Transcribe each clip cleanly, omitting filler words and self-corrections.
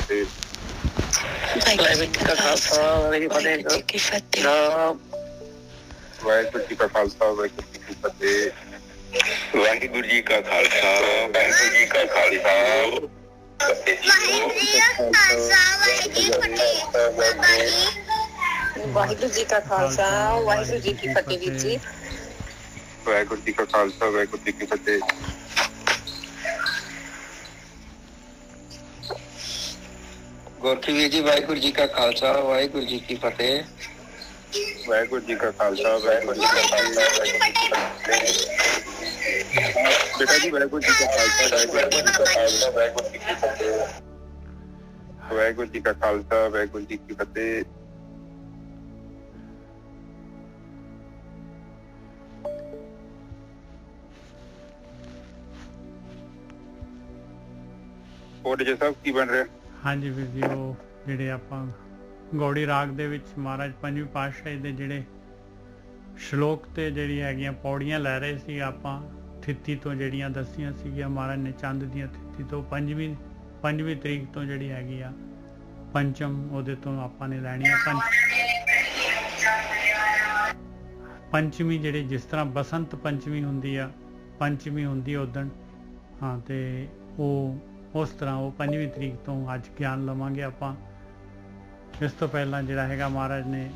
फतेह। वाहिगुरू जी का खालसा वाहिगुरू जी की फतेह। वाहिगुरू जी का खालसा वाहिगुरू जी की फतेह। वाहिगुरू जी का खालसा वाहिगुरू जी का खालसा वाहिगुरू जी का खालसा वाहिगुरू जी की फतेह वीर जी। वाहिगुरू जी का खालसा वाहिगुरू जी की फतेह। गोरखी वीर जी वाहिगुरू जी का खालसा वाहिगुरू जी की फतेह। वाहिगुरू जी का खालसा वाहिगुरू जी की फतेह। बेटा जी वाहिगुरू जी का खालसा वाहिगुरू जी का खालसा वाहिगुरू जी की फतेह। वाहिगुरू जी का खालसा वाहिगुरू जी की फतेह। ਹੋਰ ਜੀ ਸਾਹਿਬ ਕੀ ਬਣ ਰਿਹਾ? ਹਾਂਜੀ ਵੀਰ ਜੀ, ਉਹ ਜਿਹੜੇ ਆਪਾਂ ਗੌੜੀ ਰਾਗ ਦੇ ਵਿੱਚ ਮਹਾਰਾਜ ਪੰਜਵੀਂ ਪਾਤਸ਼ਾਹੀ ਦੇ ਜਿਹੜੇ ਸ਼ਲੋਕ ਤੇ ਜਿਹੜੀ ਹੈਗੀਆਂ ਪੌੜੀਆਂ ਲੈ ਰਹੇ ਸੀ ਆਪਾਂ, ਥਿੱਤੀ ਤੋਂ ਜਿਹੜੀਆਂ ਦੱਸੀਆਂ ਸੀਗੀਆਂ ਮਹਾਰਾਜ ਨੇ ਚੰਦ ਦੀਆਂ ਥਿੱਤੀ ਤੋਂ ਪੰਜਵੀਂ ਤਰੀਕ ਤੋਂ ਜਿਹੜੀ ਹੈਗੀ ਆ ਪੰਚਮ, ਉਹਦੇ ਤੋਂ ਆਪਾਂ ਨੇ ਲੈਣੀ ਆ ਪੰਚਮੀ, ਜਿਹੜੀ ਜਿਸ ਤਰ੍ਹਾਂ ਬਸੰਤ ਪੰਚਮੀ ਹੁੰਦੀ ਆ, ਪੰਚਮੀ ਹੁੰਦੀ ਉਦਣ, ਹਾਂ, ਤੇ ਉਹ ਉਸ ਤਰ੍ਹਾਂ ਉਹ 5ਵੀਂ ਤਰੀਕ ਤੋਂ ਅੱਜ ਗਿਆਨ ਲਵਾਂਗੇ ਆਪਾਂ। ਇਸ ਤੋਂ ਪਹਿਲਾਂ ਜਿਹੜਾ ਹੈਗਾ ਮਹਾਰਾਜ ਨੇ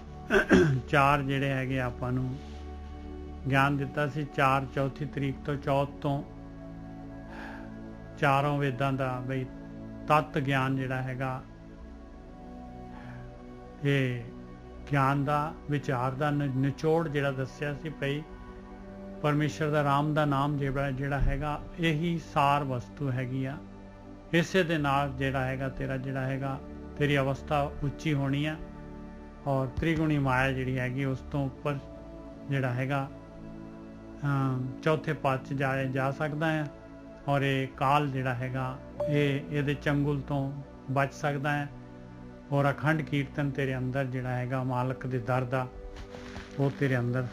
4 ਜਿਹੜੇ ਹੈਗੇ ਆਪਾਂ ਨੂੰ ਗਿਆਨ ਦਿੱਤਾ ਸੀ। 4 ਚੌਥੀ ਤਰੀਕ ਤੋਂ ਚੌਥ ਤੋਂ ਚਾਰੋਂ ਵੇਦਾਂ ਦਾ ਬਈ ਤੱਤ ਗਿਆਨ ਜਿਹੜਾ ਹੈਗਾ, ਇਹ ਗਿਆਨ ਦਾ ਵਿਚਾਰ ਦਾ ਨਿਚੋੜ ਜਿਹੜਾ ਦੱਸਿਆ ਸੀ ਭਈ ਪਰਮੇਸ਼ਰ ਦਾ ਰਾਮ ਦਾ ਨਾਮ ਜਿਹੜਾ ਹੈਗਾ ਇਹੀ ਸਾਰ ਵਸਤੂ ਹੈਗੀ ਆ। ਇਸੇ ਦੇ ਨਾਲ ਜਿਹੜਾ ਹੈਗਾ ਤੇਰੀ ਅਵਸਥਾ ਉੱਚੀ ਹੋਣੀ ਆ ਔਰ ਤ੍ਰਿਗੁਣੀ ਮਾਇਆ ਜਿਹੜੀ ਹੈਗੀ ਉਸ ਤੋਂ ਉੱਪਰ ਜਿਹੜਾ ਹੈਗਾ ਚੌਥੇ ਪਦ 'ਚ ਜਾ ਸਕਦਾ ਹੈ ਔਰ ਇਹ ਕਾਲ ਜਿਹੜਾ ਹੈਗਾ ਇਹਦੇ ਚੰਗੁਲ ਤੋਂ ਬਚ ਸਕਦਾ ਹੈ ਔਰ ਅਖੰਡ ਕੀਰਤਨ ਤੇਰੇ ਅੰਦਰ ਜਿਹੜਾ ਹੈਗਾ ਮਾਲਕ ਦੇ ਦਰ ਦਾ ਉਹ ਤੇਰੇ ਅੰਦਰ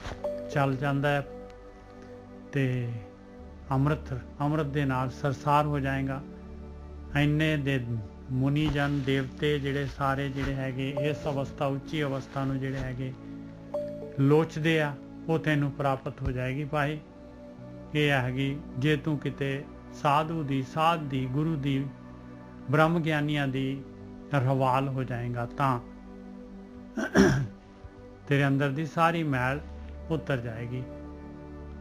ਚੱਲ ਜਾਂਦਾ ਹੈ ਤੇ ਅੰਮ੍ਰਿਤ ਦੇ ਨਾਲ ਸਰਸਾਰ ਹੋ ਜਾਏਗਾ। ਇੰਨੇ ਦੇ ਮੁਨੀ ਜਨ ਦੇਵਤੇ ਜਿਹੜੇ ਸਾਰੇ ਜਿਹੜੇ ਹੈਗੇ ਇਸ ਅਵਸਥਾ ਉੱਚੀ ਅਵਸਥਾ ਨੂੰ ਜਿਹੜੇ ਹੈਗੇ ਲੋਚਦੇ ਆ, ਉਹ ਤੈਨੂੰ ਪ੍ਰਾਪਤ ਹੋ ਜਾਏਗੀ ਭਾਈ। ਇਹ ਹੈਗੀ ਜੇ ਤੂੰ ਕਿਤੇ ਸਾਧੂ ਦੀ, ਸਾਧ ਦੀ, ਗੁਰੂ ਦੀ, ਬ੍ਰਹਮ ਗਿਆਨੀਆਂ ਦੀ ਰਵਾਲ ਹੋ ਜਾਏਗਾ ਤਾਂ ਤੇਰੇ ਅੰਦਰ ਦੀ ਸਾਰੀ ਮੈਲ ਉਤਰ ਜਾਏਗੀ।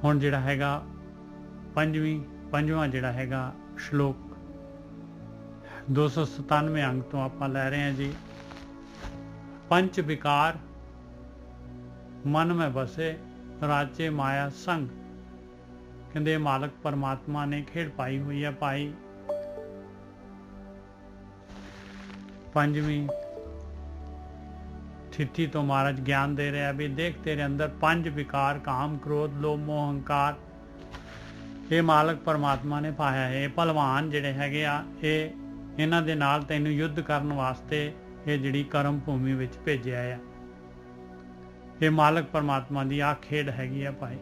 ਹੁਣ ਜਿਹੜਾ ਹੈਗਾ ਪੰਜਵਾਂ ਜਿਹੜਾ ਹੈਗਾ ਸ਼ਲੋਕ 297 ਅੰਗ ਤੋਂ ਆਪਾਂ ਲੈ ਰਹੇ ਹਾਂ ਜੀ। ਪੰਚ ਵਿਕਾਰ ਮਨ ਮੈਂ ਬਸੇ ਰਾਜੇ ਮਾਇਆ ਸੰਗ। ਕਹਿੰਦੇ ਮਾਲਕ ਪਰਮਾਤਮਾ ਨੇ ਖੇਡ ਪਾਈ ਹੋਈ ਹੈ ਭਾਈ। ਪੰਜਵੀਂ ਥਿੱਤੀ ਤੋਂ ਮਹਾਰਾਜ ਗਿਆਨ ਦੇ ਰਿਹਾ ਵੀ ਦੇਖ ਤੇਰੇ ਅੰਦਰ 5 ਵਿਕਾਰ ਕਾਮ, ਕ੍ਰੋਧ, ਲੋਭ, ਮੋਹ, ਹੰਕਾਰ ਇਹ ਮਾਲਕ ਪਰਮਾਤਮਾ ਨੇ ਪਾਇਆ ਹੈ। ਇਹ ਭਲਵਾਨ ਜਿਹੜੇ ਹੈਗੇ ਆ ਇਹਨਾਂ ਦੇ ਨਾਲ ਤੈਨੂੰ ਯੁੱਧ ਕਰਨ ਵਾਸਤੇ ਇਹ ਜਿਹੜੀ ਕਰਮ ਭੂਮੀ ਵਿੱਚ ਭੇਜਿਆ ਆ। ਇਹ ਮਾਲਕ ਪਰਮਾਤਮਾ ਦੀ ਆ ਖੇਡ ਹੈਗੀ ਆ ਭਾਈ।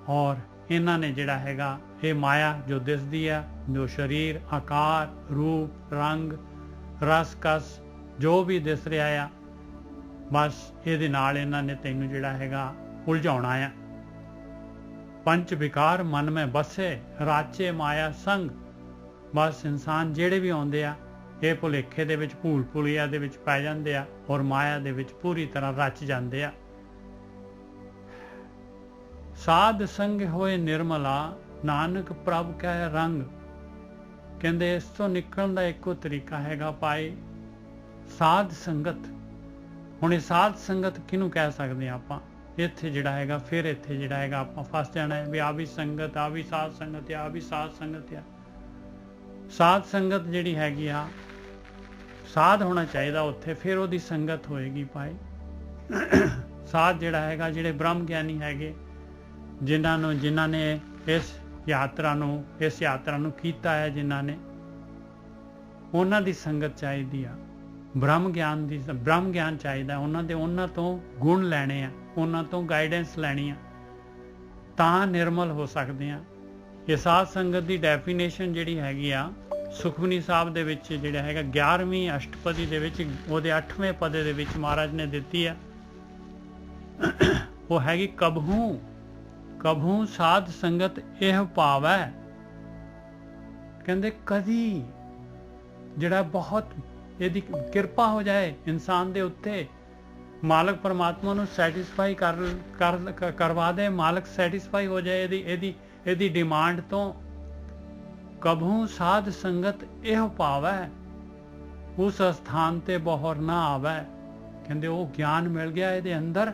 ਔਰ ਇਹਨਾਂ ਨੇ ਜਿਹੜਾ ਹੈਗਾ ਇਹ ਮਾਇਆ ਜੋ ਦਿਸਦੀ ਆ, ਜੋ ਸਰੀਰ, ਆਕਾਰ, ਰੂਪ, ਰੰਗ, ਰਸ, ਕਸ ਜੋ ਵੀ ਦਿਸ ਰਿਹਾ ਆ, ਬਸ ਇਹਦੇ ਨਾਲ ਇਹਨਾਂ ਨੇ ਤੈਨੂੰ ਜਿਹੜਾ ਹੈਗਾ ਉਲਝਾਉਣਾ ਆ। ਪੰਚ ਵਿਕਾਰ ਮਨ ਮੈਂ ਬਸੇ ਰਾਚੇ ਮਾਇਆ ਸੰਗ। ਬਸ ਇਨਸਾਨ ਜਿਹੜੇ ਵੀ ਆਉਂਦੇ ਆ ਇਹ ਭੁਲੇਖੇ ਦੇ ਵਿੱਚ, ਭੂਲ ਭੁਲਈਆ ਦੇ ਵਿੱਚ ਪੈ ਜਾਂਦੇ ਆ ਔਰ ਮਾਇਆ ਦੇ ਵਿੱਚ ਪੂਰੀ ਤਰ੍ਹਾਂ ਰਚ ਜਾਂਦੇ ਆ। ਸਾਧ ਸੰਗ ਹੋਏ ਨਿਰਮਲਾ ਨਾਨਕ ਪ੍ਰਭ ਕੈ ਰੰਗ। ਕਹਿੰਦੇ ਇਸ ਤੋਂ ਨਿਕਲਣ ਦਾ ਇੱਕੋ ਤਰੀਕਾ ਹੈਗਾ ਭਾਈ ਸਾਧ ਸੰਗਤ। ਹੁਣ ਇਹ ਸਾਧ ਸੰਗਤ ਕਿਹਨੂੰ ਕਹਿ ਸਕਦੇ ਆ ਆਪਾਂ? ਇੱਥੇ ਜਿਹੜਾ ਹੈਗਾ ਫਿਰ ਇੱਥੇ ਜਿਹੜਾ ਹੈਗਾ ਆਪਾਂ ਫਸ ਜਾਣਾ ਹੈ ਵੀ ਆ ਵੀ ਸੰਗਤ, ਆ ਵੀ ਸਾਧ ਸੰਗਤ, ਆ ਵੀ ਸਾਧ ਸੰਗਤ ਆ। ਸਾਧ ਸੰਗਤ ਜਿਹੜੀ ਹੈਗੀ ਆ, ਸਾਧ ਹੋਣਾ ਚਾਹੀਦਾ ਉੱਥੇ, ਫਿਰ ਉਹਦੀ ਸੰਗਤ ਹੋਏਗੀ ਭਾਈ। ਸਾਧ ਜਿਹੜਾ ਹੈਗਾ ਜਿਹੜੇ ਬ੍ਰਹਮ ਗਿਆਨੀ ਹੈਗੇ, ਜਿਨ੍ਹਾਂ ਨੇ ਇਸ ਯਾਤਰਾ ਨੂੰ ਕੀਤਾ ਹੈ, ਜਿਨ੍ਹਾਂ ਨੇ, ਉਹਨਾਂ ਦੀ ਸੰਗਤ ਚਾਹੀਦੀ ਆ। ਬ੍ਰਹਮ ਗਿਆਨ ਚਾਹੀਦਾ। ਉਹਨਾਂ ਤੋਂ ਗੁਣ ਲੈਣੇ ਆ, ਉਹਨਾਂ ਤੋਂ ਗਾਈਡੈਂਸ ਲੈਣੀ ਆ, ਤਾਂ ਨਿਰਮਲ ਹੋ ਸਕਦੇ ਆ। ਇਹ ਸਾਧ ਸੰਗਤ ਦੀ ਡੈਫੀਨੇਸ਼ਨ ਜਿਹੜੀ ਹੈਗੀ ਆ, ਸੁਖਮਨੀ ਸਾਹਿਬ ਦੇ ਵਿੱਚ ਜਿਹੜਾ ਹੈਗਾ 11ਵੀਂ ਅਸ਼ਟਪਦੀ ਦੇ ਵਿੱਚ ਉਹਦੇ 8ਵੇਂ ਪਦੇ ਦੇ ਵਿੱਚ ਮਹਾਰਾਜ ਨੇ ਦਿੱਤੀ ਆ, ਉਹ ਹੈਗੀ ਕਬਹੂ ਸਾਧ ਸੰਗਤ ਇਹ ਭਾਵੈ। ਕਹਿੰਦੇ ਕਦੀ ਜਿਹੜਾ ਬਹੁਤ ਇਹਦੀ ਕਿਰਪਾ ਹੋ ਜਾਏ ਇਨਸਾਨ ਦੇ ਉੱਤੇ, ਮਾਲਕ ਪਰਮਾਤਮਾ ਨੂੰ ਸੈਟੀਸਫਾਈ ਕਰਵਾ ਦੇ, ਮਾਲਕ ਸੈਟੀਸਫਾਈ ਹੋ ਜਾਏ ਇਹਦੀ ਡਿਮਾਂਡ ਤੋਂ। ਕਬਹੂ ਸਾਧ ਸੰਗਤ ਇਹ ਭਾਵੈ ਉਸ ਸਥਾਨ ਤੇ ਬਹਰ ਨਾ ਆਵੈ। ਕਹਿੰਦੇ ਉਹ ਗਿਆਨ ਮਿਲ ਗਿਆ ਇਹਦੇ ਅੰਦਰ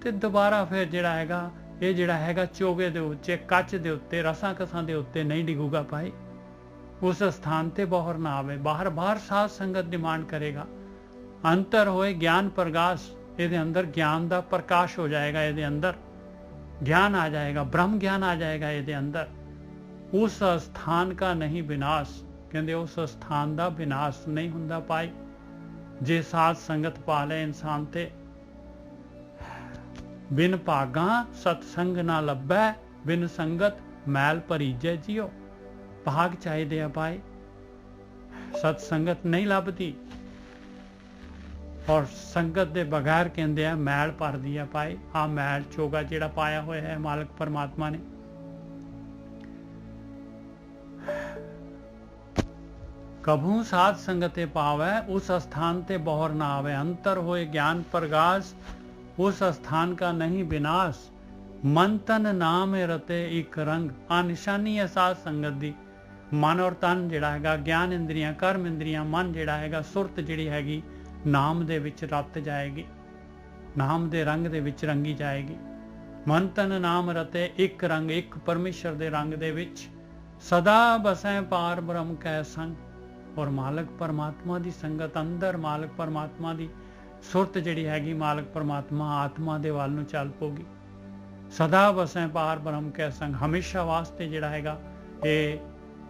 ਤੇ ਦੁਬਾਰਾ ਫਿਰ ਜਿਹੜਾ ਹੈਗਾ ਇਹ ਜਿਹੜਾ ਹੈਗਾ ਚੋਗੇ ਦੇ ਉੱਤੇ, ਕੱਚ ਦੇ ਉੱਤੇ, ਰਸਾਂ ਕਸਾਂ ਦੇ ਉੱਤੇ ਨਹੀਂ ਡਿੱਗੂਗਾ ਭਾਈ। ਉਸ ਸਥਾਨ ਤੇ ਬਹਰ ਨਾ ਆਵੇ। ਬਾਹਰ ਸਾਧ ਸੰਗਤ ਡਿਮਾਂਡ ਕਰੇਗਾ। ਅੰਤਰ ਹੋਏ ਗਿਆਨ ਪ੍ਰਗਾਸ, ਇਹਦੇ ਅੰਦਰ ਗਿਆਨ ਦਾ ਪ੍ਰਕਾਸ਼ ਹੋ ਜਾਏਗਾ, ਇਹਦੇ ਅੰਦਰ ਗਿਆਨ ਆ ਜਾਏਗਾ, ਬ੍ਰਹਮ ਗਿਆਨ ਆ ਜਾਏਗਾ ਇਹਦੇ ਅੰਦਰ। ਉਸ ਸਥਾਨ का नहीं विनाश। ਕਹਿੰਦੇ ਉਸ ਸਥਾਨ ਦਾ ਵਿਨਾਸ਼ ਨਹੀਂ ਹੁੰਦਾ ਭਾਈ ਜੇ ਸਾਧ ਸੰਗਤ ਪਾ ਲੈ ਇਨਸਾਨ ਤੇ। ਬਿਨ ਭਾਗਾ ਸਤਸੰਗ ਨਾ ਲੱਭੈ, ਬਿਨ ਸੰਗਤ ਮੈਲ ਭਰੀਜੈ ਜਿਉ। ਭਾਗ ਚਾਹੀਦੇ ਆ ਭਾਈ, ਸਤ ਸੰਗਤ ਨਹੀਂ ਲੱਭਦੀ, ਔਰ ਸੰਗਤ ਦੇ ਬਗੈਰ ਕਹਿੰਦੇ ਆ ਮੈਲ ਭਰਦੀ ਆ ਭਾਈ। ਆ ਮੈਲ ਚੋਗਾ ਜਿਹੜਾ ਪਾਇਆ ਹੋਇਆ ਹੈ ਮਾਲਕ ਪਰਮਾਤਮਾ ਨੇ। ਕਭੂ ਸਾਧ ਸੰਗਤੇ ਪਾਵੈ, ਉਸ ਸਥਾਨ ਤੇ ਬਹਰ ਨਾ ਆਵੇ। ਅੰਤਰ ਹੋਏ ਗਿਆਨ ਪ੍ਰਗਾਸ, ਉਸ ਸਥਾਨ का नहीं विनाश। मन तन नाम रते एक रंग। आ निशानी है साध संगत दी। मन और तन जिहड़ा हैगा, ज्ञान इंद्रियां, कर्म इंद्रियां, मन जिहड़ा हैगा, सुरत जिहड़ी हैगी नाम दे विच रत जाएगी, नाम दे रंग दे विच रंगी जाएगी। मन तन नाम रते एक रंग, एक परमेश्वर दे रंग दे विच सदा बसै पार ब्रह्म कै संग। और मालक परमात्मा दी संगत अंदर, मालक परमात्मा दी सुरत जिहड़ी हैगी, मालक परमात्मा आत्मा दे वाल नूं चल पऊगी। सदा बसै पार ब्रह्म कै संग। हमेशा वास्ते जिहड़ा हैगा ये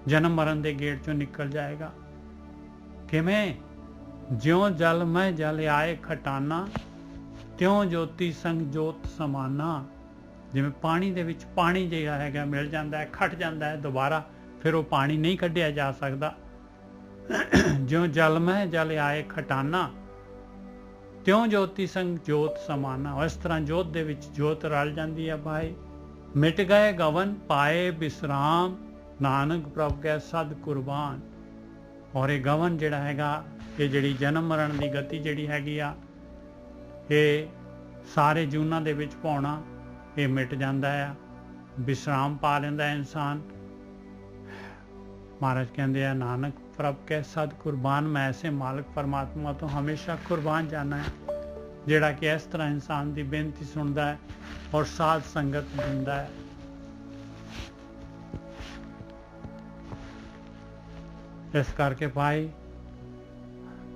जन्म मरण दे गेट चों निकल जाएगा। किवें? ज्यों जल में जल आए खटाना, त्यों ज्योति संग जोत समाना। जिवें पानी दे विच पानी जिहड़ा हैगा मिल जांदा है, खट जांदा है, दोबारा फिर वो पानी नहीं कढिया जा सकदा। ज्यों जल में जल आए खटाना, त्यों ज्योति संग जोत समाना। इस तरह जोत दे विच जोत रल जाती है भाई। मिट गए गवन पाए विश्राम, नानक प्रभ कै सद कुर्बान। और ये गवन जिहड़ा हैगा, ये जिहड़ी जन्म मरण की गति जिहड़ी हैगी आ, ये सारे जूनां दे विच पाउणा ये मिट जाता है, विश्राम पा लैंदा है इंसान। महाराज कहते हैं नानक प्रभ के सद कुर्बान। मैं ऐसे मालिक परमात्मा तो हमेशा कुर्बान जाना है जिहड़ा कि इस तरह इंसान की बेनती सुनता है और साध संगत दिंदा है। इस करके भाई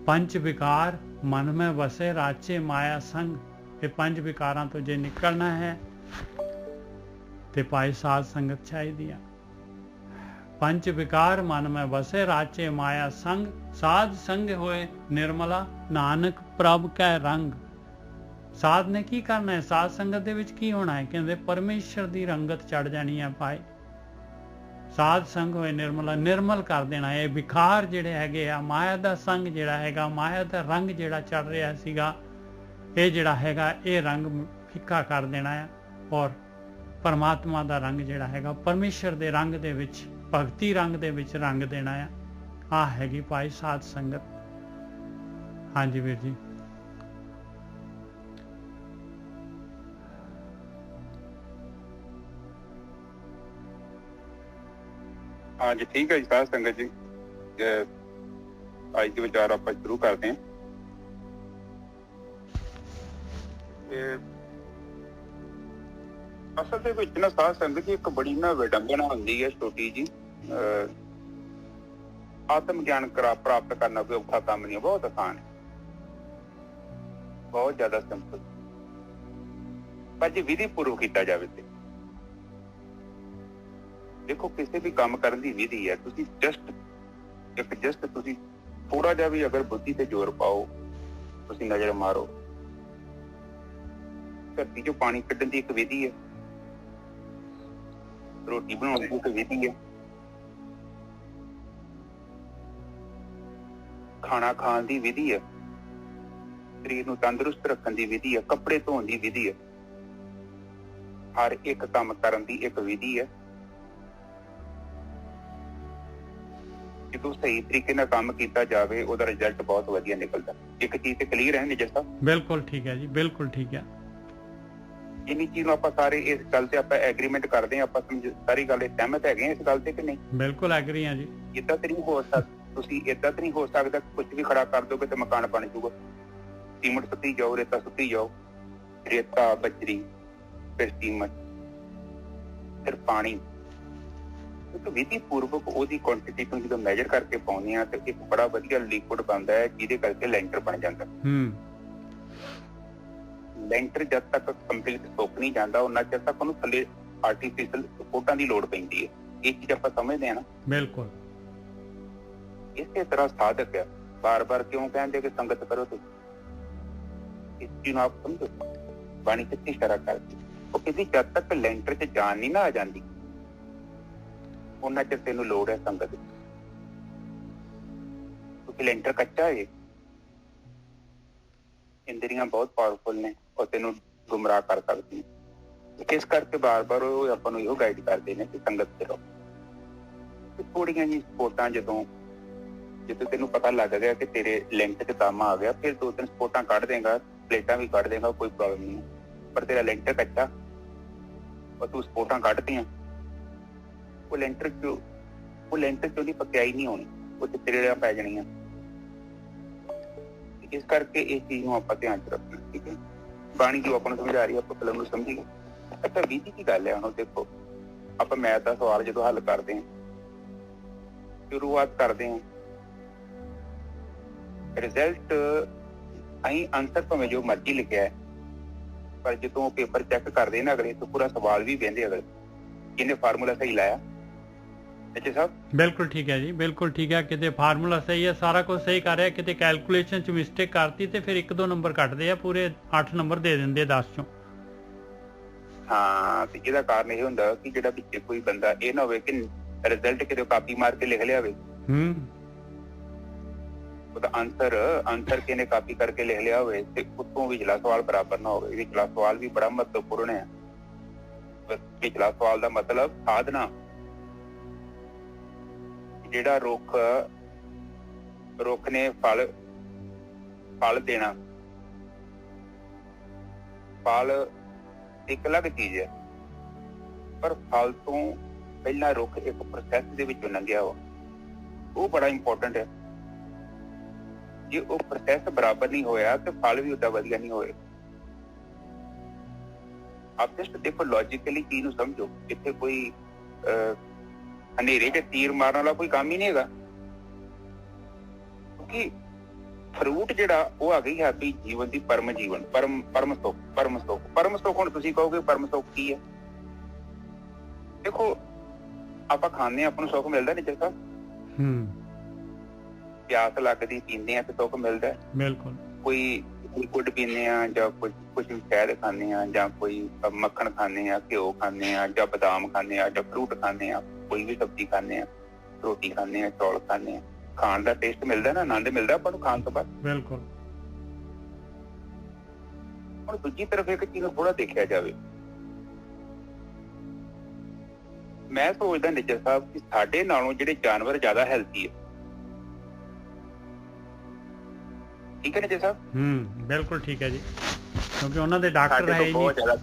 पंच विकार मन में वसे राचे माया संग। ये पंच विकारां तो जे निकलना है तो भाई साध संगत चाहिए। पंच विकार मन में वसे राचे माया संग, साध संग होए निर्मला, नानक प्रभ कै रंग। साध ने की करना है? साध संगत दे विच की होना है? कहते परमेश्वर दी रंगत चढ़ जानी है भाई। साध संग होए निर्मला, निर्मल कर देना है विकार जिहड़े हैगे आ, माया दा संग जिहड़ा हैगा, माया दा रंग जिहड़ा चढ़ रहा सीगा, ये जिहड़ा हैगा ये रंग फिक्का कर देना है और परमात्मा दा रंग जिहड़ा हैगा, परमेश्वर दे रंग दे विच, भगती रंग दे विच रंग देना है। आ हैगी भाई साध संगत। हाँ जी वीर जी। हाँ जी ठीक है जी साध संगत जी, आज के विचार आप शुरू करते हैं। असल ਦੇ ਵਿੱਚ ਨਾ ਸਾਧ ਸੰਗਤ ਜੀ ਇੱਕ ਬੜੀ ਨਾ ਵਿਡੰਬਨਾ ਹੁੰਦੀ ਹੈ ਛੋਟੀ ਜੀ। ਆਤਮ ਗਿਆਨ ਪ੍ਰਾਪਤ ਕਰਨਾ ਕੋਈ ਔਖਾ ਕੰਮ ਨਹੀਂ ਹੈ, ਬਹੁਤ ਆਸਾਨ ਹੈ, ਬਹੁਤ ਜ਼ਿਆਦਾ ਸਿੰਪਲ। ਪਰ ਜੇ ਵਿਧੀ ਪੂਰਵਕ ਕੀਤਾ ਜਾਵੇ ਤੇ ਦੇਖੋ ਕਿਸੇ ਵੀ ਕੰਮ ਕਰਨ ਦੀ ਵਿਧੀ ਹੈ। ਤੁਸੀਂ ਜਸਟ ਤੁਸੀਂ ਥੋੜਾ ਜਿਹਾ ਵੀ ਅਗਰ ਬੁੱਧੀ ਤੇ ਜ਼ੋਰ ਪਾਓ, ਤੁਸੀਂ ਨਜ਼ਰ ਮਾਰੋ, ਧਰਤੀ ਚੋਂ ਪਾਣੀ ਕੱਢਣ ਦੀ ਇੱਕ ਵਿਧੀ ਹੈ, रोटी बनाने की विधि है, ਖਾਣਾ ਖਾਣ ਦੀ ਵਿਧੀ ਹੈ, ਸਰੀਰ ਨੂੰ ਤੰਦਰੁਸਤ ਰੱਖਣ ਦੀ ਵਿਧੀ ਹੈ, ਕੱਪੜੇ ਧੋਣ ਦੀ ਵਿਧੀ ਹੈ, ਹਰ ਇੱਕ ਕੰਮ ਕਰਨ ਦੀ ਇੱਕ ਵਿਧੀ ਹੈ। ਜਦੋਂ ਸਹੀ ਤਰੀਕੇ ਨਾਲ ਕੰਮ ਕੀਤਾ ਜਾਵੇ ਉਹਦਾ ਰਿਜ਼ਲਟ ਬਹੁਤ ਵਧੀਆ ਨਿਕਲਦਾ। ਇੱਕ ਚੀਜ਼ ਤੇ ਕਲੀਅਰ ਹੈ ਨਿਜਰ ਸਾਹਿਬ? ਬਿਲਕੁਲ ਠੀਕ ਹੈ ਜੀ, ਬਿਲਕੁਲ ਠੀਕ ਹੈ। ਇੰਨੀ ਚੀਜ਼ ਨੂੰ ਆਪਾਂ ਸਾਰੇ ਇਸ ਗੱਲ ਤੇ ਆਪਾਂ ਐਗਰੀਮੈਂਟ ਕਰਦੇ ਹਾਂ, ਆਪਾਂ ਸਾਰੀ ਗੱਲ ਸਹਿਮਤ ਹੈਗੇ ਹਾਂ ਇਸ ਗੱਲ ਤੇ ਕਿ ਨਹੀਂ? ਬਿਲਕੁਲ ਐਗਰੀ ਹਾਂ ਜੀ। ਏਦਾਂ ਤੇ ਨਹੀਂ ਹੋ ਸਕਦਾ, ਤੁਸੀਂ ਏਦਾਂ ਤੇ ਨਹੀਂ ਹੋ ਸਕਦਾ ਕੁਝ ਵੀ ਖੜਾ ਕਰ ਦੋਗੇ ਤੇ ਮਕਾਨ ਬਣ ਜਾਊਗਾ। ਸੀਮਟ ਸੁੱਟੀ ਜਾਓ, ਰੇਤਾ ਸੁੱਟੀ ਜਾਓ, ਰੇਤਾ ਬਜਰੀ ਫਿਰ ਸੀਮਟ ਫਿਰ ਪਾਣੀ, ਇੱਕ ਵਿਧੀ ਪੂਰਵਕ ਉਹਦੀ ਕੁਆਂਟੀਟੀ ਨੂੰ ਜਦੋਂ ਮੈਜਰ ਕਰਕੇ ਪਾਉਂਦੇ ਆ ਤੇ ਇੱਕ ਬੜਾ ਵਧੀਆ ਲਿਕੁਇਡ ਬਣਦਾ ਹੈ ਜਿਹਦੇ ਕਰਕੇ ਲੈਂਟਰ ਬਣ ਜਾਂਦਾ। ਲੈਂਟਰ ਜਦ ਤੱਕ ਕੰਪਲੀਟ ਸੁੱਕ ਨਹੀਂ ਜਾਂਦਾ ਉਹਨਾਂ ਚਿਰ ਤੱਕ ਉਹਨੂੰ ਥੱਲੇ ਆਰਟੀਫੀਸ਼ੀਅਲ ਸਪੋਰਟਾਂ ਦੀ ਲੋੜ ਪੈਂਦੀ ਹੈ। ਇਹ ਚੀਜ਼ ਆਪਾਂ ਸਮਝਦੇ ਆ ਨਾ। ਬਿਲਕੁਲ ਇਸੇ ਤਰ੍ਹਾਂ ਸਾਧਕ ਆ, ਬਾਰ-ਬਾਰ ਕਿਉਂ ਕਹਿੰਦੇ ਕਿ ਸੰਗਤ ਕਰੋ ਤੁਸੀਂ, ਇਸ ਚੀਜ਼ ਨੂੰ ਆਪ ਸਮਝੋ। ਬਾਣੀ ਕਿੱਥੇ ਇਸ਼ਾਰਾ ਕਰਦੀ, ਉਹ ਕਹਿੰਦੀ ਜਦ ਤੱਕ ਲੈਂਟਰ 'ਚ ਜਾਨ ਨਹੀਂ ਨਾ ਆ ਜਾਂਦੀ ਉਹਨਾਂ ਚਿਰ ਤੈਨੂੰ ਲੋੜ ਹੈ ਸੰਗਤ ਦੀ, ਕਿਉਂਕਿ ਲੈਂਟਰ ਕੱਚਾ ਹੈ। ਇੰਦਰੀਆਂ ਬਹੁਤ ਪਾਵਰਫੁਲ ਨੇ ਉਹ ਤੈਨੂੰ ਗੁੰਮਰਾਹ ਕਰ ਸਕਦੀਆਂ। ਇਸ ਕਰਕੇ ਬਾਰ-ਬਾਰ ਉਹ ਆਪਾਂ ਨੂੰ ਇਹੋ ਗਾਈਡ ਕਰਦੇ ਨੇ ਕਿ ਸੰਗਤ 'ਚ ਰਹੋ। ਥੋੜੀਆਂ ਜਿਹੀ ਸਪੋਰਟਾਂ ਜਦੋਂ ਤੈਨੂੰ ਪਤਾ ਲੱਗ ਗਿਆ ਕਿ ਤੇਰੇ ਲੈਂਟਰ 'ਚ ਦਮ ਆ ਗਿਆ, ਫਿਰ 2-3 ਸਪੋਰਟਾਂ ਕੱਢ ਦੇਗਾ, ਪਲੇਟਾਂ ਵੀ ਕੱਢ ਦੇਗਾ, ਕੋਈ ਪ੍ਰੋਬਲਮ ਨਹੀਂ। ਪਰ ਤੇਰਾ ਲੈਂਟਰ ਕੱਚਾ ਔਰ ਤੂੰ ਸਪੋਰਟਾਂ ਕੱਢਦੀਆਂ, ਉਹ ਲੈਂਟਰ 'ਚੋਂ ਦੀ ਪਕਿਆਈ ਨਹੀਂ ਹੋਣੀ, ਉਹ 'ਚ ਤਰੇੜਾਂ ਪੈ ਜਾਣੀਆਂ। ਇਸ ਕਰਕੇ ਇਸ ਚੀਜ਼ ਨੂੰ ਆਪਾਂ ਧਿਆਨ 'ਚ ਰੱਖਣਾ, ਠੀਕ ਹੈ? ਬਾਣੀ ਜੋ ਆਪਾਂ ਨੂੰ ਸਮਝਾ ਰਹੀ ਆਪਾਂ ਫਿਲਮ ਨੂੰ ਸਮਝੀਏ। ਅੱਛਾ ਵਿਧੀ ਕੀ ਗੱਲ ਹੈ? ਹੁਣ ਦੇਖੋ ਆਪਾਂ ਮੈਥ ਦਾ ਸਵਾਲ ਜਦੋਂ ਹੱਲ ਕਰਦੇ ਹਾਂ, ਸ਼ੁਰੂਆਤ ਕਰਦੇ ਹਾਂ, ਰਿਜ਼ਲਟ ਅਸੀਂ ਆਨਸਰ ਭਾਵੇਂ ਜੋ ਮਰਜ਼ੀ ਲਿਖਿਆ ਹੈ, ਪਰ ਜਦੋਂ ਪੇਪਰ ਚੈੱਕ ਕਰਦੇ ਨਾ ਅਗਲੇ ਤਾਂ ਪੂਰਾ ਸਵਾਲ ਵੀ ਵਹਿੰਦੇ ਅਗਲੇ ਕਿਹਨੇ ਫਾਰਮੂਲਾ ਸਹੀ ਲਾਇਆ। ਅੱਛਾ ਸਾਹਿਬ ਬਿਲਕੁਲ ਠੀਕ ਹੈ ਜੀ, ਬਿਲਕੁਲ ਠੀਕ ਹੈ। ਕਿਤੇ ਫਾਰਮੂਲਾ ਸਹੀ ਹੈ, ਸਾਰਾ ਕੁਝ ਸਹੀ ਕਰ ਰਿਹਾ, ਕਿਤੇ ਕੈਲਕੂਲੇਸ਼ਨ 'ਚ ਮਿਸਟੇਕ ਕਰਤੀ ਤੇ ਫਿਰ 1-2 ਨੰਬਰ ਕੱਟਦੇ ਆ, ਪੂਰੇ 8 ਨੰਬਰ ਦੇ ਦਿੰਦੇ 10 ਚੋਂ। ਹਾਂ, ਤੇ ਇਹਦਾ ਕਾਰਨ ਇਹ ਹੁੰਦਾ ਕਿ ਜਿਹੜਾ ਵਿੱਚ ਕੋਈ ਬੰਦਾ ਇਹ ਨਾ ਹੋਵੇ ਕਿ ਰਿਜ਼ਲਟ ਕਿਤੇ ਕਾਪੀ ਮਾਰ ਕੇ ਲਿਖ ਲਿਆ ਹੋਵੇ, ਉਹਦਾ ਆਨਸਰ ਕਿਹਨੇ ਕਾਪੀ ਕਰਕੇ ਲਿਖ ਲਿਆ ਹੋਵੇ ਤੇ ਉੱਥੋਂ ਵਿਚਲਾ ਸਵਾਲ ਬਰਾਬਰ ਨਾ ਹੋਵੇ। ਵਿਚਲਾ ਸਵਾਲ ਵੀ ਬੜਾ ਮਹੱਤਵਪੂਰਨ ਹੈ। ਵਿਚਲਾ ਸਵਾਲ ਦਾ ਮਤਲਬ ਸਾਧਨਾ, ਜਿਹੜਾ ਰੁੱਖ ਨੇ ਫਲ ਦੇਣਾ, ਫਲ ਇੱਕ ਅਲੱਗ ਚੀਜ਼ ਹੈ, ਪਰ ਫਲ ਤੋਂ ਪਹਿਲਾਂ ਰੁੱਖ ਇੱਕ ਪ੍ਰੋਸੈਸ ਦੇ ਵਿੱਚੋਂ ਲੰਘਿਆ ਵਾ, ਉਹ ਬੜਾ ਇੰਪੋਰਟੈਂਟ ਹੈ। ਜੇ ਉਹ ਪ੍ਰੋਸੈਸ ਬਰਾਬਰ ਨਹੀਂ ਹੋਇਆ ਤੇ ਫਲ ਵੀ ਉਦਾਂ ਵਧੀਆ ਨਹੀਂ ਹੋਏ। ਆਪ ਜਸਟ ਦੇਖੋ ਲੌਜੀਕਲੀ ਚੀਜ਼ ਨੂੰ ਸਮਝੋ। ਇੱਥੇ ਕੋਈ ਹਨੇਰੇ 'ਚ ਤੀਰ ਮਾਰਨ ਵਾਲਾ ਕੋਈ ਕੰਮ ਹੀ ਨਹੀਂ ਹੈਗਾ, ਕਿਉਂਕਿ ਫਰੂਟ ਜਿਹੜਾ ਉਹ ਆ ਗਈ ਸਾਡੀ ਜੀਵਨ ਦੀ ਪਰਮ ਸੁੱਖ। ਹੁਣ ਤੁਸੀਂ ਕਹੋਗੇ ਪਰਮ ਸੁੱਖ ਕੀ ਹੈ? ਦੇਖੋ ਆਪਾਂ ਖਾਂਦੇ ਆਪਾਂ ਨੂੰ ਸੁੱਖ ਮਿਲਦਾ ਨਹੀਂ ਜੱਸਾ? ਪਿਆਸ ਲੱਗਦੀ ਪੀਂਦੇ ਆ ਤੇ ਸੁੱਖ ਮਿਲਦਾ। ਬਿਲਕੁਲ। ਕੋਈ ਲਿਕੁਇਡ ਪੀਂਦੇ ਆ ਜਾਂ ਕੁਝ ਸ਼ਹਿਦ ਖਾਂਦੇ ਆ ਜਾਂ ਕੋਈ ਮੱਖਣ ਖਾਂਦੇ ਆ, ਘਿਓ ਖਾਂਦੇ ਆ ਜਾਂ ਬਦਾਮ ਖਾਂਦੇ ਆ ਜਾਂ ਫਰੂਟ ਖਾਂਦੇ ਆ, ਕੋਈ ਵੀ ਸਬਜ਼ੀ ਖਾਂਦੇ ਆ, ਰੋਟੀ ਖਾਂਦੇ ਆ, ਚੌਲ ਖਾਂਦੇ ਆ, ਖਾਣ ਦਾ ਟੇਸਟ ਮਿਲਦਾ ਨਾ, ਆਨੰਦ ਮਿਲਦਾ ਆਪਾਂ ਨੂੰ ਖਾਣ ਤੋਂ ਬਾਅਦ। ਬਿਲਕੁਲ। ਹੁਣ ਦੂਜੀ ਤਰਫ ਇੱਕ ਚੀਜ਼ ਨੂੰ ਥੋੜਾ ਦੇਖਿਆ ਜਾਵੇ, ਮੈਂ ਸੋਚਦਾ ਨਿੱਜਰ ਸਾਹਿਬ ਕਿ ਸਾਡੇ ਨਾਲੋਂ ਜਿਹੜੇ ਜਾਨਵਰ ਜ਼ਿਆਦਾ ਹੈਲਥੀ ਹੈ। ਠੀਕ ਹੈ ਨਿੱਜਰ ਸਾਹਿਬ? ਬਿਲਕੁਲ ਠੀਕ ਹੈ ਜੀ, ਕਿਉਂਕਿ ਉਹਨਾਂ ਦੇ ਡਾਕਟਰ ਹੈ ਨਹੀਂ,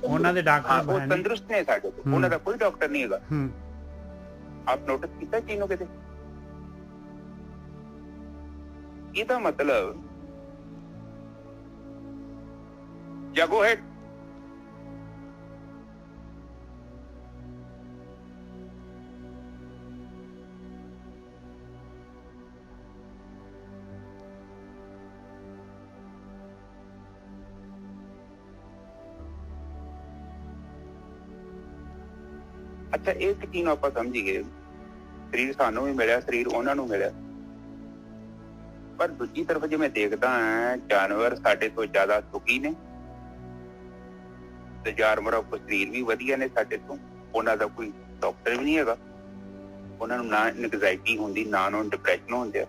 ਉਹਨਾਂ ਦੇ ਡਾਕਟਰ ਉਹ ਤੰਦਰੁਸਤ ਨੇ ਸਾਡੇ ਤੋਂ, ਉਹਨਾਂ ਦਾ ਕੋਈ ਡਾਕਟਰ ਨਹੀਂ ਹੈਗਾ। ਆਪ ਨੋਟਿਸ ਕੀਤਾ ਚੀਜ਼ ਨੂੰ ਕਿਤੇ? ਇਹਦਾ ਮਤਲਬ ਜਾਗੋ ਹੈ। ਅੱਛਾ ਇੱਕ ਚੀਜ਼ ਨੂੰ ਆਪਾਂ ਸਮਝ ਗਏ, ਸਰੀਰ ਸਾਨੂੰ ਵੀ ਮਿਲਿਆ, ਸਰੀਰ ਉਹਨਾਂ ਨੂੰ ਮਿਲਿਆ, ਪਰ ਦੂਜੀ ਤਰਫ ਜੇ ਮੈਂ ਦੇਖਦਾ ਹਾਂ ਜਾਨਵਰ ਸਾਡੇ ਤੋਂ ਜ਼ਿਆਦਾ ਸੁਖੀ ਨੇ ਤੇ ਜਾਨਵਰਾਂ ਕੋਲ ਸਰੀਰ ਵੀ ਵਧੀਆ ਨੇ ਸਾਡੇ ਤੋਂ, ਉਹਨਾਂ ਦਾ ਕੋਈ ਡਾਕਟਰ ਵੀ ਨਹੀਂ ਹੈਗਾ, ਉਹਨਾਂ ਨੂੰ ਨਾ ਐਂਗਜ਼ਾਇਟੀ ਹੁੰਦੀ, ਨਾ ਉਹਨਾਂ ਨੂੰ ਡਿਪਰੈਸ਼ਨ ਹੁੰਦੇ।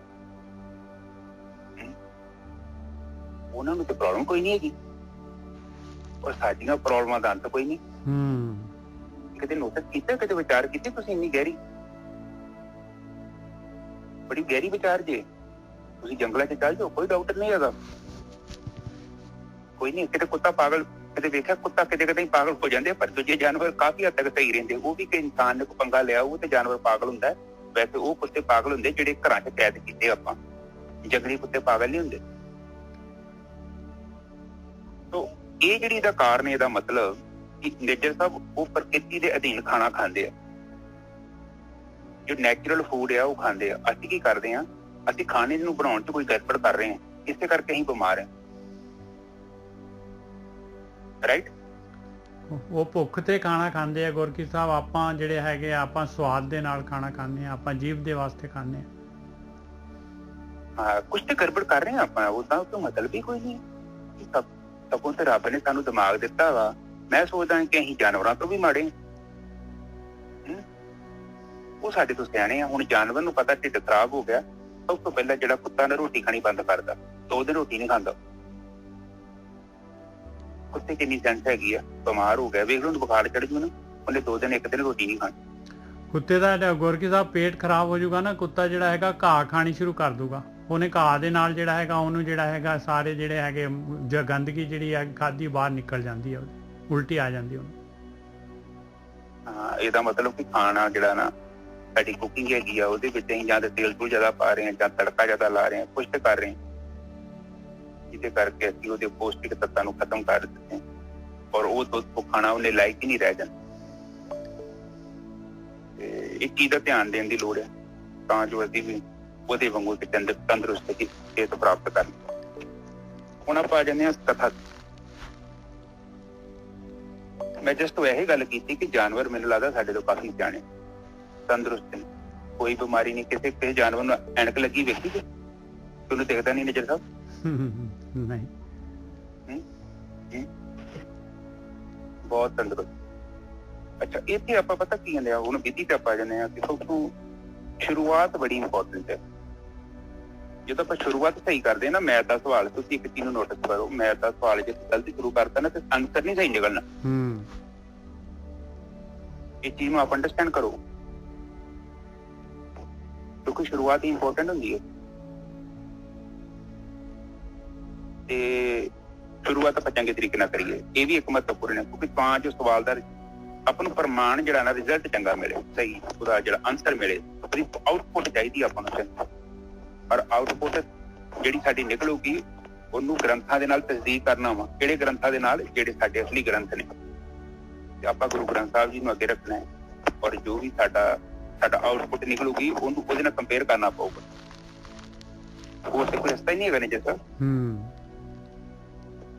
ਉਹਨਾਂ ਨੂੰ ਤੇ ਪ੍ਰੋਬਲਮ ਕੋਈ ਨਹੀਂ ਹੈਗੀ, ਔਰ ਸਾਡੀਆਂ ਪ੍ਰੋਬਲਮਾਂ ਦਾ ਅੰਤ ਕੋਈ ਨਹੀਂ। ਕਿਤੇ ਨੋਟਿਸ ਕੀਤਾ, ਕਿਤੇ ਵਿਚਾਰ ਕੀਤੀ ਤੁਸੀਂ? ਇੰਨੀ ਗਹਿਰੀ, ਬੜੀ ਗਹਿਰੀ ਵਿਚਾਰ ਜੇ। ਤੁਸੀਂ ਜੰਗਲਾਂ 'ਚ ਚੱਲ ਜਾਓ, ਕੋਈ ਡਾਕਟਰ ਨਹੀਂ ਹੈਗਾ, ਕੋਈ ਨਹੀਂ। ਕਿਤੇ ਕੁੱਤਾ ਪਾਗਲ, ਕਦੇ ਵੇਖਿਆ ਕੁੱਤਾ ਕਿਤੇ ਕਿਤੇ ਪਾਗਲ ਹੋ ਜਾਂਦੇ, ਪਰ ਦੂਜੇ ਜਾਨਵਰ ਕਾਫੀ ਹੱਦ ਤੱਕ ਸਹੀ ਰਹਿੰਦੇ। ਉਹ ਵੀ ਕਿ ਇਨਸਾਨ ਨੇ ਕੋਈ ਪੰਗਾ ਲਿਆ ਉਹ ਤੇ ਜਾਨਵਰ ਪਾਗਲ ਹੁੰਦਾ ਹੈ। ਵੈਸੇ ਉਹ ਕੁੱਤੇ ਪਾਗਲ ਹੁੰਦੇ ਜਿਹੜੇ ਘਰਾਂ 'ਚ ਕੈਦ ਕੀਤੇ ਆਪਾਂ, ਜੰਗਲੀ ਕੁੱਤੇ ਪਾਗਲ ਨਹੀਂ ਹੁੰਦੇ। ਤੋ ਇਹ ਜਿਹੜੀ ਇਹਦਾ ਕਾਰਨ, ਇਹਦਾ ਮਤਲਬ ਕਿ ਨੇਜਰ ਸਾਹਿਬ ਉਹ ਪ੍ਰਕਿਰਤੀ ਦੇ ਅਧੀਨ ਖਾਣਾ ਖਾਂਦੇ ਆ, ਜੋ ਨੈਚੁਰਲ ਫੂਡ ਆ ਉਹ ਖਾਂਦੇ ਆ। ਅਸੀਂ ਕੀ ਕਰਦੇ ਆ, ਅਸੀਂ ਖਾਣੇ ਨੂੰ ਬਣਾਉਣ 'ਚ ਕੋਈ ਗੜਬੜ ਕਰ ਰਹੇ ਹਾਂ, ਇਸੇ ਕਰਕੇ ਅਸੀਂ ਬਿਮਾਰ ਹਾਂ। ਰਾਈਟ? ਉਹ ਭੁੱਖ ਤੇ ਖਾਣਾ ਖਾਂਦੇ ਆ ਗੁਰਕੀ ਸਾਹਿਬ, ਆਪਾਂ ਜਿਹੜੇ ਹੈਗੇ ਆਪਾਂ ਸਵਾਦ ਦੇ ਨਾਲ ਖਾਣਾ ਖਾਂਦੇ ਆ, ਆਪਾਂ ਜੀਭ ਦੇ ਵਾਸਤੇ ਖਾਂਦੇ ਆ। ਹਾਂ, ਕੁਛ ਤੇ ਗੜਬੜ ਕਰ ਰਹੇ ਆ ਆਪਾਂ, ਉਹਦਾ ਕੋਈ ਮਤਲਬ ਹੀ ਕੋਈ ਨਹੀਂ। ਸਗੋਂ ਤੇ ਰੱਬ ਨੇ ਸਾਨੂੰ ਦਿਮਾਗ ਦਿੱਤਾ ਵਾ। ਮੈਂ ਸੋਚਦਾ ਕਿ ਅਸੀਂ ਜਾਨਵਰਾਂ ਤੋਂ ਵੀ ਮਾੜੇ, ਉਹ ਸਾਡੇ ਤੋਂ ਸਿਆਣੇ ਆ। ਹੁਣ ਜਾਨਵਰ ਨੂੰ ਪਤਾ ਢਿੱਡ ਖਰਾਬ ਹੋ ਗਿਆ, ਸਭ ਤੋਂ ਪਹਿਲਾਂ ਜਿਹੜਾ ਕੁੱਤਾ ਨੇ ਰੋਟੀ ਖਾਣੀ ਬੰਦ ਕਰਦਾ, 2 ਦਿਨ ਰੋਟੀ ਨਹੀਂ ਖਾਂਦਾ। ਕੁੱਤੇ ਕਿੰਨੀ ਸੈਂਸ ਹੈਗੀ ਆ, ਬਿਮਾਰ ਹੋ ਗਿਆ, ਵੇਖ ਲਓ ਉਹਨੂੰ ਬੁਖਾਰ ਚੜ ਜੂ ਨਾ, ਉਹਨੇ 2 ਦਿਨ 1 ਦਿਨ ਰੋਟੀ ਨਹੀਂ ਖਾਣੀ। ਕੁੱਤੇ ਦਾ ਗੁਰਕੀ ਸਾਹਿਬ ਪੇਟ ਖਰਾਬ ਹੋ ਜਾਊਗਾ ਨਾ, ਕੁੱਤਾ ਜਿਹੜਾ ਹੈਗਾ ਘਾਹ ਖਾਣੀ ਸ਼ੁਰੂ ਕਰ ਦੂਗਾ। ਉਹਨੇ ਘਾਹ ਦੇ ਨਾਲ ਜਿਹੜਾ ਹੈਗਾ ਉਹਨੂੰ ਜਿਹੜਾ ਹੈਗਾ ਸਾਰੇ ਜਿਹੜੇ ਹੈਗੇ ਗੰਦਗੀ ਜਿਹੜੀ ਹੈ ਖਾਧੀ ਬਾਹਰ ਨਿਕਲ ਜਾਂਦੀ ਹੈ, ਉਲਟੀ ਆ ਜਾਂਦੀ ਉਹਨੂੰ। ਹਾਂ, ਇਹਦਾ ਮਤਲਬ ਕਿ ਖਾਣਾ ਜਿਹੜਾ ਨਾ ਸਾਡੀ ਕੁਕਿੰਗ ਹੈਗੀ ਆ, ਉਹਦੇ ਵਿੱਚ ਅਸੀਂ ਜਾਂ ਤਾਂ ਤੇਲ ਤੂਲ ਜ਼ਿਆਦਾ ਪਾ ਰਹੇ ਹਾਂ, ਜਾਂ ਤੜਕਾ ਜ਼ਿਆਦਾ ਲਾ ਰਹੇ ਹਾਂ, ਕੁਛ ਤੇ ਕਰ ਰਹੇ ਹਾਂ, ਜਿਹਦੇ ਕਰਕੇ ਅਸੀਂ ਉਹਦੇ ਪੌਸ਼ਟਿਕ ਤੱਤਾਂ ਨੂੰ ਖਤਮ ਕਰ ਦਿੱਤੇ, ਔਰ ਉਹ ਦੁੱਧ ਖਾਣਾ ਉਹਨੇ ਲਾਇਕ ਹੀ ਨਹੀਂ ਰਹਿ ਜਾਂਦਾ। ਤੇ ਇਸ ਚੀਜ਼ ਦਾ ਧਿਆਨ ਦੇਣ ਦੀ ਲੋੜ ਹੈ ਤਾਂ ਜੋ ਅਸੀਂ ਵੀ ਉਹਦੇ ਵਾਂਗੂ ਤੰਦਰੁਸਤ ਸਿਹਤ ਪ੍ਰਾਪਤ ਕਰ ਲਈਏ। ਹੁਣ ਆਪਾਂ ਆ ਜਾਂਦੇ ਹਾਂ ਕਥਾ। ਮੈਂ ਜਸਟ ਇਹ ਗੱਲ ਕੀਤੀ ਕਿ ਜਾਨਵਰ ਮੈਨੂੰ ਲੱਗਦਾ ਸਾਡੇ ਤੋਂ ਕਾਫੀ ਸਿਆਣੇ, ਤੰਦਰੁਸਤ ਨੇ, ਕੋਈ ਬਿਮਾਰੀ ਨਹੀਂ। ਕਿਸੇ ਜਾਨਵਰ ਨੂੰ ਐਨਕ ਲੱਗੀ ਵੇਖੀ ਤੇ ਉਹਨੂੰ ਦਿਖਦਾ ਨਹੀਂ ਨਜ਼ਰ ਸਾਹਿਬ? ਨਹੀਂ, ਬਹੁਤ ਤੰਦਰੁਸਤ। ਅੱਛਾ, ਇੱਥੇ ਆਪਾਂ ਪਤਾ ਕੀ ਕਹਿੰਦੇ ਆ, ਹੁਣ ਵਿਧੀ ਤੇ ਆਪਾਂ ਜਾਂਦੇ ਹਾਂ ਕਿ ਸਭ ਤੋਂ ਸ਼ੁਰੂਆਤ ਬੜੀ ਇੰਪੋਰਟੈਂਟ ਹੈ। ਜਦੋਂ ਆਪਾਂ ਸ਼ੁਰੂਆਤ ਸਹੀ ਕਰਦੇ ਹਾਂ ਨਾ, ਮੈਥ ਦਾ ਸਵਾਲ, ਤੁਸੀਂ ਇੱਕ ਚੀਜ਼ ਨੂੰ ਨੋਟਿਸ ਕਰੋ, ਮੈਥ ਦਾ ਸਵਾਲ ਜੇ ਗਲਤੀ ਸ਼ੁਰੂ ਕਰਤਾ ਨਾ ਤੇ ਆਨਸਰ ਨਹੀਂ ਸਹੀ ਨਿਕਲਣਾ। ਇਹ ਚੀਜ਼ ਨੂੰ ਆਪ ਅੰਡਰਸਟੈਂਡ ਕਰੋ, ਕਿਉਂਕਿ ਸ਼ੁਰੂਆਤ ਹੀ ਇੰਪੋਰਟੈਂਟ ਹੁੰਦੀ ਹੈ। ਤੇ ਸ਼ੁਰੂਆਤ ਆਪਾਂ ਚੰਗੇ ਤਰੀਕੇ ਨਾਲ ਕਰੀਏ, ਇਹ ਵੀ ਇੱਕ ਮਹੱਤਵਪੂਰਨ ਹੈ, ਕਿਉਂਕਿ ਤਾਂ ਜੋ ਸਵਾਲ ਦਾ ਆਪਾਂ ਨੂੰ ਪ੍ਰਮਾਣ ਜਿਹੜਾ ਨਾ ਰਿਜ਼ਲਟ ਚੰਗਾ ਮਿਲੇ, ਸਹੀ ਉਹਦਾ ਜਿਹੜਾ ਆਨਸਰ ਮਿਲੇ, ਉਹਦੀ ਆਊਟਪੁੱਟ ਚਾਹੀਦੀ ਆਪਾਂ ਨੂੰ। ਔਰ ਆਊਟਪੁੱਟ ਜਿਹੜੀ ਸਾਡੀ ਨਿਕਲੂਗੀ ਉਹਨੂੰ ਗ੍ਰੰਥਾਂ ਦੇ ਨਾਲ ਤਸਦੀਕ ਕਰਨਾ ਵਾ। ਕਿਹੜੇ ਗ੍ਰੰਥਾਂ ਦੇ ਨਾਲ? ਜਿਹੜੇ ਸਾਡੇ ਅਸਲੀ ਗ੍ਰੰਥ ਨੇ। ਤੇ ਆਪਾਂ ਗੁਰੂ ਗ੍ਰੰਥ ਸਾਹਿਬ ਜੀ ਨੂੰ ਅੱਗੇ ਰੱਖਣਾ ਹੈ, ਔਰ ਜੋ ਵੀ ਸਾਡਾ ਆਊਟਪੁੱਟ ਨਿਕਲੂਗੀ ਉਹਨੂੰ ਉਹਦੇ ਨਾਲ ਕੰਪੇਅਰ ਕਰਨਾ ਪਊਗਾ। ਹੋਰ ਤੇ ਕੋਈ ਰਸਤਾ ਹੀ ਨਹੀਂ ਹੈਗਾ ਨੇ ਜੈਸਾ।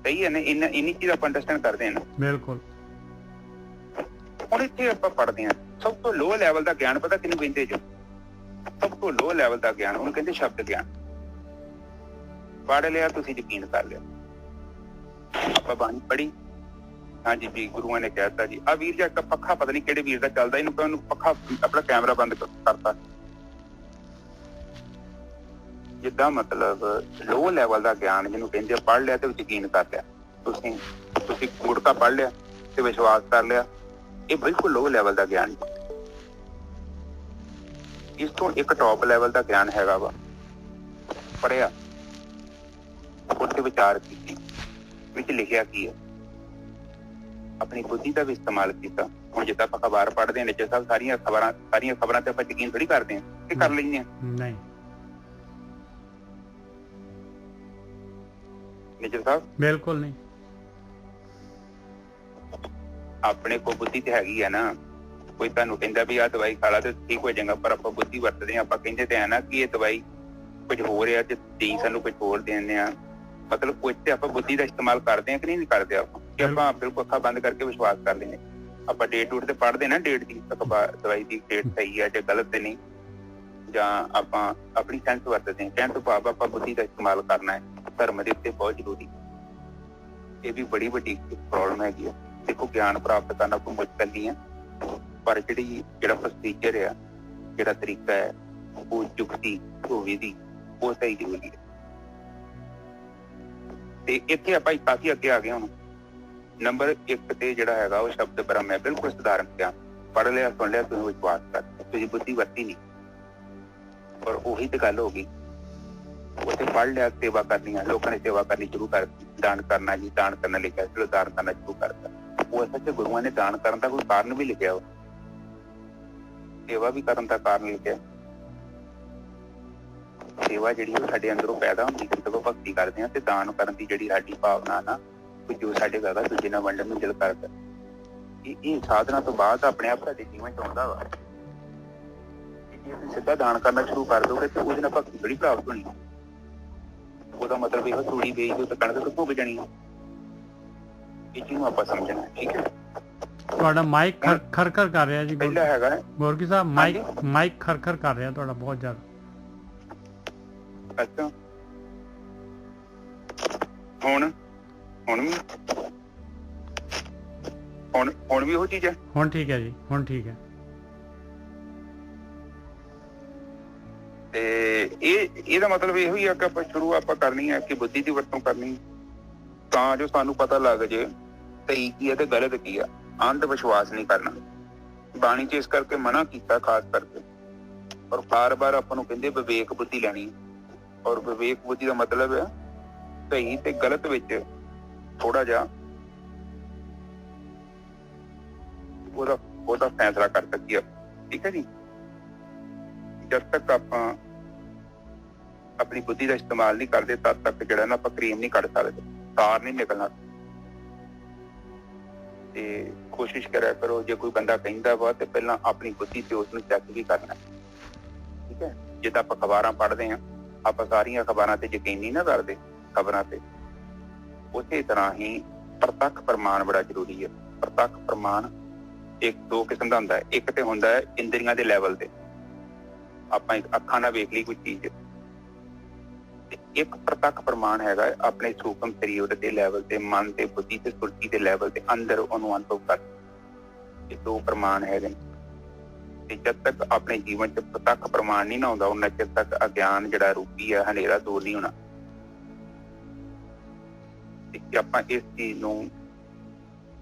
ਸਹੀ ਹੈ ਨਾ? ਇੰਨੀ ਚੀਜ਼ ਆਪਾਂ ਅੰਡਰਸਟੈਂਡ ਕਰਦੇ ਹਾਂ ਨਾ। ਬਿਲਕੁਲ। ਹੁਣ ਇੱਥੇ ਆਪਾਂ ਪੜ੍ਹਦੇ ਹਾਂ, ਸਭ ਤੋਂ ਲੋਅ ਲੈਵਲ ਦਾ ਗਿਆਨ ਪਤਾ ਕਿਹਨੂੰ ਕਹਿੰਦੇ ਜੋ? ਸਭ ਤੋਂ ਲੋਅ ਲੈਵਲ ਦਾ ਗਿਆਨ ਉਹਨੂੰ ਕਹਿੰਦੇ ਸ਼ਬਦ ਗਿਆਨ। ਪੜ੍ਹ ਲਿਆ, ਤੁਸੀਂ ਯਕੀਨ ਕਰ ਲਿਆ। ਆਪਾਂ ਬਾਣੀ ਪੜ੍ਹੀ, ਹਾਂਜੀ ਜੀ, ਗੁਰੂਆਂ ਨੇ ਕਹਿ ਦਿੱਤਾ ਜੀ। ਆ ਵੀਰ ਜੀ, ਇੱਕ ਪੱਖਾ ਪਤਾ ਨਹੀਂ ਕਿਹੜੇ ਵੀਰ ਦਾ ਚੱਲਦਾ, ਇਹਨੂੰ ਪੱਖਾ ਆਪਣਾ ਕੈਮਰਾ ਬੰਦ ਕਰਤਾ। ਜਿੱਦਾਂ ਮਤਲਬ ਲੋਅ ਲੈਵਲ ਦਾ ਗਿਆਨ ਜਿਹਨੂੰ ਕਹਿੰਦੇ, ਪੜ੍ਹ ਲਿਆ ਤੇ ਯਕੀਨ ਕਰ ਲਿਆ। ਤੁਸੀਂ ਗੁਟਕਾ ਪੜ੍ਹ ਲਿਆ ਤੇ ਵਿਸ਼ਵਾਸ ਕਰ ਲਿਆ, ਇਹ ਬਿਲਕੁਲ ਲੋਅ ਲੈਵਲ ਦਾ ਗਿਆਨ। ਇਸ ਤੋਂ ਇੱਕ ਟੌਪ ਲੈਵਲ ਦਾ ਗਿਆਨ ਹੈਗਾ ਵਾ, ਪੜ੍ਹਿਆ, ਉੱਥੇ ਵਿਚਾਰ ਕੀਤੀ, ਵਿੱਚ ਲਿਖਿਆ ਕੀ ਹੈ, ਆਪਣੀ ਬੁੱਧੀ ਦਾ ਵੀ ਇਸਤੇਮਾਲ ਕੀਤਾ। ਹੁਣ ਜਿੱਦਾਂ ਆਪਾਂ ਅਖਬਾਰ ਪੜ੍ਹਦੇ ਹਾਂ, ਨਿੱਜਰ ਸਾਹਿਬ, ਸਾਰੀਆਂ ਖਬਰਾਂ ਤੇ ਆਪਾਂ ਯਕੀਨ ਥੋੜੀ ਕਰਦੇ ਹਾਂ ਕਿ ਕਰ ਲੈਂਦੇ ਹਾਂ? ਨਹੀਂ ਨਿੱਜਰ ਸਾਹਿਬ, ਬਿਲਕੁਲ ਨਹੀਂ। ਆਪਣੇ ਕੋਲ ਬੁੱਧੀ ਤੇ ਹੈਗੀ ਆ ਨਾ। ਕੋਈ ਤੁਹਾਨੂੰ ਕਹਿੰਦਾ ਵੀ ਆਹ ਦਵਾਈ ਖਾ ਲਾ ਤੇ ਠੀਕ ਹੋ ਜਾਏਗਾ, ਪਰ ਆਪਾਂ ਬੁੱਧੀ ਵਰਤਦੇ ਹਾਂ। ਆਪਾਂ ਕਹਿੰਦੇ ਤੇ ਹੈ ਨਾ ਕਿ ਇਹ ਦਵਾਈ ਕੁਝ ਹੋ ਰਿਹਾ ਤੇ ਦੇ ਸਾਨੂੰ ਕੁਝ ਹੋਰ ਦਿੰਦੇ ਆ। ਮਤਲਬ ਕੁਝ ਤੇ ਆਪਾਂ ਬੁੱਧੀ ਦਾ ਇਸਤੇਮਾਲ ਕਰਦੇ ਹਾਂ ਕਿ ਨਹੀਂ ਕਰਦੇ ਆਪਾਂ? ਕਿ ਆਪਾਂ ਬਿਲਕੁਲ ਅੱਖਾਂ ਬੰਦ ਕਰਕੇ ਵਿਸ਼ਵਾਸ ਕਰ ਲੈਂਦੇ। ਆਪਾਂ ਡੇਟ ਡੂਟ ਤੇ ਪੜ੍ਹਦੇ ਨਾ, ਡੇਟ ਦੀ ਦਵਾਈ ਦੀ ਡੇਟ ਸਹੀ ਹੈ ਜਾਂ ਗਲਤ ਤੇ ਨਹੀਂ, ਜਾਂ ਆਪਾਂ ਆਪਣੀ ਸੈਂਸ ਵਰਤਦੇ ਹਾਂ। ਕਹਿਣ ਤੋਂ ਭਾਵ ਆਪਾਂ ਬੁੱਧੀ ਦਾ ਇਸਤੇਮਾਲ ਕਰਨਾ ਹੈ ਧਰਮ ਦੇ ਉੱਤੇ ਬਹੁਤ ਜ਼ਰੂਰੀ। ਇਹ ਵੀ ਬੜੀ ਵੱਡੀ ਪ੍ਰੋਬਲਮ ਹੈਗੀ ਆ। ਦੇਖੋ, ਗਿਆਨ ਪ੍ਰਾਪਤ ਕਰਨਾ ਕੋਈ ਮੁਸ਼ਕਲ ਨਹੀਂ ਹੈ, ਪਰ ਜਿਹੜਾ ਪ੍ਰੋਸੀਜਰ ਆ, ਜਿਹੜਾ ਤਰੀਕਾ ਹੈ, ਉਹ ਯੁਕਤੀ, ਉਹ ਵਿਧੀ, ਉਹ ਸਹੀ ਜ਼ਰੂਰੀ ਹੈ। ਤੇ ਇੱਥੇ ਆਪਾਂ ਕਾਫੀ ਅੱਗੇ ਆ ਗਏ ਹੁਣ। ਨੰਬਰ 1 ਤੇ ਜਿਹੜਾ ਹੈਗਾ ਉਹ ਸ਼ਬਦ ਬ੍ਰਹਮ ਹੈ, ਬਿਲਕੁਲ ਸਧਾਰਨ ਗਿਆ, ਪੜ੍ਹ ਲਿਆ ਸੁਣ ਲਿਆ, ਤੁਸੀਂ ਵਿਸ਼ਵਾਸ ਕਰ, ਤੁਸੀਂ ਬੁੱਧੀ ਵਰਤੀ ਨਹੀਂ। ਪਰ ਉਹੀ ਤੇ ਗੱਲ ਹੋ ਗਈ, ਉੱਥੇ ਪੜ੍ਹ ਲਿਆ, ਸੇਵਾ ਕਰਨੀ ਹੈ, ਲੋਕਾਂ ਨੇ ਸੇਵਾ ਕਰਨੀ ਸ਼ੁਰੂ ਕਰ ਦਿੱਤੀ, ਦਾਨ ਕਰਨਾ ਜੀ, ਦਾਨ ਕਰਨਾ ਲਿਖਿਆ, ਚਲੋ ਦਾਨ ਕਰਨਾ ਸ਼ੁਰੂ ਕਰਤਾ। ਉਹ ਸੱਚ ਗੁਰੂਆਂ ਨੇ ਦਾਨ ਕਰਨ ਦਾ ਕੋਈ ਕਾਰਨ ਵੀ ਲਿਖਿਆ, ਉਹ ਸੇਵਾ ਵੀ ਕਰਨ ਦਾ ਕਾਰਨ ਲਿਖਿਆ। ਸੇਵਾ ਜਿਹੜੀ ਉਹ ਸਾਡੇ ਅੰਦਰੋਂ ਪੈਦਾ ਹੁੰਦੀ ਜਦੋਂ ਭਗਤੀ ਕਰਦੇ ਹਾਂ, ਤੇ ਦਾਨ ਕਰਨ ਦੀ ਜਿਹੜੀ ਸਾਡੀ ਭਾਵਨਾ ਨਾ, ਜੋ ਸਾਡੇ ਘਰ ਦੂਜੇ ਨਾਲ ਵੰਡਣ ਨੂੰ ਦਿਲ ਕਰਦਾ, ਇਹ ਸਾਧਨਾ ਤੋਂ ਬਾਅਦ ਆਪਣੇ ਆਪ ਸਾਡੇ ਜੀਵਨ ਚ ਆਉਂਦਾ ਵਾ। ਜੇ ਤੁਸੀਂ ਸਿੱਧਾ ਦਾਨ ਕਰਨਾ ਸ਼ੁਰੂ ਕਰ ਦੋਗੇ ਤੇ ਉਹਦੇ ਨਾਲ ਭਗਤੀ ਬੜੀ ਪ੍ਰਾਪਤ ਹੋਣੀ। ਉਹਦਾ ਮਤਲਬ ਇਹ ਥੋੜੀ ਵੇਚ ਤੇ ਕਣਕ ਕਿੱਥੋਂ ਬਚਣੀ ਆ, ਇਹ ਚੀਜ਼ ਨੂੰ ਆਪਾਂ ਸਮਝਣਾ। ਠੀਕ ਹੈ, ਤੁਹਾਡਾ ਮਾਈਕ ਖਰਖਰ ਕਰ ਰਿਹਾ ਜੀ। ਪਹਿਲਾ ਹੈਗਾ ਗੋਰਕੀ ਸਾਹਿਬ, ਮਾਈਕ ਖਰਖਰ ਕਰ ਰਿਹਾ ਤੁਹਾਡਾ ਬਹੁਤ ਜ਼ਿਆਦਾ। ਅੱਛਾ, ਹੁਣ ਵੀ ਉਹ ਚੀਜ਼ ਹੈ। ਹੁਣ ਠੀਕ ਹੈ ਜੀ, ਹੁਣ ਠੀਕ ਹੈ। ਤੇ ਇਹਦਾ ਮਤਲਬ ਇਹੋ ਹੀ ਆ ਕਿ ਆਪਾਂ ਸ਼ੁਰੂ ਕਰਨੀ ਹੈ ਕਿ ਬੁੱਧੀ ਦੀ ਵਰਤੋਂ ਕਰਨੀ, ਤਾਂ ਜੋ ਸਾਨੂੰ ਪਤਾ ਲੱਗ ਜੇ ਸਹੀ ਕੀ ਹੈ ਤੇ ਗਲਤ ਕੀ ਆ। ਅੰਧ ਵਿਸ਼ਵਾਸ ਨਹੀਂ ਕਰਨਾ। ਬਾਣੀ ਚ ਇਸ ਕਰਕੇ ਮਨਾ ਕੀਤਾ ਖਾਸ ਕਰਕੇ, ਔਰ ਬਾਰ-ਬਾਰ ਆਪਾਂ ਨੂੰ ਕਹਿੰਦੇ ਵਿਵੇਕ ਬੁੱਧੀ ਲੈਣੀ। ਔਰ ਵਿਵੇਕ ਬੁੱਧੀ ਦਾ ਮਤਲਬ ਹੈ ਸਹੀ ਤੇ ਗਲਤ ਵਿੱਚ ਥੋੜਾ ਜਿਹਾ ਉਹਦਾ ਫੈਸਲਾ ਕਰ ਸਕੀਏ। ਠੀਕ ਹੈ ਜੀ, ਜਦ ਤੱਕ ਆਪਾਂ ਆਪਣੀ ਬੁੱਧੀ ਦਾ ਇਸਤੇਮਾਲ ਨਹੀਂ ਕਰਦੇ ਤਦ ਤੱਕ ਜਿਹੜਾ ਨਾ ਆਪਾਂ ਕਰੀਮ ਨਹੀਂ ਕੱਢ ਸਕਦੇ, ਤਾਰ ਨਹੀਂ ਨਿਕਲਣਾ। ਤੇ ਕੋਸ਼ਿਸ਼ ਕਰਿਆ ਕਰੋ, ਜੇ ਕੋਈ ਬੰਦਾ ਕਹਿੰਦਾ ਵਾ ਤੇ ਪਹਿਲਾਂ ਆਪਣੀ ਬੁੱਧੀ ਤੇ ਉਸ ਨੂੰ ਚੈੱਕ ਵੀ ਕਰਨਾ। ਠੀਕ ਹੈ, ਜਿੱਦਾਂ ਆਪਾਂ ਅਖਬਾਰਾਂ ਪੜ੍ਹਦੇ ਹਾਂ, ਆਪਾਂ ਸਾਰੀਆਂ ਅਖਬਾਰਾਂ ਤੇ ਯਕੀਨ ਨਹੀਂ ਨਾ ਕਰਦੇ ਖਬਰਾਂ ਤੇ, ਉਸੇ ਤਰ੍ਹਾਂ ਹੀ ਪ੍ਰਤੱਖ ਪ੍ਰਮਾਣ ਬੜਾ ਜ਼ਰੂਰੀ ਹੈ। ਪ੍ਰਤੱਖ ਪ੍ਰਮਾਣ ਦੋ ਕਿਸਮ ਦਾ ਹੁੰਦਾ ਹੈ। ਇੱਕ ਤੇ ਹੁੰਦਾ ਹੈ ਇੰਦਰੀਆਂ ਦੇ ਲੈਵਲ ਤੇ, ਆਪਾਂ ਅੱਖਾਂ ਨਾਲ ਵੇਖ ਲਈ ਕੋਈ ਚੀਜ਼, ਤੇ ਇੱਕ ਪ੍ਰਤੱਖ ਪ੍ਰਮਾਣ ਹੈਗਾ ਆਪਣੇ ਸੂਖਮ ਸਰੀਰ ਦੇ ਲੈਵਲ ਤੇ, ਮਨ ਤੇ, ਬੁੱਧੀ ਤੇ, ਸੁਰਤੀ ਦੇ ਲੈਵਲ ਤੇ ਅੰਦਰ ਉਹਨੂੰ ਅਨੁਭਵ ਕਰ। ਇਹ ਦੋ ਪ੍ਰਮਾਣ ਹੈਗੇ। ਤੇ ਜਦ ਤੱਕ ਆਪਣੇ ਜੀਵਨ ਚ ਪ੍ਰਤੱਖ ਪ੍ਰਮਾਣ ਨਹੀਂ ਨਾ ਆਉਂਦਾ, ਉਹਨਾਂ ਚਿਰ ਤੱਕ ਅਗਿਆਨ ਜਿਹੜਾ ਰੂਪੀ ਹੈ ਹਨੇਰਾ ਦੂਰ ਨਹੀਂ ਹੋਣਾ। ਤੇ ਆਪਾਂ ਇਸ ਚੀਜ਼ ਨੂੰ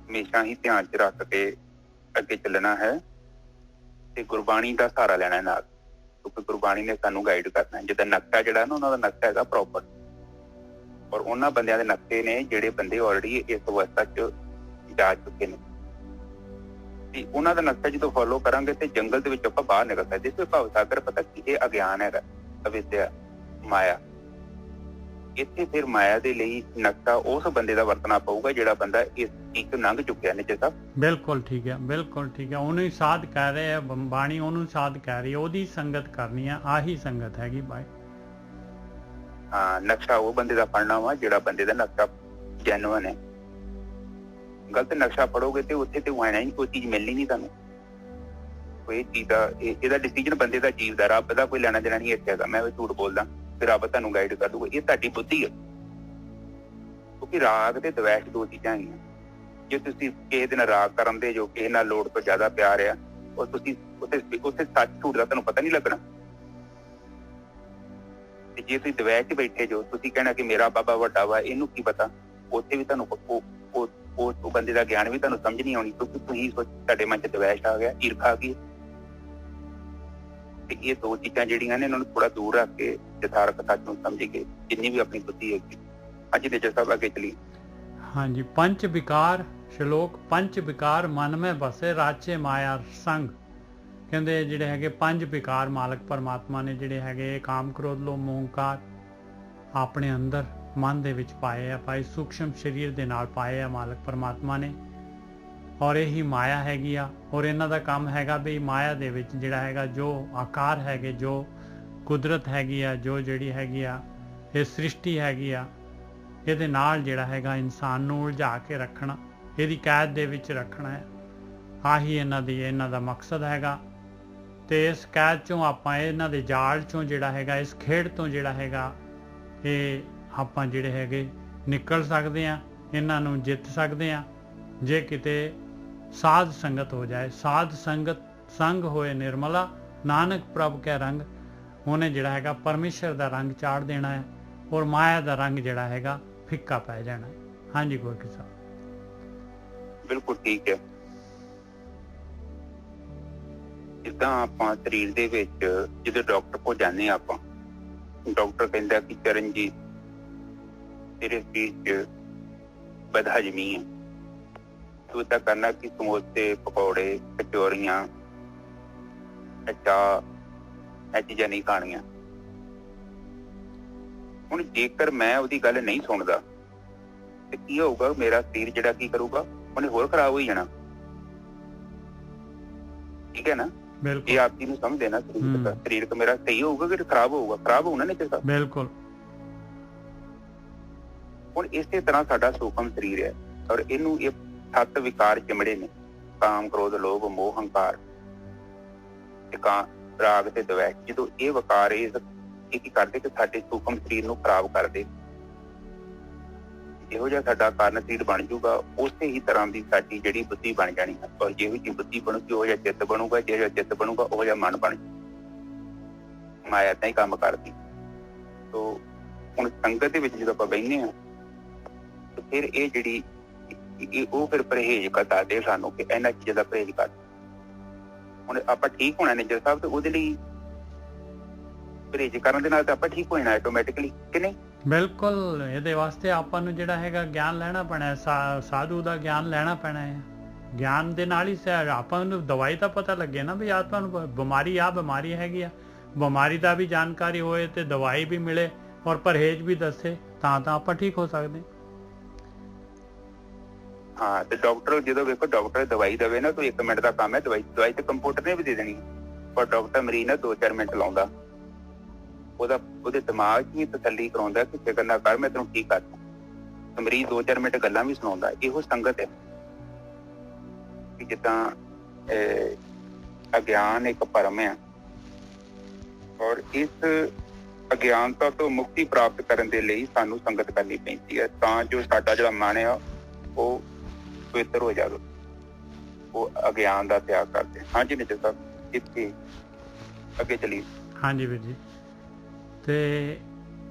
ਹਮੇਸ਼ਾ ਹੀ ਧਿਆਨ ਚ ਰੱਖ ਕੇ ਅੱਗੇ ਚੱਲਣਾ ਹੈ ਤੇ ਗੁਰਬਾਣੀ ਦਾ ਸਹਾਰਾ ਲੈਣਾ ਨਾਲ, ਕਿਉਂਕਿ ਗੁਰਬਾਣੀ ਨੇ ਸਾਨੂੰ ਗਾਈਡ ਕਰਨਾ। ਜਿੱਦਾਂ ਨਕਸ਼ਾ ਜਿਹੜਾ ਨਾ, ਉਹਨਾਂ ਦਾ ਨਕਸ਼ਾ ਹੈਗਾ ਪ੍ਰੋਪਰ, ਔਰ ਉਹਨਾਂ ਬੰਦਿਆਂ ਦੇ ਨਕਸ਼ੇ ਨੇ ਜਿਹੜੇ ਬੰਦੇ ਆਲਰੇਡੀ ਇਸ ਅਵਸਥਾ ਚ ਜਾ ਚੁੱਕੇ ਨੇ। ਤੇ ਉਹਨਾਂ ਦਾ ਨਕਸ਼ਾ ਜਦੋਂ ਫੋਲੋ ਕਰਾਂਗੇ ਤੇ ਜੰਗਲ ਦੇ ਵਿੱਚ ਆਪਾਂ ਬਾਹਰ ਨਿਕਲ ਸਕਦੇ। ਇਸ ਭਾਵ ਸਾਗਰ ਪਤਾ ਕੀ ਇਹ ਅਗਿਆਨ ਹੈਗਾ, ਅਵਿਦਿਆ, ਮਾਇਆ। ਇੱਥੇ ਫਿਰ ਮਾਇਆ ਦੇ ਲਈ ਨਕਸ਼ਾ ਉਸ ਬੰਦੇ ਦਾ ਵਰਤਣਾ ਪਊਗਾ ਜਿਹੜਾ ਬੰਦਾ ਇਸ ਚੀਜ਼ ਤੋਂ ਲੰਘ ਚੁੱਕਿਆ ਨੇ। ਜਿੱਦਾਂ ਬਿਲਕੁਲ ਠੀਕ ਹੈ, ਬਿਲਕੁਲ ਠੀਕ ਹੈ। ਉਹਨੂੰ ਹੀ ਸਾਧ ਕਹਿ ਰਹੇ ਆ, ਬਾਣੀ ਉਹਨੂੰ ਸਾਧ ਕਹਿ ਰਹੀ ਹੈ, ਉਹਦੀ ਸੰਗਤ ਕਰਨੀ ਆ, ਆਹੀ ਸੰਗਤ ਹੈਗੀ ਬਾਈ। ਹਾਂ, ਨਕਸ਼ਾ ਉਹ ਬੰਦੇ ਦਾ ਫੜਨਾ ਵਾ ਜਿਹੜਾ ਬੰਦੇ ਦਾ ਨਕਸ਼ਾ ਜੈਨੂਅਨ ਹੈ। ਗਲਤ ਨਕਸ਼ਾ ਪੜੋਗੇ ਤੇ ਉੱਥੇ ਤੇ ਹੋਣਾ ਹੀ, ਕੋਈ ਚੀਜ਼ ਮਿਲਣੀ ਨਹੀਂ ਤੁਹਾਨੂੰ। ਕੋਈ ਚੀਜ਼ ਦਾ ਇਹਦਾ ਡਿਸੀਜਨ ਬੰਦੇ ਦਾ, ਜੀਵ ਦਾ, ਰੱਬ ਦਾ ਕੋਈ ਲੈਣਾ ਦੇਣਾ ਨਹੀਂ ਇੱਥੇ ਹੈਗਾ। ਮੈਂ ਵੀ ਝੂਠ ਬੋਲਦਾ, ਫਿਰ ਰੱਬ ਤੁਹਾਨੂੰ ਗਾਈਡ ਕਰ ਦੂਗਾ। ਇਹ ਤੁਹਾਡੀ ਬੁੱਧੀ ਹੈ, ਕਿਉਂਕਿ ਰਾਗ ਤੇ ਦਵੈਸ਼ ਦੋ ਚੀਜ਼ਾਂ ਹੈਗੀਆਂ। ਜੇ ਤੁਸੀਂ ਕਿਸੇ ਦੇ ਨਾਲ ਰਾਗ ਕਰਨ ਦੇ ਜੋ, ਕਿਸੇ ਨਾਲ ਲੋੜ ਤੋਂ ਜ਼ਿਆਦਾ ਪਿਆਰ ਆ, ਔਰ ਤੁਸੀਂ ਉੱਥੇ ਸੱਚ ਝੂਠ ਦਾ ਤੁਹਾਨੂੰ ਪਤਾ ਨਹੀਂ ਲੱਗਣਾ। ਤੇ ਜੇ ਤੁਸੀਂ ਦਵੈਸ਼ ਚ ਬੈਠੇ ਜੋ, ਤੁਸੀਂ ਕਹਿਣਾ ਕਿ ਮੇਰਾ ਬਾਬਾ ਵੱਡਾ ਵਾ, ਇਹਨੂੰ ਕੀ ਪਤਾ, ਉੱਥੇ ਵੀ ਤੁਹਾਨੂੰ ਉਹ ਬੰਦੇ ਦਾ ਗਿਆਨ ਵੀ ਤੁਹਾਨੂੰ ਸਮਝ ਨਹੀਂ ਆਉਣੀ, ਕਿਉਂਕਿ ਤੁਸੀਂ ਤੁਹਾਡੇ ਮਨ ਚ ਦਵੈਸ਼ ਆ ਗਿਆ, ਈਰਖਾ ਆ ਗਈ। ਤੇ ਇਹ ਦੋ ਚੀਜ਼ਾਂ ਜਿਹੜੀਆਂ ਨੇ ਇਹਨਾਂ ਨੂੰ ਥੋੜਾ ਦੂਰ ਰੱਖ ਕੇ ਯਥਾਰਥ ਸੱਚ ਨੂੰ ਸਮਝੀਏ, ਜਿੰਨੀ ਵੀ ਆਪਣੀ ਬੁੱਧੀ ਹੈਗੀ। ਅੱਜ ਦੇ ਜਸਾ ਅੱਗੇ ਚਲੀ। ਹਾਂਜੀ, ਪੰਜ ਵਿਕਾਰ ਸ਼ਲੋਕ। ਪੰਜ ਵਿਕਾਰ ਮਨ ਮੈਂ ਬਸੇ ਰਾਚੇ ਮਾਇਆ ਸੰਗ। ਕਹਿੰਦੇ ਜਿਹੜੇ ਹੈਗੇ ਪੰਜ ਵਿਕਾਰ ਮਾਲਕ ਪਰਮਾਤਮਾ ਨੇ ਜਿਹੜੇ ਹੈਗੇ ਕਾਮ, ਕ੍ਰੋਧ, ਲੋਭ, ਮੋਹ, ਹੰਕਾਰ ਆਪਣੇ ਅੰਦਰ ਮਨ ਦੇ ਵਿੱਚ ਪਾਏ ਆ, ਭਾਈ ਸੂਖਸ਼ਮ ਸਰੀਰ ਦੇ ਨਾਲ ਪਾਏ ਆ ਮਾਲਕ ਪਰਮਾਤਮਾ ਨੇ। ਔਰ ਇਹੀ ਮਾਇਆ ਹੈਗੀ ਆ, ਔਰ ਇਹਨਾਂ ਦਾ ਕੰਮ ਹੈਗਾ ਵੀ ਮਾਇਆ ਦੇ ਵਿੱਚ ਜਿਹੜਾ ਹੈਗਾ ਜੋ ਆਕਾਰ ਹੈਗੇ, ਜੋ ਕੁਦਰਤ ਹੈਗੀ ਆ, ਜੋ ਜਿਹੜੀ ਹੈਗੀ ਆ ਇਹ ਸ੍ਰਿਸ਼ਟੀ ਹੈਗੀ ਆ, ਇਹਦੇ ਨਾਲ ਜਿਹੜਾ ਹੈਗਾ ਇਨਸਾਨ ਨੂੰ ਉਲਝਾ ਕੇ ਰੱਖਣਾ, ਇਹਦੀ ਕੈਦ ਦੇ ਵਿੱਚ ਰੱਖਣਾ ਹੈ। ਆਹੀ ਇਹਨਾਂ ਦਾ ਮਕਸਦ ਹੈਗਾ। ਤੇ ਇਸ ਕੈਦ ਚੋਂ ਆਪਾਂ, ਇਹਨਾਂ ਦੇ ਜਾਲ ਚੋਂ ਜਿਹੜਾ ਹੈਗਾ, ਇਸ ਖੇਡ ਤੋਂ ਜਿਹੜਾ ਹੈਗਾ ਇਹ ਆਪਾਂ ਜਿਹੜੇ ਹੈਗੇ ਨਿਕਲ ਸਕਦੇ ਹਾਂ, ਇਹਨਾਂ ਨੂੰ ਜਿੱਤ ਸਕਦੇ ਹਾਂ ਜੇ ਕਿਤੇ ਸਾਧ ਸੰਗਤ ਹੋ ਜਾਏ। ਸਾਧ ਸੰਗਤ ਸੰਗ ਹੋਏ ਨਿਰਮਲਾ, ਨਾਨਕ ਪ੍ਰਭ ਕੈ ਰੰਗ। ਉਹਨੇ ਜਿਹੜਾ ਹੈਗਾ ਪਰਮੇਸ਼ਰ ਦਾ ਰੰਗ ਚਾੜ ਦੇਣਾ ਹੈ, ਔਰ ਮਾਇਆ ਦਾ ਰੰਗ ਜਿਹੜਾ ਹੈਗਾ ਫਿੱਕਾ ਪੈ ਜਾਣਾ ਹੈ। ਹਾਂਜੀ ਗੋਰਖੀ ਸਾਹਿਬ। ਬਿਲਕੁਲ ਠੀਕ ਹੈ। ਜਿੱਦਾਂ ਆਪਾਂ ਸਰੀਰ ਦੇ ਵਿੱਚ ਜਦੋਂ ਡਾਕਟਰ ਕੋਲ ਜਾਂਦੇ ਹਾਂ, ਆਪਾਂ ਡਾਕਟਰ ਕਹਿੰਦਾ ਕਿ ਚਰਨਜੀਤ ਤੇਰੇ ਸਰੀਰ 'ਚ ਬਦਹਜ਼ਮੀ ਹੈ, ਤੂੰ ਤਾਂ ਕਰਨਾ ਕਿ ਸਮੋਸੇ, ਪਕੌੜੇ, ਕਚੌਰੀਆਂ, ਚਾਹ, ਇਹ ਚੀਜ਼ਾਂ ਨਹੀਂ ਖਾਣੀਆਂ। ਹੁਣ ਜੇਕਰ ਮੈਂ ਉਹਦੀ ਗੱਲ ਨਹੀਂ ਸੁਣਦਾ ਤੇ ਕੀ ਹੋਊਗਾ? ਮੇਰਾ ਸਰੀਰ ਜਿਹੜਾ ਕੀ ਕਰੂਗਾ, ਉਹਨੇ ਹੋਰ ਖਰਾਬ ਹੋਈ ਜਾਣਾ। ਠੀਕ ਹੈ ਨਾ? ਇਹ ਆਪ ਜੀ ਨੂੰ ਸਮਝਦੇ ਨਾ, ਸਰੀਰਕ ਮੇਰਾ ਸਹੀ ਹੋਊਗਾ ਕਿ ਖਰਾਬ ਹੋਊਗਾ? ਖਰਾਬ ਹੋਣਾ ਨਹੀਂ ਚਾਹੀਦਾ। ਬਿਲਕੁਲ। ਹੁਣ ਇਸੇ ਤਰ੍ਹਾਂ ਸਾਡਾ ਸੂਖਮ ਸਰੀਰ ਹੈ, ਔਰ ਇਹਨੂੰ ਇਹ 7 ਵਿਕਾਰ ਚਿਮੜੇ ਨੇ: ਕਾਮ, ਕ੍ਰੋਧ, ਲੋਭ, ਮੋਹ, ਹੰਕਾਰ ਤੇ ਰਾਗ ਤੇ ਦਵੈਸ਼। ਜਦੋਂ ਇਹ ਵਿਕਾਰ ਇਹ ਕੀ ਕਰਦੇ ਕਿ ਸਾਡੇ ਸੂਖਮ ਸਰੀਰ ਨੂੰ ਖਰਾਬ ਕਰਦੇ। ਜਿਹੋ ਜਿਹਾ ਸਾਡਾ ਕਾਰਨ ਸਰੀਰ ਬਣ ਜਾਊਗਾ, ਉਸੇ ਹੀ ਤਰ੍ਹਾਂ ਦੀ ਸਾਡੀ ਜਿਹੜੀ ਬੁੱਧੀ ਬਣ ਜਾਣੀ ਹੈ। ਔਰ ਜਿਹੋ ਜਿਹੀ ਬੁੱਧੀ ਬਣੂਗੀ, ਉਹ ਜਿਹਾ ਚਿੱਤ ਬਣੂਗਾ, ਜਿਹੋ ਜਿਹਾ ਚਿੱਤ ਬਣੂਗਾ, ਉਹ ਜਿਹਾ ਮਨ ਬਣ ਜਾਊ। ਮਾਇਆ ਏਦਾਂ ਹੀ ਕੰਮ ਕਰਦੀ। ਤੋ ਹੁਣ ਸੰਗਤ ਦੇ ਵਿੱਚ ਜਦੋਂ ਆਪਾਂ ਬਹਿੰਦੇ ਹਾਂ, ਤੇ ਫਿਰ ਇਹ ਜਿਹੜੀ ਉਹ ਫਿਰ ਪਰਹੇਜ਼ ਦੱਸਦੇ ਸਾਨੂੰ ਕਿ ਇਹਨਾਂ ਚੀਜ਼ਾਂ ਦਾ ਪਰਹੇਜ਼ ਕਰ। ਹੁਣ ਆਪਾਂ ਠੀਕ ਹੋਣਾ ਨੇ ਸਾਹਿਬ, ਤੇ ਉਹਦੇ ਲਈ ਪਰਹੇਜ਼ ਕਰਨ ਦੇ ਨਾਲ ਤਾਂ ਆਪਾਂ ਠੀਕ ਹੋ ਜਾਣਾ ਆਟੋਮੈਟਿਕਲੀ, ਕਿ ਨਹੀਂ? ਬਿਲਕੁਲ। ਇਹਦੇ ਵਾਸਤੇ ਆਪਾਂ ਨੂੰ ਜਿਹੜਾ ਹੈਗਾ ਗਿਆਨ ਲੈਣਾ ਪੈਣਾ, ਸਾਧੂ ਦਾ ਗਿਆਨ ਲੈਣਾ ਪੈਣਾ ਹੈ। ਗਿਆਨ ਦੇ ਨਾਲ ਹੀ ਆਪਾਂ ਨੂੰ ਦਵਾਈ ਤਾਂ ਪਤਾ ਲੱਗੇ ਨਾ ਵੀ ਆ ਤੁਹਾਨੂੰ ਬਿਮਾਰੀ ਹੈਗੀ ਆ। ਬਿਮਾਰੀ ਦਾ ਵੀ ਜਾਣਕਾਰੀ ਹੋਏ ਤੇ ਦਵਾਈ ਵੀ ਮਿਲੇ ਔਰ ਪਰਹੇਜ਼ ਵੀ ਦੱਸੇ, ਤਾਂ ਆਪਾਂ ਠੀਕ ਹੋ ਸਕਦੇ। ਹਾਂ, ਤੇ ਡਾਕਟਰ ਜਦੋਂ ਵੇਖੋ ਡਾਕਟਰ ਦਵਾਈ ਦੇਵੇ ਨਾ, ਤਾਂ 1 ਮਿੰਟ ਦਾ ਕੰਮ ਹੈ। ਦਵਾਈ ਤੇ ਕੰਪਿਊਟਰ ਨੇ ਵੀ ਦੇ ਦੇਣੀ, ਪਰ ਡਾਕਟਰ ਮਰੀਜ਼ ਨਾਲ 2-4 ਮਿੰਟ ਲਾਉਂਦਾ। ਉਹਦੇ ਦਿਮਾਗ 'ਚ ਹੀ ਤਸੱਲੀ ਕਰਾਉਂਦਾ ਕਿ ਫਿਕਰ ਨਾ ਕਰ, ਮੈਂ ਤੈਨੂੰ ਠੀਕ ਕਰ ਦੂੰ। ਮਰੀਜ਼ 2-4 ਮਿੰਟ ਗੱਲਾਂ ਵੀ ਸੁਣਾਉਂਦਾ। ਇਹੋ ਸੰਗਤ ਹੈ ਕਿ ਜਿੱਦਾਂ ਅਗਿਆਨ ਇੱਕ ਭਰਮ ਹੈ, ਔਰ ਇਸ ਅਗਿਆਨਤਾ ਤੋਂ ਮੁਕਤੀ ਪ੍ਰਾਪਤ ਕਰਨ ਦੇ ਲਈ ਸਾਨੂੰ ਸੰਗਤ ਕਰਨੀ ਪੈਂਦੀ ਹੈ, ਤਾਂ ਜੋ ਸਾਡਾ ਜਿਹੜਾ ਮਨ ਹੈ ਉਹ ਪਵਿੱਤਰ ਹੋ ਜਾਵੇ, ਉਹ ਅਗਿਆਨ ਦਾ ਤਿਆਗ ਕਰਦੇ। ਹਾਂਜੀ ਨਿੱਜਰ ਸਾਹਿਬ, ਇੱਥੇ ਅੱਗੇ ਚਲੀਏ। ਹਾਂਜੀ ਵੀਰ ਜੀ। ਤੇ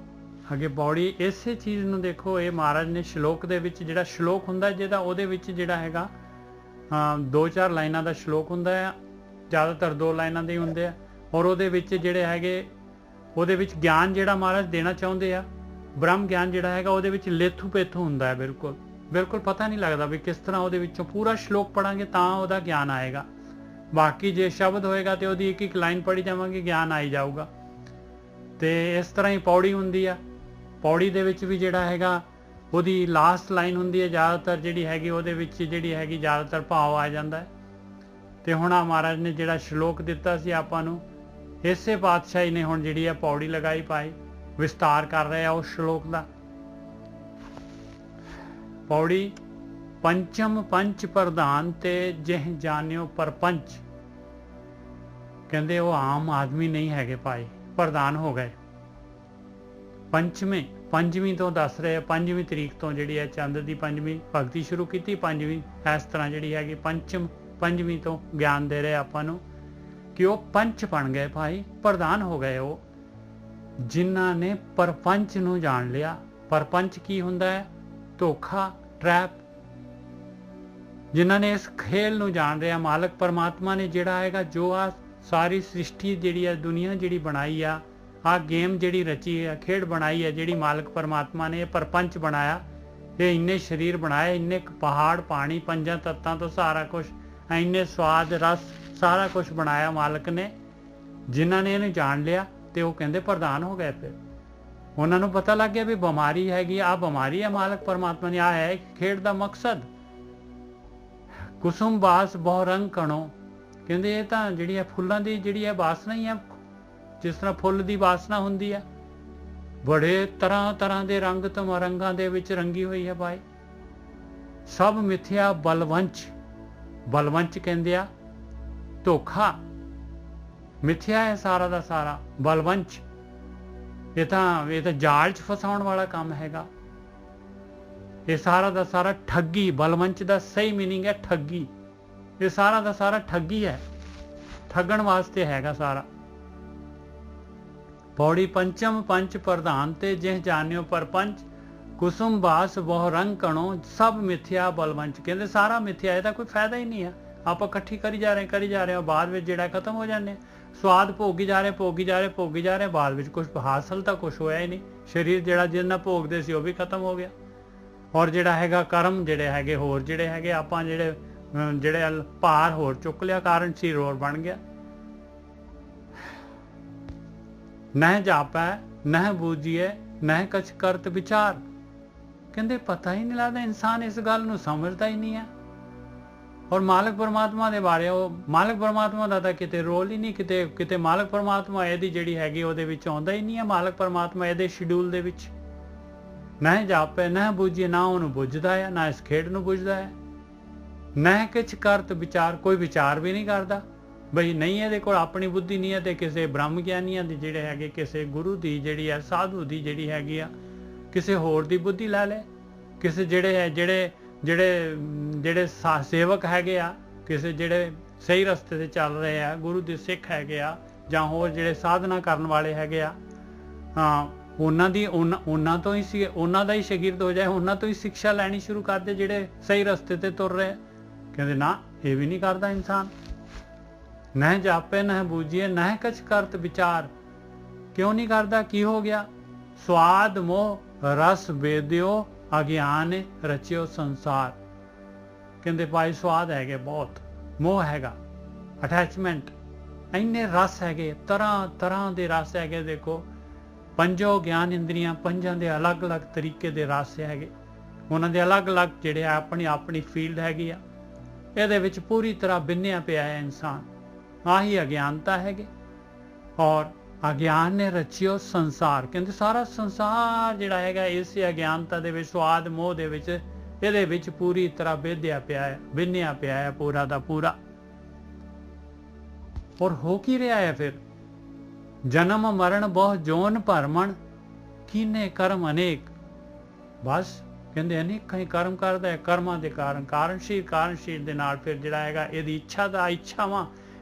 ਅੱਗੇ ਪੌੜੀ ਇਸੇ ਚੀਜ਼ ਨੂੰ ਦੇਖੋ, ਇਹ ਮਹਾਰਾਜ ਨੇ ਸ਼ਲੋਕ ਦੇ ਵਿੱਚ ਜਿਹੜਾ ਸ਼ਲੋਕ ਹੁੰਦਾ ਜਿਹਦਾ, ਉਹਦੇ ਵਿੱਚ ਜਿਹੜਾ ਹੈਗਾ 2-4 ਲਾਈਨਾਂ ਦਾ ਸ਼ਲੋਕ ਹੁੰਦਾ ਹੈ, ਜ਼ਿਆਦਾਤਰ 2 ਲਾਈਨਾਂ ਦੇ ਹੀ ਹੁੰਦੇ ਆ। ਔਰ ਉਹਦੇ ਵਿੱਚ ਜਿਹੜੇ ਹੈਗੇ, ਉਹਦੇ ਵਿੱਚ ਗਿਆਨ ਜਿਹੜਾ ਮਹਾਰਾਜ ਦੇਣਾ ਚਾਹੁੰਦੇ ਆ, ਬ੍ਰਹਮ ਗਿਆਨ ਜਿਹੜਾ ਹੈਗਾ, ਉਹਦੇ ਵਿੱਚ ਲੇਥੂ ਪੇਥੂ ਹੁੰਦਾ ਹੈ। ਬਿਲਕੁਲ ਪਤਾ ਨਹੀਂ ਲੱਗਦਾ ਵੀ ਕਿਸ ਤਰ੍ਹਾਂ ਉਹਦੇ ਵਿੱਚੋਂ ਪੂਰਾ ਸ਼ਲੋਕ ਪੜਾਂਗੇ ਤਾਂ ਉਹਦਾ ਗਿਆਨ ਆਏਗਾ। ਬਾਕੀ ਜੇ ਸ਼ਬਦ ਹੋਏਗਾ ਤੇ ਉਹਦੀ ਇੱਕ ਲਾਈਨ ਪੜ੍ਹੀ ਜਾਵਾਂਗੇ, ਗਿਆਨ ਆਈ ਜਾਊਗਾ। ਤੇ ਇਸ ਤਰ੍ਹਾਂ ਹੀ ਪੌੜੀ ਹੁੰਦੀ ਆ। ਪੌੜੀ ਦੇ ਵਿੱਚ ਵੀ ਜਿਹੜਾ ਹੈਗਾ, ਉਹਦੀ ਲਾਸਟ ਲਾਈਨ ਹੁੰਦੀ ਹੈ ਜ਼ਿਆਦਾਤਰ ਜਿਹੜੀ ਹੈਗੀ, ਉਹਦੇ ਵਿੱਚ ਜਿਹੜੀ ਹੈਗੀ ਜ਼ਿਆਦਾਤਰ ਭਾਵ ਆ ਜਾਂਦਾ ਹੈ। ਤੇ ਹੁਣ ਆ ਮਹਾਰਾਜ ਨੇ ਜਿਹੜਾ ਸ਼ਲੋਕ ਦਿੱਤਾ ਸੀ ਆਪਾਂ ਨੂੰ, ਇਸੇ ਪਾਤਸ਼ਾਹੀ ਨੇ ਹੁਣ ਜਿਹੜੀ ਆ ਪੌੜੀ ਲਗਾਈ ਪਾਈ, ਵਿਸਤਾਰ ਕਰ ਰਹੇ ਆ ਉਸ ਸ਼ਲੋਕ ਦਾ। ਪੌੜੀ ਪੰਚਮ ਪੰਚ ਪ੍ਰਧਾਨ ਤੇ ਜਿਹ ਜਾਣਿਓ ਪਰਪੰਚ। ਕਹਿੰਦੇ ਉਹ ਆਮ ਆਦਮੀ ਨਹੀਂ ਹੈਗੇ ਭਾਈ, ਪ੍ਰਧਾਨ ਹੋ ਗਏ। ਪੰਜਵੀਂ ਤੋਂ ਦੱਸ ਰਹੇ ਆ, 5ਵੀਂ ਤਰੀਕ ਤੋਂ ਜਿਹੜੀ ਹੈ ਚੰਦ ਦੀ 5ਵੀਂ ਭਗਤੀ ਸ਼ੁਰੂ ਕੀਤੀ, 5ਵੀਂ ਇਸ ਤਰ੍ਹਾਂ ਜਿਹੜੀ ਹੈਗੀ ਪੰਜਵੀਂ ਤੋਂ ਗਿਆਨ ਦੇ ਰਹੇ ਆਪਾਂ ਨੂੰ ਕਿ ਉਹ ਪੰਚ ਬਣ ਗਏ ਭਾਈ, ਪ੍ਰਧਾਨ ਹੋ ਗਏ ਉਹ, ਜਿਨ੍ਹਾਂ ਨੇ ਪਰਪੰਚ ਨੂੰ ਜਾਣ ਲਿਆ। ਪਰਪੰਚ ਕੀ ਹੁੰਦਾ ਹੈ? ਧੋਖਾ, ਟਰੈਪ। ਜਿਨ੍ਹਾਂ ਨੇ ਇਸ ਖੇਲ ਨੂੰ ਜਾਣ ਰਿਹਾ, ਮਾਲਕ ਪਰਮਾਤਮਾ ਨੇ ਜਿਹੜਾ ਹੈਗਾ, ਜੋ ਆ ਸਾਰੀ ਸ੍ਰਿਸ਼ਟੀ ਜਿਹੜੀ ਹੈ, ਦੁਨੀਆ ਜਿਹੜੀ ਬਣਾਈ ਆ ਗੇਮ ਜਿਹੜੀ ਰਚੀ ਹੈ, ਖੇਡ ਬਣਾਈ ਹੈ ਜਿਹੜੀ ਮਾਲਕ ਪਰਮਾਤਮਾ ਨੇ, ਇਹ ਪਰਪੰਚ ਬਣਾਇਆ। ਇਹ ਇੰਨੇ ਸਰੀਰ ਬਣਾਏ, ਇੰਨੇ ਪਹਾੜ, ਪਾਣੀ, 5 ਤੱਤਾਂ ਤੋਂ ਸਾਰਾ ਕੁਝ, ਇੰਨੇ ਸਵਾਦ, ਰਸ, ਸਾਰਾ ਕੁਝ ਬਣਾਇਆ ਮਾਲਕ ਨੇ। ਜਿਨ੍ਹਾਂ ਨੇ ਇਹਨੂੰ ਜਾਣ ਲਿਆ ਤੇ ਉਹ ਕਹਿੰਦੇ ਪ੍ਰਧਾਨ ਹੋ ਗਏ। ਫਿਰ ਉਹਨਾਂ ਨੂੰ ਪਤਾ ਲੱਗ ਗਿਆ ਵੀ ਬਿਮਾਰੀ ਹੈਗੀ, ਆ ਬਿਮਾਰੀ ਹੈ ਮਾਲਕ ਪਰਮਾਤਮਾ ਨੇ, ਆ ਹੈ ਖੇਡ ਦਾ ਮਕਸਦ। ਕੁਸੁਮ ਬਾਸ ਬਹੁ ਰੰਗ ਕਣੋ। ਕਹਿੰਦੇ ਇਹ ਤਾਂ ਜਿਹੜੀ ਹੈ ਫੁੱਲਾਂ ਦੀ ਜਿਹੜੀ ਹੈ ਵਾਸਨਾ ਹੀ ਹੈ, ਜਿਸ ਤਰ੍ਹਾਂ ਫੁੱਲ ਦੀ ਵਾਸਨਾ ਹੁੰਦੀ ਹੈ, ਬੜੇ ਤਰ੍ਹਾਂ ਦੇ ਰੰਗ ਤੋਂ ਰੰਗਾਂ ਦੇ ਵਿੱਚ ਰੰਗੀ ਹੋਈ ਹੈ ਭਾਈ। ਸਭ ਮਿਥਿਆ ਬਲਵੰਚ। ਬਲਵੰਚ ਕਹਿੰਦੇ ਆ ਧੋਖਾ, ਮਿਥਿਆ ਹੈ ਸਾਰਾ ਦਾ ਸਾਰਾ। ਬਲਵੰਚ ਇਹ ਤਾਂ ਜਾਲ 'ਚ ਫਸਾਉਣ ਵਾਲਾ ਕੰਮ ਹੈਗਾ। ਇਹ ਸਾਰਾ ਦਾ ਸਾਰਾ ਠੱਗੀ। ਬਲਵੰਚ ਦਾ ਸਹੀ ਮੀਨਿੰਗ ਹੈ ਠੱਗੀ। ਇਹ ਸਾਰਾ ਦਾ ਸਾਰਾ ਠੱਗੀ ਹੈ, ਠੱਗਣ ਵਾਸਤੇ ਹੈਗਾ ਸਾਰਾ। ਪੌੜੀ ਪੰਚਮ ਪੰਚ ਪ੍ਰਧਾਨ ਤੇ ਜਿਹ ਜਾਣਿਓ ਪਰਪੰਚ, ਕੁਸੁਮ ਬਾਸ ਬਹੁ ਰੰਗ ਕਣੋ ਸਭ ਮਿਥਿਆ ਬਲਵੰਚ। ਕਹਿੰਦੇ ਸਾਰਾ ਮਿਥਿਆ, ਇਹਦਾ ਕੋਈ ਫਾਇਦਾ ਹੀ ਨਹੀਂ ਆ। ਆਪਾਂ ਇਕੱਠੀ ਕਰੀ ਜਾ ਰਹੇ ਹਾਂ, ਬਾਅਦ ਵਿੱਚ ਜਿਹੜਾ ਖਤਮ ਹੋ ਜਾਂਦੇ। ਸਵਾਦ ਭੋਗੀ ਜਾ ਰਹੇ, ਬਾਅਦ ਵਿੱਚ ਕੁਝ ਹਾਸਲ ਤਾਂ ਕੁਝ ਹੋਇਆ ਹੀ ਨਹੀਂ। ਸਰੀਰ ਜਿਹੜਾ ਜਿੰਨਾ ਭੋਗਦੇ ਸੀ ਉਹ ਵੀ ਖਤਮ ਹੋ ਗਿਆ। ਔਰ ਜਿਹੜਾ ਹੈਗਾ ਕਰਮ ਜਿਹੜੇ ਹੈਗੇ ਹੋਰ ਜਿਹੜੇ ਹੈਗੇ ਆਪਾਂ ਜਿਹੜੇ ਭਾਰ ਹੋਰ ਚੁੱਕ ਲਿਆ, ਕਾਰਨ ਸਰੀਰ ਹੋਰ ਬਣ ਗਿਆ। ਨਹਿ ਜਾਪੈ ਨਹਿ ਬੂਝੀਏ ਨਹਿ ਕਛ ਕਰਤ ਵਿਚਾਰ। ਕਹਿੰਦੇ ਪਤਾ ਹੀ ਨਹੀਂ ਲੱਗਦਾ, ਇਨਸਾਨ ਇਸ ਗੱਲ ਨੂੰ ਸਮਝਦਾ ਹੀ ਨਹੀਂ ਹੈ। ਔਰ ਮਾਲਕ ਪਰਮਾਤਮਾ ਦੇ ਬਾਰੇ, ਉਹ ਮਾਲਕ ਪਰਮਾਤਮਾ ਦਾ ਤਾਂ ਕਿਤੇ ਰੋਲ ਹੀ ਨਹੀਂ, ਕਿਤੇ ਮਾਲਕ ਪਰਮਾਤਮਾ ਇਹਦੀ ਜਿਹੜੀ ਹੈਗੀ ਉਹਦੇ ਵਿੱਚ ਆਉਂਦਾ ਹੀ ਨਹੀਂ ਹੈ। ਮਾਲਕ ਪਰਮਾਤਮਾ ਇਹਦੇ ਸ਼ਡਿਊਲ ਦੇ ਵਿੱਚ ਨਹਿ ਜਾਪੇ ਨਹਿ ਬੂਝੀਏ, ਨਾ ਉਹਨੂੰ ਬੁੱਝਦਾ ਹੈ, ਨਾ ਇਸ ਖੇਡ ਨੂੰ ਬੁੱਝਦਾ ਹੈ। ਨਹਿ ਕਿਛ ਕਰਤ ਵਿਚਾਰ, ਕੋਈ ਵਿਚਾਰ ਵੀ ਨਹੀਂ ਕਰਦਾ ਬਈ ਨਹੀਂ ਇਹਦੇ ਕੋਲ ਆਪਣੀ ਬੁੱਧੀ ਨਹੀਂ ਹੈ। ਤੇ ਕਿਸੇ ਬ੍ਰਹਮ ਗਿਆਨੀਆਂ ਦੀ ਜਿਹੜੇ ਹੈਗੇ, ਕਿਸੇ ਗੁਰੂ ਦੀ ਜਿਹੜੀ ਹੈ, ਸਾਧੂ ਦੀ ਜਿਹੜੀ ਹੈਗੀ ਆ, ਕਿਸੇ ਹੋਰ ਦੀ ਬੁੱਧੀ ਲੈ ਲੈ, ਕਿਸੇ ਜਿਹੜੇ ਸੇਵਕ ਹੈਗੇ ਆ, ਕਿਸੇ ਜਿਹੜੇ ਸਹੀ ਰਸਤੇ ਤੇ ਚੱਲ ਰਹੇ ਆ, ਗੁਰੂ ਦੇ ਸਿੱਖ ਹੈਗੇ ਆ, ਜਾਂ ਹੋਰ ਜਿਹੜੇ ਸਾਧਨਾ ਕਰਨ ਵਾਲੇ ਹੈਗੇ ਆ, ਉਹਨਾਂ ਤੋਂ ਹੀ ਉਹਨਾਂ ਦਾ ਹੀ ਸ਼ਾਗਿਰਦ ਹੋ ਜਾਏ, ਉਹਨਾਂ ਤੋਂ ਹੀ ਸਿੱਖਿਆ ਲੈਣੀ ਸ਼ੁਰੂ ਕਰ ਦੇ ਜਿਹੜੇ ਸਹੀ ਰਸਤੇ ਤੇ ਤੁਰ ਰਹੇ। ਕਹਿੰਦੇ ਨਾ, ਇਹ ਵੀ ਨਹੀਂ ਕਰਦਾ ਇਨਸਾਨ। ਨਹਿ ਜਾਪੇ ਨਹਿ ਬੂਝੀਏ ਨਹਿ ਕਛ ਕਰਤ ਵਿਚਾਰ। ਕਿਉਂ ਨਹੀਂ ਕਰਦਾ? ਕੀ ਹੋ ਗਿਆ? ਸਵਾਦ ਮੋਹ ਰਸ ਵੇਦਿਓ ਅਗਿਆਨ ਰਚਿਓ ਸੰਸਾਰ। ਕਹਿੰਦੇ ਭਾਈ ਸਵਾਦ ਹੈਗੇ ਬਹੁਤ, ਮੋਹ ਹੈਗਾ, ਅਟੈਚਮੈਂਟ, ਇੰਨੇ ਰਸ ਹੈਗੇ, ਤਰ੍ਹਾਂ ਤਰ੍ਹਾਂ ਦੇ ਰਸ ਹੈਗੇ। ਦੇਖੋ ਪੰਜੋ ਗਿਆਨ ਇੰਦਰੀਆਂ, ਪੰਜਾਂ ਦੇ ਅਲੱਗ-ਅਲੱਗ ਤਰੀਕੇ ਦੇ ਰਸ ਹੈਗੇ, ਉਹਨਾਂ ਦੇ ਅਲੱਗ-ਅਲੱਗ ਜਿਹੜੇ ਆਪਣੀ ਫੀਲਡ ਹੈਗੀ ਆ। ਇਹਦੇ ਵਿੱਚ ਪੂਰੀ ਤਰ੍ਹਾਂ ਬਿੰਨਿਆ ਪਿਆ ਹੈ ਇਨਸਾਨ। ਆਹੀ ਅਗਿਆਨਤਾ ਹੈਗੇ। ਔਰ ਅਗਿਆਨ ਨੇ ਰਚਿਓ ਸੰਸਾਰ। ਕਹਿੰਦੇ ਸਾਰਾ ਸੰਸਾਰ ਜਿਹੜਾ ਹੈਗਾ ਇਸੇ ਅਗਿਆਨਤਾ ਦੇ ਵਿੱਚ, ਸਵਾਦ ਮੋਹ ਦੇ ਵਿੱਚ, ਇਹਦੇ ਵਿੱਚ ਪੂਰੀ ਤਰ੍ਹਾਂ ਬਿੰਨਿਆ ਪਿਆ ਹੈ ਪੂਰਾ ਦਾ ਪੂਰਾ। ਔਰ ਹੋ ਕੀ ਰਿਹਾ ਹੈ ਫਿਰ? ਜਨਮ ਮਰਨ ਬਹੁ ਜੋਨ ਭਰਮਣ ਕੀਨੇ ਕਰਮ ਅਨੇਕ। ਬਸ ਕਹਿੰਦੇ ਅਨੇਕਾਂ ਹੀ ਕਰਮ ਕਰਦਾ ਹੈ। ਕਰਮਾਂ ਦੇ ਕਾਰਨ ਸ਼ੀਰ ਦੇ ਨਾਲ ਫਿਰ ਜਿਹੜਾ ਹੈਗਾ ਇਹਦੀ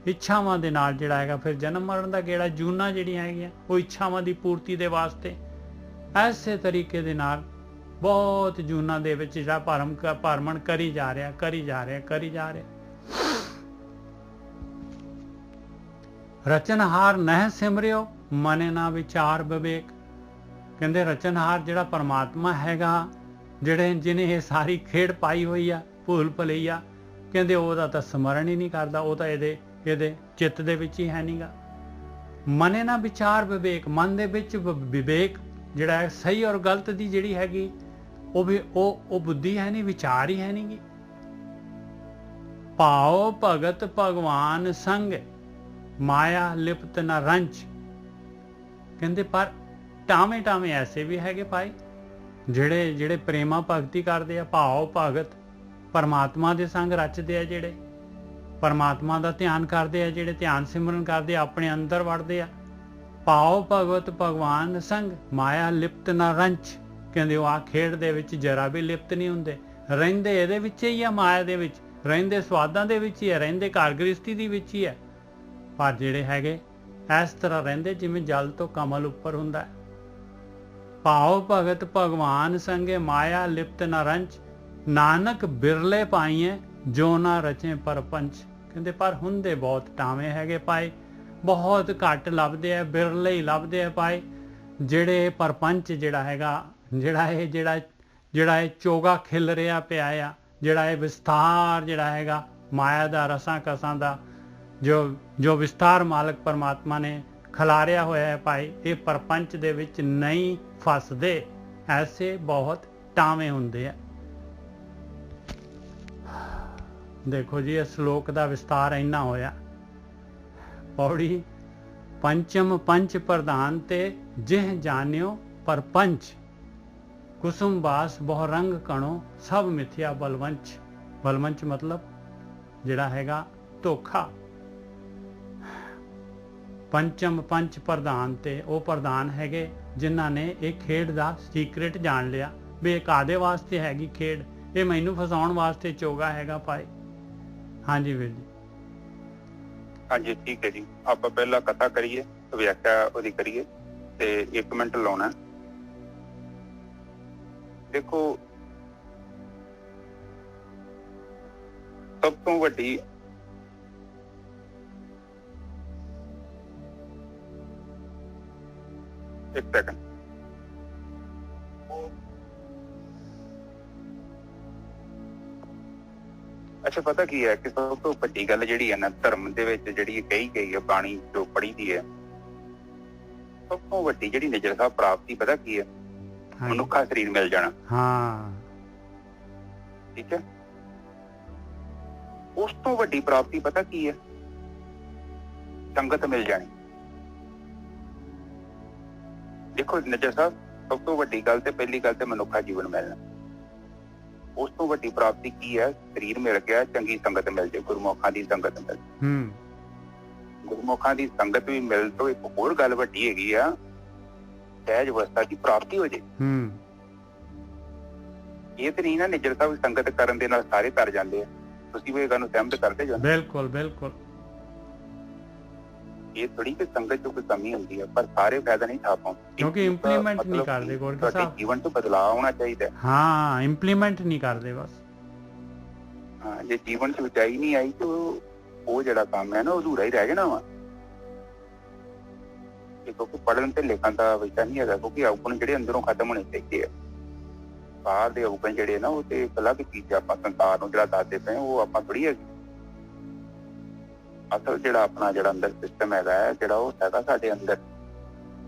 ਇੱਛਾਵਾਂ ਦੇ ਨਾਲ ਜਿਹੜਾ ਹੈਗਾ ਫਿਰ ਜਨਮ ਮਰਨ ਦਾ ਗੇੜਾ, ਜੂਨਾਂ ਜਿਹੜੀਆਂ ਹੈਗੀਆਂ ਉਹ ਇੱਛਾਵਾਂ ਦੀ ਪੂਰਤੀ ਦੇ ਵਾਸਤੇ। ਐਸੇ ਤਰੀਕੇ ਦੇ ਨਾਲ ਬਹੁਤ ਜੂਨਾਂ ਦੇ ਵਿੱਚ ਜਿਹੜਾ ਭਰਮਣ ਕਰੀ ਜਾ ਰਿਹਾ। ਰਚਨਹਾਰ ਨਹਿ ਸਿਮਰਿਓ ਮਨੇ ਨਾ ਵਿਚਾਰ ਵਿਵੇਕ। ਕਹਿੰਦੇ ਰਚਨਹਾਰ ਜਿਹੜਾ ਪਰਮਾਤਮਾ ਹੈਗਾ, ਜਿਹਨੇ ਇਹ ਸਾਰੀ ਖੇਡ ਪਾਈ ਹੋਈ ਆ, ਭੂਲ ਭੁਲਈਆ, ਕਹਿੰਦੇ ਉਹਦਾ ਤਾਂ ਸਮਰਨ ਹੀ ਨਹੀਂ ਕਰਦਾ। ਉਹ ਤਾਂ ਇਹਦੇ ਚਿੱਤ ਦੇ ਵਿੱਚ ਹੀ ਹੈ ਨਹੀਂਗਾ। ਮਨੇ ਨਾ ਵਿਚਾਰ ਵਿਵੇਕ, ਮਨ ਦੇ ਵਿੱਚ ਵਿਵੇਕ ਜਿਹੜਾ ਹੈ, ਸਹੀ ਔਰ ਗਲਤ ਦੀ ਜਿਹੜੀ ਹੈਗੀ ਉਹ ਬੁੱਧੀ ਹੈ ਨਹੀਂ, ਵਿਚਾਰ ਹੀ ਹੈ ਨਹੀਂਗੀ। ਭਾਉ ਭਗਤ ਭਗਵਾਨ ਸੰਗ ਮਾਇਆ ਲਿਪਤ ਨਾ ਰੰਚ। ਕਹਿੰਦੇ ਪਰ ਟਾਵੇਂ ਐਸੇ ਵੀ ਹੈਗੇ ਭਾਈ ਜਿਹੜੇ ਪ੍ਰੇਮਾ ਭਗਤੀ ਕਰਦੇ ਆ, ਭਾਵ ਭਗਤ, ਪਰਮਾਤਮਾ ਦੇ ਸੰਗ ਰਚਦੇ ਆ, ਜਿਹੜੇ ਪਰਮਾਤਮਾ ਦਾ ਧਿਆਨ ਕਰਦੇ ਆ, ਜਿਹੜੇ ਧਿਆਨ ਸਿਮਰਨ ਕਰਦੇ ਆ, ਆਪਣੇ ਅੰਦਰ ਵੜਦੇ ਆ। ਭਾਵ ਭਗਵਤ ਭਗਵਾਨ ਸੰਗ ਮਾਇਆ ਲਿਪਤ ਨਾ ਰੰਚ। ਕਹਿੰਦੇ ਉਹ ਆ ਖੇਡ ਦੇ ਵਿੱਚ ਜਰਾ ਵੀ ਲਿਪਤ ਨਹੀਂ ਹੁੰਦੇ, ਰਹਿੰਦੇ ਇਹਦੇ ਵਿੱਚ ਹੀ ਆ, ਮਾਇਆ ਦੇ ਵਿੱਚ ਰਹਿੰਦੇ, ਸਵਾਦਾਂ ਦੇ ਵਿੱਚ ਹੀ ਆ, ਰਹਿੰਦੇ ਘਰ ਗ੍ਰਸਤੀ ਦੇ ਵਿੱਚ ਹੀ ਆ। ਪਰ ਜਿਹੜੇ ਹੈਗੇ ਇਸ ਤਰ੍ਹਾਂ ਰਹਿੰਦੇ ਜਿਵੇਂ ਜਲ ਤੋਂ ਕਮਲ ਉੱਪਰ ਹੁੰਦਾ ਹੈ। ਭਾਵ ਭਗਤ ਭਗਵਾਨ ਸੰਗੇ ਮਾਇਆ ਲਿਪਤ ਨਾ ਰੰਚ, ਨਾਨਕ ਬਿਰਲੇ ਪਾਈਏ ਜੋ ਨਾ ਰਚੇ ਪਰਪੰਚ। ਕਹਿੰਦੇ ਪਰ ਹੁੰਦੇ ਬਹੁਤ ਟਾਵੇਂ ਹੈਗੇ ਭਾਈ, ਬਹੁਤ ਘੱਟ ਲੱਭਦੇ ਆ, ਬਿਰਲੇ ਹੀ ਲੱਭਦੇ ਆ ਭਾਈ, ਜਿਹੜੇ ਪਰਪੰਚ ਜਿਹੜਾ ਹੈਗਾ, ਜਿਹੜਾ ਇਹ ਚੋਗਾ ਖਿਲ ਰਿਹਾ ਪਿਆ ਆ, ਜਿਹੜਾ ਇਹ ਵਿਸਥਾਰ ਜਿਹੜਾ ਹੈਗਾ ਮਾਇਆ ਦਾ, ਰਸਾਂ ਕਸਾਂ ਦਾ ਜੋ ਵਿਸਥਾਰ ਮਾਲਕ ਪਰਮਾਤਮਾ ਨੇ ਖਿਲਾਰਿਆ ਹੋਇਆ ਹੈ ਭਾਈ, ਇਹ ਪਰਪੰਚ ਦੇ ਵਿੱਚ ਨਹੀਂ ਫਸਦੇ। ਐਸੇ ਬਹੁਤ ਟਾਵੇਂ ਹੁੰਦੇ ਆ। ਦੇਖੋ ਜੀ, ਇਸ ਸ਼ਲੋਕ ਦਾ ਵਿਸਤਾਰ ਇੰਨਾ ਹੋਇਆ। ਪੌੜੀ ਪੰਚਮ ਪੰਚ ਪ੍ਰਧਾਨ ਤੇ ਜਿਹ ਜਾਣਿਓ ਪਰਪੰਚ, ਕੁਸੁਮ ਬਾਸ ਬਹੁ ਰੰਗ ਕਣੋ ਸਭ ਮਿਥਿਆ ਬਲਵੰਚ। ਬਲਵੰਚ ਮਤਲਬ ਜਿਹੜਾ ਹੈਗਾ ਧੋਖਾ। ਪੰਚਮ ਪੰਚ ਪ੍ਰਧਾਨ ਤੇ ਉਹ ਪ੍ਰਧਾਨ ਹੈਗੇ ਜਿਨ੍ਹਾਂ ਨੇ ਇਹ ਖੇਡ ਦਾ ਸੀਕ੍ਰੇਟ ਜਾਣ ਲਿਆ ਵੀ ਇਹ ਕਾਹਦੇ ਵਾਸਤੇ ਹੈਗੀ ਖੇਡ, ਇਹ ਮੈਨੂੰ ਫਸਾਉਣ ਵਾਸਤੇ ਚੋਗਾ ਹੈਗਾ ਭਾਈ। ਹਾਂਜੀ ਵੀਰ ਜੀ। ਹਾਂਜੀ ਠੀਕ ਹੈ ਜੀ, ਆਪਾਂ ਪਹਿਲਾਂ ਕਥਾ ਕਰੀਏ, ਵਿਆਖਿਆ ਉਹਦੀ ਕਰੀਏ ਤੇ 1 ਮਿੰਟ ਲਾਉਣਾ। देखो सब तो वड्डी एक सेकंड अच्छा पता की है कि सब तो वड्डी गल जिहड़ी है ना धर्म दे विच जिहड़ी कही गई है बाणी जो पढ़ी दी है सब तो वड्डी जिहड़ी निजर साहब प्राप्ति पता की है मनुखा शरीर मिल जाना। हाँ ठीक है उस तो वड्डी प्राप्ति पता की है संगत मिल जानी। देखो निजर साहब सब तो वड्डी गल ते पहली गल ते मनुखा जीवन मिलना। उस तो वड्डी प्राप्ति की है शरीर मिल गया चंगी संगत मिल जाए गुरमुखां दी संगत मिल गुरमुखां दी संगत भी मिल तो एक होर गल वड्डी हैगी आ सहज अवस्था की प्राप्ति हो जाए। ये तो नहीं ना निजर साहब संगत करन दे नाल सारे तर जांदे आ तुसीं भी ਇਹ ਗੱਲ ਨੂੰ सहमत करते जो बिल्कुल बिल्कुल ये थोड़ी कि संगत जो कोई कमी होती है पर सारे फायदा नहीं उठा पाते क्योंकि इंप्लीमेंट नहीं करते गोरखा साहब जीवन तो बदलाव होना चाहिए। हाँ इंप्लीमेंट नहीं करते बस। हाँ जे जीवन च उचाई नहीं आई तो वो जड़ा काम है ना अधूरा ही रह जाना वा क्योंकि पढ़न ते लिखण का विषय नहीं है क्योंकि अवगुण जिहड़े अंदरों खत्म होने चाहिए है बाहर दे अवगुण जिहड़े ना वो ते अलग चीज आपां संसार नूं जिहड़ा दसदे पए वो आपां थोड़ी है असल जिहड़ा अपना जिहड़ा अंदर सिस्टम हैगा जिहड़ा वो हैगा साडे अंदर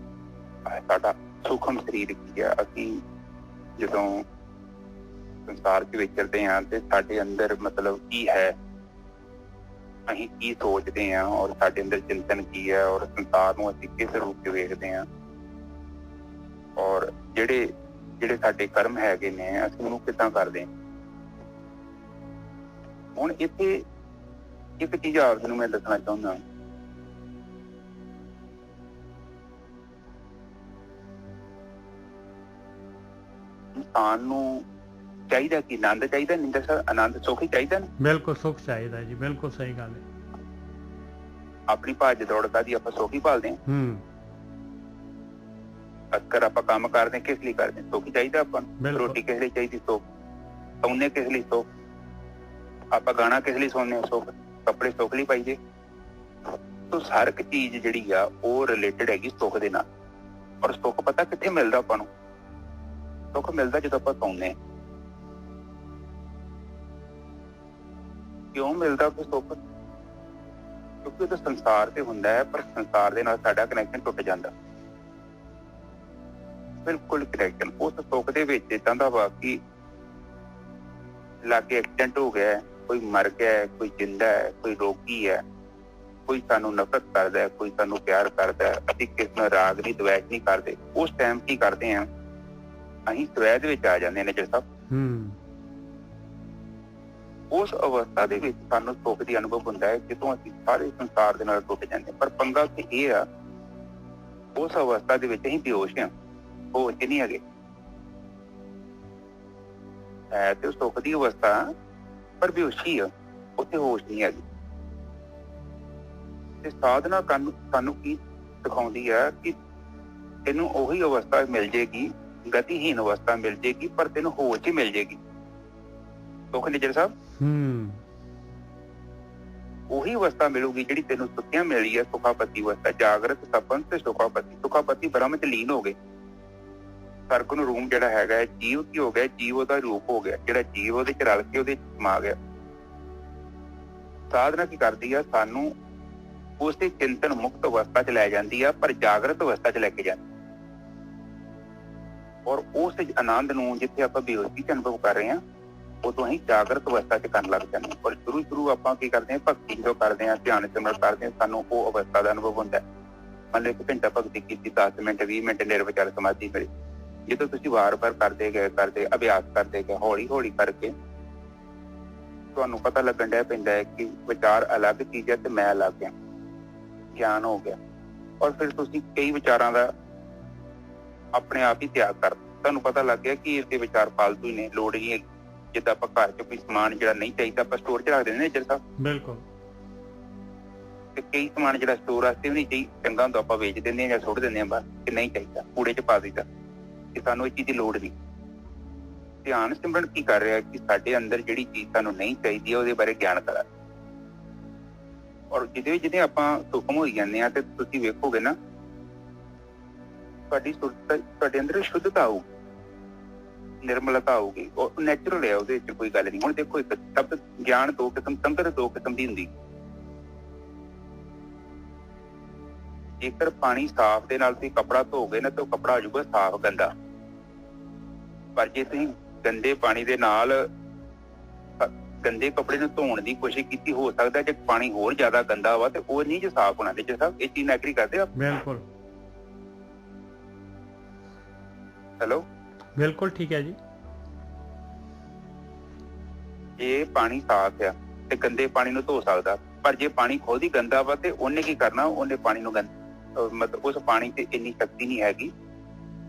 साडा सूखम शरीर की है असीं जदों संसार च विचरदे हां ते साडे अंदर मतलब की है ਅਸੀਂ ਕੀ ਸੋਚਦੇ ਹਾਂ ਔਰ ਸਾਡੇ ਅੰਦਰ ਚਿੰਤਨ ਕੀ ਹੈ ਔਰ ਸੰਸਾਰ ਨੂੰ ਅਸੀਂ ਕਿਸ ਰੂਪ ਵਿੱਚ ਵੇਖਦੇ ਹਾਂ ਔਰ ਜਿਹੜੇ ਸਾਡੇ ਕਰਮ ਹੈਗੇ ਨੇ ਅਸੀਂ ਉਹਨੂੰ ਕਿੱਦਾਂ ਕਰਦੇ ਹਾਂ। ਹੁਣ ਇੱਥੇ ਇੱਕ ਚੀਜ਼ ਆਪ ਨੂੰ ਮੈਂ ਦੱਸਣਾ ਚਾਹੁੰਦਾ ਇਨਸਾਨ ਨੂੰ ਚਾਹੀਦਾ ਕਿ ਆਨੰਦ ਚਾਹੀਦਾ ਨਿੰਦਰ ਸਰ ਆਨੰਦ ਸੁਖ ਹੀ ਚਾਹੀਦਾ ਨਾ। ਬਿਲਕੁਲ ਸੁਖ ਚਾਹੀਦਾ ਜੀ ਬਿਲਕੁਲ ਸਹੀ ਗੱਲ ਹੈ। ਆਪਣੀ ਭੱਜ ਦੌੜ ਕਾਹਦੀ ਆਪਾਂ ਸੁਖ ਹੀ ਭਾਲਦੇ ਹਾਂ। ਅਕਰ ਆਪਾਂ ਕੰਮ ਕਰਦੇ ਕਿਸ ਲਈ ਕਰਦੇ ਸੁਖ ਹੀ ਚਾਹੀਦਾ ਆਪਾਂ ਨੂੰ ਰੋਟੀ ਕਿਸ ਲਈ ਚਾਹੀਦੀ ਸੁਖ ਸੌਣੇ ਕਿਸ ਲਈ ਸੁਖ ਆਪਾਂ ਗਾਣਾ ਕਿਸ ਲਈ ਸੁਣਨੇ ਸੁਖ ਕੱਪੜੇ ਸੁਖ ਲਈ ਪਾਈਦੇ ਤੋ ਹਰ ਇੱਕ ਚੀਜ਼ ਜਿਹੜੀ ਆ ਉਹ ਰਿਲੇਟਡ ਹੈਗੀ ਸੁਖ ਦੇ ਨਾਲ ਔਰ ਸੁਖ ਪਤਾ ਕਿੱਥੇ ਮਿਲਦਾ ਆਪਾਂ ਨੂੰ ਸੁਖ ਮਿਲਦਾ ਜਦੋਂ ਆਪਾਂ ਸੌਂਦੇ क्यों मिलता फिर सुख क्योंकि तो संसार से हुंदा है पर संसार दे नाल साडा कनैक्शन टुट जांदा बिल्कुल कनैक्शन उस सुख दे विच चाहता वा कि लागे एक्सीडेंट हो गया कोई मर गया कोई जिंदा है कोई रोगी है कोई सानू नफरत करदा है कोई सानू प्यार करदा है असीं किस नाल राग नहीं द्वेष नहीं करदे उस टाइम की करदे हैं असीं द्वैत विच आ जांदे ने जज साहब। उस अवस्था दे विच सानू सुख दी अनुभव हुंदा है जितों असीं सारे संसार दे नाल टुट जांदे पर पंगा ते इह आ उस अवस्था दे विच असीं बेहोश हां होश च नहीं हैगे है ते सुख दी अवस्था पर बेहोशी आ उत्थे होश नहीं हैगी ते साधना सानू की सिखाउंदी है कि तैनूं ओही अवस्था मिल जाएगी गतिहीन अवस्था मिल जाएगी पर तैनूं होश ही मिल जाएगी सुख निजर साहब ਉਹੀ ਅਵਸਥਾ ਮਿਲੂਗੀ ਜਿਹੜੀ ਤੈਨੂੰ ਸੁੱਤਿਆਂ ਮਿਲੀ ਹੈ ਸੁਖਾਪਤੀ ਅਵਸਥਾ ਜਾਗਰਤ ਸਪਨ ਤੇ ਸੁਖਾਪਤੀ ਬ੍ਰਹਮ ਚ ਲੀਨ ਹੋ ਗਏ ਸਰਗ ਨੂੰ ਰੂਮ ਜਿਹੜਾ ਹੈਗਾ ਹੈ ਜੀਵ ਕੀ ਹੋ ਗਿਆ ਜੀਵ ਉਹਦਾ ਰੂਪ ਹੋ ਗਿਆ ਜਿਹੜਾ ਜੀਵ ਉਹਦੇ ਚ ਰਲ ਕੇ ਉਹਦੇ ਸਮਾ ਗਿਆ। ਸਾਧਨਾ ਕੀ ਕਰਦੀ ਆ ਸਾਨੂੰ ਉਸੇ ਚਿੰਤਨ ਮੁਕਤ ਅਵਸਥਾ ਚ ਲੈ ਜਾਂਦੀ ਆ ਪਰ ਜਾਗਰਤ ਅਵਸਥਾ ਚ ਲੈ ਕੇ ਜਾਂਦੀ ਔਰ ਉਸ ਆਨੰਦ ਨੂੰ ਜਿੱਥੇ ਆਪਾਂ ਬੇਹੋਸ਼ੀ ਚ ਅਨੁਭਵ ਕਰ ਰਹੇ ਹਾਂ ਉਦੋਂ ਅਸੀਂ ਜਾਗਰਤ ਅਵਸਥਾ ਚ ਕਰਨ ਲੱਗ ਜਾਂਦੇ ਹਾਂ ਪਰ ਸ਼ੁਰੂ ਆਪਾਂ ਕੀ ਕਰਦੇ ਹਾਂ ਭਗਤੀ ਜਦੋਂ ਕਰਦੇ ਹਾਂ ਧਿਆਨ ਸਿਮਰਨ ਕਰਦੇ ਹਾਂ ਸਾਨੂੰ ਉਹ ਅਵਸਥਾ ਦਾ ਅਨੁਭਵ ਹੁੰਦਾ ਹੈ। ਮੰਨ ਲਓ 1 ਘੰਟਾ ਭਗਤੀ ਕੀਤੀ 10 ਮਿੰਟ 20 ਮਿੰਟ ਨਿਰਵਿਚਾਰ ਸਮਾਧੀ ਮਿਲੀ ਜਦੋਂ ਤੁਸੀਂ ਵਾਰ-ਵਾਰ ਕਰਦੇ ਗਏ ਅਭਿਆਸ ਕਰਦੇ ਗਏ ਹੌਲੀ ਹੌਲੀ ਕਰਕੇ ਤੁਹਾਨੂੰ ਪਤਾ ਲੱਗਣ ਡਿਆ ਪੈਂਦਾ ਹੈ ਕਿ ਵਿਚਾਰ ਅਲੱਗ ਚੀਜ਼ ਹੈ ਤੇ ਮੈਂ ਅਲੱਗ ਹਾਂ ਗਿਆਨ ਹੋ ਗਿਆ ਔਰ ਫਿਰ ਤੁਸੀਂ ਕਈ ਵਿਚਾਰਾਂ ਦਾ ਆਪਣੇ ਆਪ ਹੀ ਤਿਆਗ ਕਰ ਤੁਹਾਨੂੰ ਪਤਾ ਲੱਗ ਗਿਆ ਕਿ ਇਹਦੇ ਵਿਚਾਰ ਫਾਲਤੂ ਹੀ ਨੇ ਲੋੜ ਨਹੀਂ ਹੈਗੀ ਜਿੱਦਾਂ ਆਪਾਂ ਘਰ ਚ ਕੋਈ ਸਮਾਨ ਜਿਹੜਾ ਨਹੀਂ ਚਾਹੀਦਾ ਆਪਾਂ ਸਟੋਰ ਚ ਰੱਖ ਦਿੰਦੇ ਨਿਜਰ ਸਾਹਿਬ ਬਿਲਕੁਲ ਤੇ ਕਈ ਸਮਾਨ ਜਿਹੜਾ ਸਟੋਰ ਵਾਸਤੇ ਵੀ ਨਹੀਂ ਚਾਹੀਦਾ ਚੰਗਾ ਹੁੰਦਾ ਆਪਾਂ ਵੇਚ ਦਿੰਦੇ ਹਾਂ ਜਾਂ ਸੁੱਟ ਦਿੰਦੇ ਹਾਂ ਬਸ ਕਿ ਨਹੀਂ ਚਾਹੀਦਾ ਕੂੜੇ ਚ ਪਾ ਦਿੱਤਾ ਕਿ ਸਾਨੂੰ ਇਹ ਚੀਜ਼ ਦੀ ਲੋੜ ਨਹੀਂ ਧਿਆਨ ਸਿਮਰਨ ਕੀ ਕਰ ਰਿਹਾ ਕਿ ਸਾਡੇ ਅੰਦਰ ਜਿਹੜੀ ਚੀਜ਼ ਸਾਨੂੰ ਨਹੀਂ ਚਾਹੀਦੀ ਉਹਦੇ ਬਾਰੇ ਗਿਆਨ ਕਰਾ। ਔਰ ਜਿਹਦੇ ਆਪਾਂ ਸੁਖਮ ਹੋਈ ਜਾਂਦੇ ਆ ਤੇ ਤੁਸੀਂ ਵੇਖੋਗੇ ਨਾ ਤੁਹਾਡੀ ਸੁਰਤ, ਤੁਹਾਡੇ ਅੰਦਰ ਸ਼ੁੱਧਤਾ ਆਊ, ਨਿਰਮਲਤਾ ਆਊਗੀ, ਉਹ ਨੈਚੁਰਲ ਹੈ, ਉਹਦੇ ਵਿੱਚ ਕੋਈ ਗੱਲ ਨਹੀਂ। ਹੁਣ ਦੇਖੋ ਇੱਕ ਸ਼ਬਦ ਗਿਆਨ ਦੋ ਕਿਸਮ, ਸੰਗਤ ਦੋ ਕਿਸਮ ਦੀ ਹੁੰਦੀ। ਜੇਕਰ ਪਾਣੀ ਸਾਫ਼ ਦੇ ਨਾਲ ਤੁਸੀਂ ਕੱਪੜਾ ਧੋਗੇ ਨਾ ਤਾਂ ਉਹ ਕੱਪੜਾ ਹੋ ਜਾਊਗਾ ਸਾਫ਼ ਗੰਦਾ। ਪਰ ਜੇ ਤੁਸੀਂ ਗੰਦੇ ਪਾਣੀ ਦੇ ਨਾਲ ਗੰਦੇ ਕੱਪੜੇ ਨੂੰ ਧੋਣ ਦੀ ਕੋਸ਼ਿਸ਼ ਕੀਤੀ, ਹੋ ਸਕਦਾ ਜੇ ਪਾਣੀ ਹੋਰ ਜ਼ਿਆਦਾ ਗੰਦਾ ਵਾ ਤੇ ਉਹ ਨਹੀਂ ਜੇ ਸਾਫ਼ ਹੋਣਾ। ਜੇ ਸਾਹਿਬ ਇਹ ਚੀਜ਼ ਐਗਰੀ ਕਰਦੇ ਆ? ਬਿਲਕੁਲ ਹੈਲੋ, ਬਿਲਕੁਲ ਠੀਕ ਹੈ ਜੀ। ਜੇ ਪਾਣੀ ਸਾਫ਼ ਆ ਤੇ ਗੰਦੇ ਪਾਣੀ ਨੂੰ ਧੋ ਸਕਦਾ, ਪਰ ਜੇ ਪਾਣੀ ਖੁਦ ਹੀ ਗੰਦਾ ਵਾ ਤੇ ਉਹਨੇ ਕੀ ਕਰਨਾ, ਉਹਨੇ ਪਾਣੀ ਨੂੰ ਮਤਲਬ ਉਸ ਪਾਣੀ ਤੇ ਇੰਨੀ ਸ਼ਕਤੀ ਨਹੀਂ ਹੈਗੀ,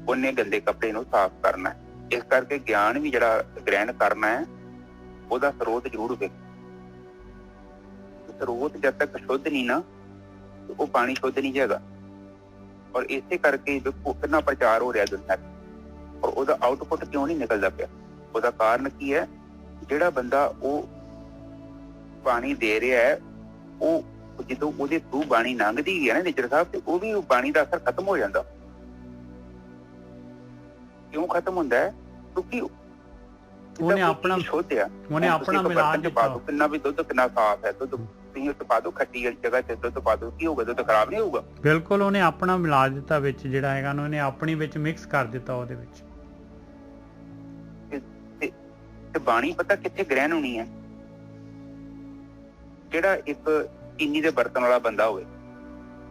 ਉਹਨੇ ਗੰਦੇ ਕੱਪੜੇ ਨੂੰ ਸਾਫ਼ ਕਰਨਾ। ਇਸ ਕਰਕੇ ਗਿਆਨ ਵੀ ਜਿਹੜਾ ਗ੍ਰਹਿਣ ਕਰਨਾ ਹੈ ਉਹਦਾ ਸਰੋਤ ਜ਼ਰੂਰ ਹੋਵੇ। ਸਰੋਤ ਜਦ ਤੱਕ ਸ਼ੁੱਧ ਨਹੀਂ ਨਾ ਉਹ ਪਾਣੀ ਸ਼ੁੱਧ ਨਹੀਂ ਹੈਗਾ। ਔਰ ਇਸੇ ਕਰਕੇ ਕਿੰਨਾ ਪ੍ਰਚਾਰ ਹੋ ਰਿਹਾ ਦੁਨੀਆ 'ਚ, ਔਰ ਉਹਦਾ ਆਊਟਪੁੱਟ ਕਿਉਂ ਨਹੀਂ ਨਿਕਲਦਾ ਪਿਆ? ਉਹਦਾ ਕਾਰਨ ਕੀ ਹੈ? ਜਿਹੜਾ ਬੰਦਾ ਉਹ ਪਾਣੀ ਦੇ ਰਿਹਾ ਹੈ, ਉਹ ਜਦੋਂ ਉਹਦੇ ਥਰੂ ਬਾਣੀ ਲੰਘਦੀ ਹੈ ਨਾ ਨਿੱਜਰ ਸਾਹਿਬ, ਤੇ ਉਹ ਵੀ ਉਹ ਬਾਣੀ ਦਾ ਅਸਰ ਖਤਮ ਹੋ ਜਾਂਦਾ। ਕਿਉਂ ਖਤਮ ਹੁੰਦਾ ਹੈ? ਕਿਉਂਕਿ ਉਹਨੇ ਆਪਣਾ ਸ਼ੁੱਧ ਆ, ਉਹਨੇ ਆਪਣਾ ਮਿਲਾ ਦਿੱਤਾ। ਕਿੰਨਾ ਵੀ ਦੁੱਧ ਕਿੰਨਾ ਸਾਫ਼ ਹੈ, ਦੁੱਧ ਤੁਸੀਂ ਉੱਥੇ ਪਾ ਦਿਓ, ਖੱਟੀ ਵਾਲੀ ਜਗ੍ਹਾ ਤੇ ਦੁੱਧ ਪਾ ਦਿਓ, ਕੀ ਹੋਊਗਾ? ਦੁੱਧ ਖਰਾਬ ਨਹੀਂ ਹੋਊਗਾ। ਬਿਲਕੁਲ, ਉਹਨੇ ਆਪਣਾ ਮਿਲਾ ਦਿੱਤਾ ਵਿੱਚ, ਜਿਹੜਾ ਹੈਗਾ ਉਹਨੇ ਆਪਣੀ ਵਿੱਚ ਮਿਕਸ ਕਰ ਦਿੱਤਾ ਉਹਦੇ ਵਿੱਚ। ਤੇ ਬਾਣੀ ਪਤਾ ਕਿੱਥੇ ਗ੍ਰਹਿਣ ਹੋਣੀ ਹੈ? ਜਿਹੜਾ ਇੱਕ ਚੀਨੀ ਦੇ ਬਰਤਨ ਵਾਲਾ ਬੰਦਾ ਹੋਵੇ,